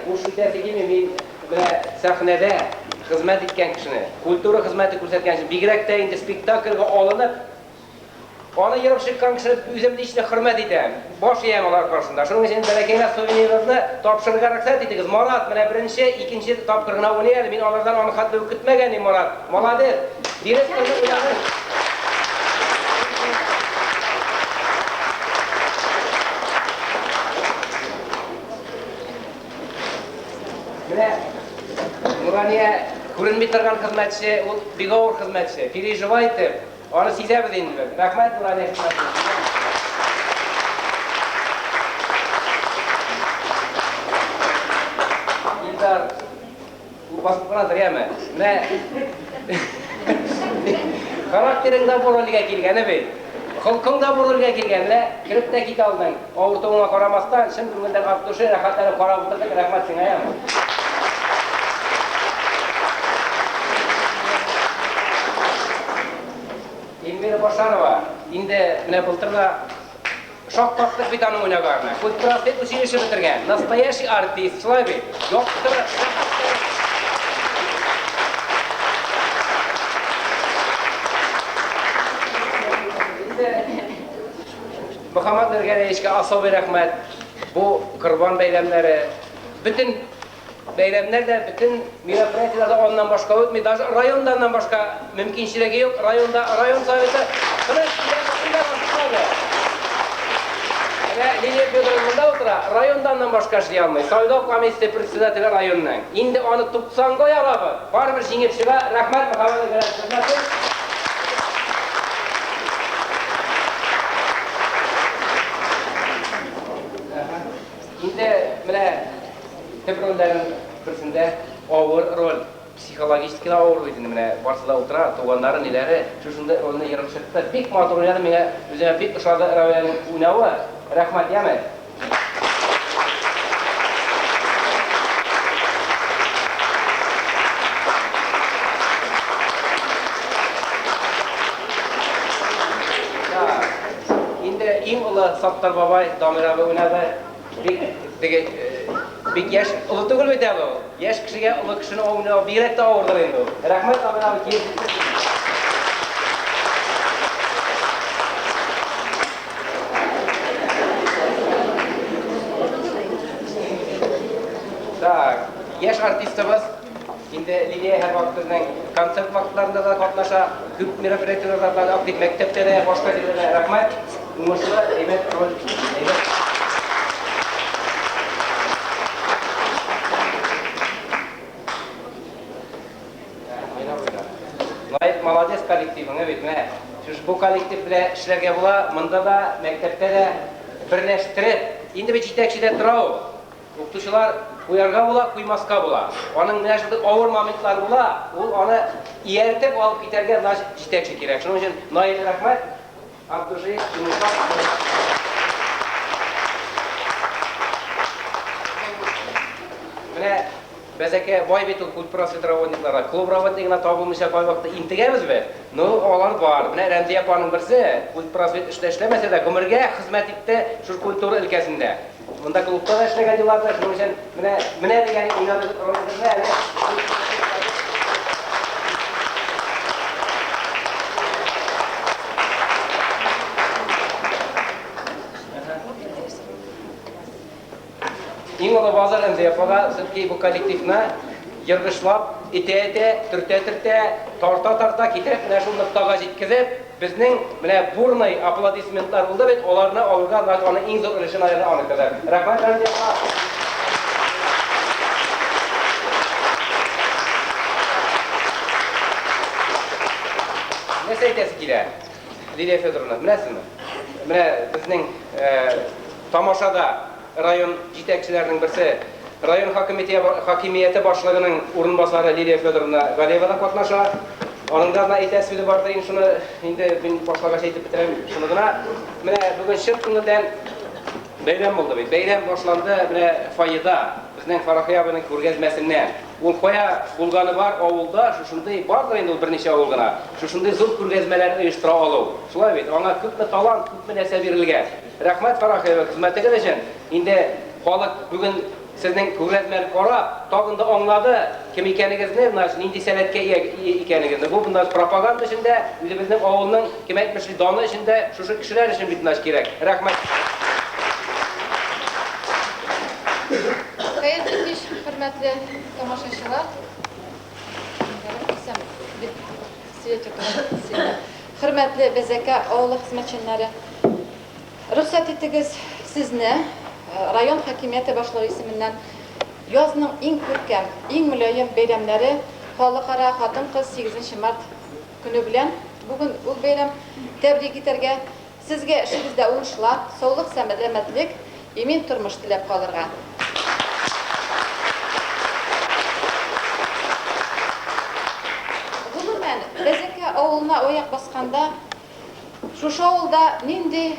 Bu şiddet gibi min sahnede hizmet etken kişini, kultura hizmeti ko'rsatgan kişi, bigrak da indi spektaklga olinib, ona yirib chiqqan kişini o'zimda ichida hurmat etaman. Bosh yeyman ular qarshisida. Shuning uchun balakanglar suvenirlarni topshirishga ruxsat etingiz. Murat, mana birinchi, ikkinchi topshiriqni o'ynaydi. Men ulardan uni xatni o'qitmagan Murat. Молодец. Direktorni ularni Nuraniya ko'rinmay turgan xizmatchi, u begovur xizmatchi, переживайте, uni sezamiz endi. Rahmat Nuraniya xizmatchi. Ilдар, u bosib qoladirmi? Mana xarakteringdan bo'roliga kelgani-bi. Xulqingdan bo'roliga kelganda kirib keta olding. O'rtog'ingga qaramasdan, shin ko'ngildan qattiqshi rahatlanib qarab o'tirdik. Rahmat senga ham. Elmira Boshlarova, endi mana bultirda shoqqoqlik bitani o'ynaganlar. Kulturastet uchilishi bitirgan. Nastoящий artist, человек. Yo'qdir. Muhammad Nurganiyevga asobiy rahmat. Bu Qurbon bayramlari bütün bayramlarda, bütün meropриятияларда ondan başka o'tmaydi. Даже rayondan başka mümkinchiligi yo'q. Rayon soveti qilib Liliya Fyodorovna o'tira, rayondan başka ishlay olmaydi. Saylov komissiyasi председателі rayondan. Endi uni 90 ga yarab, baribir jengib chiqa. Rahmat Muhammad Nurganiyevga. Endi mana Tebronların birisinde ağır rol, psixologik ağır rol edildi. Mana barsıda o'tira, to'g'onlari nelari shunda rolni yarib chiqdi. Bek motor o'ynadi, menga o'zim bek o'shada Raviyaning o'ynavi. Rahmat yaman. Endi eng uli Sattar bobay Domirabi o'ynadi. Bek yaş ulu tugul bitadi. Yaş kishiga ulu kishini o'ynab, beyrakda o'rdir endi. Rahmat Domirabi keldi. Tak, yaş artistimiz endi Liliya har vaqt bizning konsert vaqtlarida da qatnasha, ko'p meropриятияларда aktiv maktablarda, boshqa joylarda rahmat. Umuslar emet rol Молодец коллективіңе бетіне. Bu kollektiv bilan ishlarga bo'la, bunda da maktabda da birlashtirib, endi bir yetakchida turib, o'qituvchilar qo'yarga bo'la, qo'ymasga bo'la. Uning mana shu og'ir momentlar bo'la, u uni eritib olib ketarga yetakchi kerak. Shuning uchun Noil rahmat. Abdurrahim Yunusov. Mana bizga boy betul kulturasvet работниклары, klub работниклары topilmasa boy vaqtda intigamizmi? No, ular bor. Mana Ramziya apaning birisi kulturasvet ishlamasa-da, ko'mirga xizmat etdi shu kultura ilkasida. Bunda klubda ishlagan yillarda shuning uchun mana degan o'ynadi. Eng ula bozor Ramziya apaga sizga bu kollektivni yirg'ishlab ите-ите, түрте-түрте, тарта-тарта китереп, менә шул ноктага җиткезеп, безнең менә бурный аплодисментлар булды бит, аларны алырга аның иң зур өлешен аерды аны кадәр. Рәхмәт Рәмзиевка. Нәрсә әйтәсе килә? Лилия Федоровна, беләсезме? Менә безнең тамашада район җитәкчеләренең берсе, район хакимияте башлыгының урынбасары Лилия Федоровна Галиева да катнаша. Аның да әйтәсе сүзе бар да, шуны инде мин башлагач әйтеп битерәм. Шуны гына менә бүген чын күңелдән бәйрәм булды бит. Бәйрәм башланды менә файда безнең Фарахия абыйның күргәзмәсеннән. Ул кая булганы бар авылда, шушындый бардыр инде ул берничә авыл гына. Шушындый зур күргәзмәләр оештыра алу. Шулай бит, аңа күпме талант, күпме нәрсә бирелгән. Рәхмәт Фарахия хезмәтегез өчен. Инде халык бүген сезнең күргәзмәне карап, тагын да аңлады кем икәнегезне, нинди сәләткә икәнегезне. Бу бунда пропаганда эчендә, үзебезнең авылның кем әйтмешли даны эчендә шушы кешеләр өчен бит наш кирәк. Рәхмәт. Хөрмәтле тамашачылар, хөрмәтле БЗК авыл хезмәтчәннәре, рөхсәт итегез сезне район хакимияте башлыгы исеменнән язның иң күркәм, иң мөлаем бәйрәмнәре халыкара хатын-кыз 8 март көне белән бүген ул бәйрәм тәбрик итәргә, сезгә эшегездә уңышлар, саулык, сәламәтлек, имин тормыш теләп калырга. БЗК авылына аяк басканда, шушы авылда нинди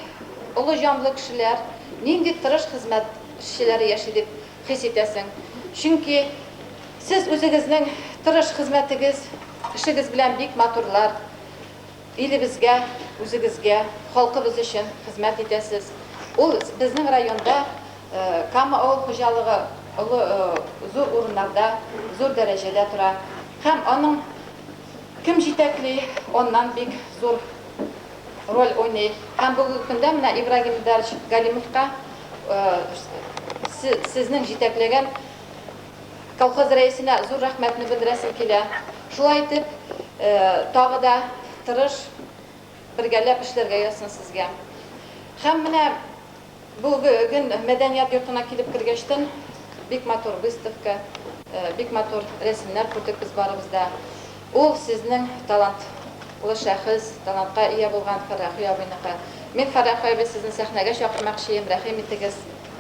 улы җанлы кешеләр, нинди тырыш хезмәтчеләре яши дип хис итәсең. Чөнки сез үзегезнең тырыш хезмәтегез, эшегез белән бик матурлар, илебезгә, үзегезгә, халкыбыз өчен хезмәт итәсез. Ул безнең районда Кама авыл хуҗалыгы зур урыннарда, зур дәрәҗәдә тора. Һәм аның кем җитәкли, оннан бик зур роль уйный. Һәм бүгенге көндә менә Ибрагим Дарович Галимовка сезнең җитәкләгән колхоз рәисенә зур рәхмәтне белдерәсем килә. Шулай итеп, тагы да тырыш бергәләп эшләргә язсын сезгә. Һәм менә бүген мәдәният йортына килеп кергәчтән бик матур выставка, бик матур рәсемнәр күрдек без барыбызда. Ул сезнең талантлы шәхес, талантка ия булган Фарахия абыйныкы. Мин Фарахия абый сезне сәхнәгә чакырмакчы, рәхим итегез,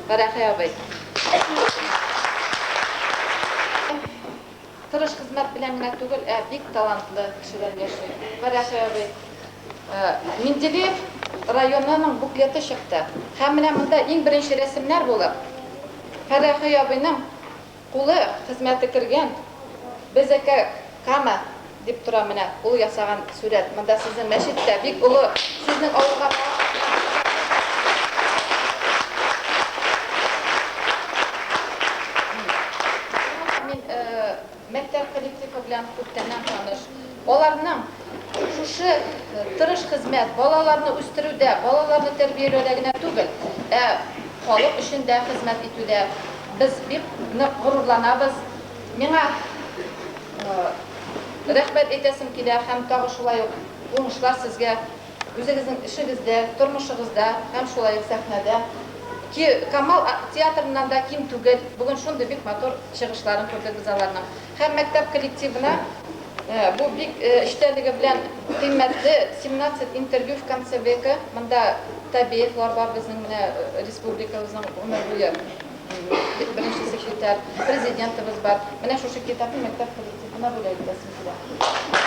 Фарахия абый. Тырыш хезмәт белән генә түгел, бик талантлы кешеләр яши. Фарахия абый, Менделеев районының буклеты чыкты. Һәм менә монда иң беренче рәсемнәр булып, Фарахия абыйның кулы хезмәте кергән БЗК Кама дип тора менә ул ясаган сүрәт. Монда сезнең мәчеттә бик улы сезнең авылга мин мәктәп коллективы белән күптәннән таныш. Аларның шушы тырыш хезмәт балаларны үстерүдә, балаларны тәрбияләүдә генә түгел, халык өчен дә хезмәт итүдә без бик нык горурланабыз. Миңа рәхмәт әйтәсем килә һәм тагы шулай ук уңышлар сезгә үзегезнең эшегездә, тормышыгызда һәм шулай ук сәхнәдә. Камал театрыннан да ким түгел, бүген шундый бик матур чыгышларын күрдек без аларның. Һәм мәктәп коллективына бу бик эштәлеге белән кыйммәтле 17 интервью в конце века. Монда табиғатлар бар безнең менә республикабызның гомер буе беренче секретарь, президентыбыз бар. Менә шушы китапны мәктәп коллективына бүләк итәсем килә.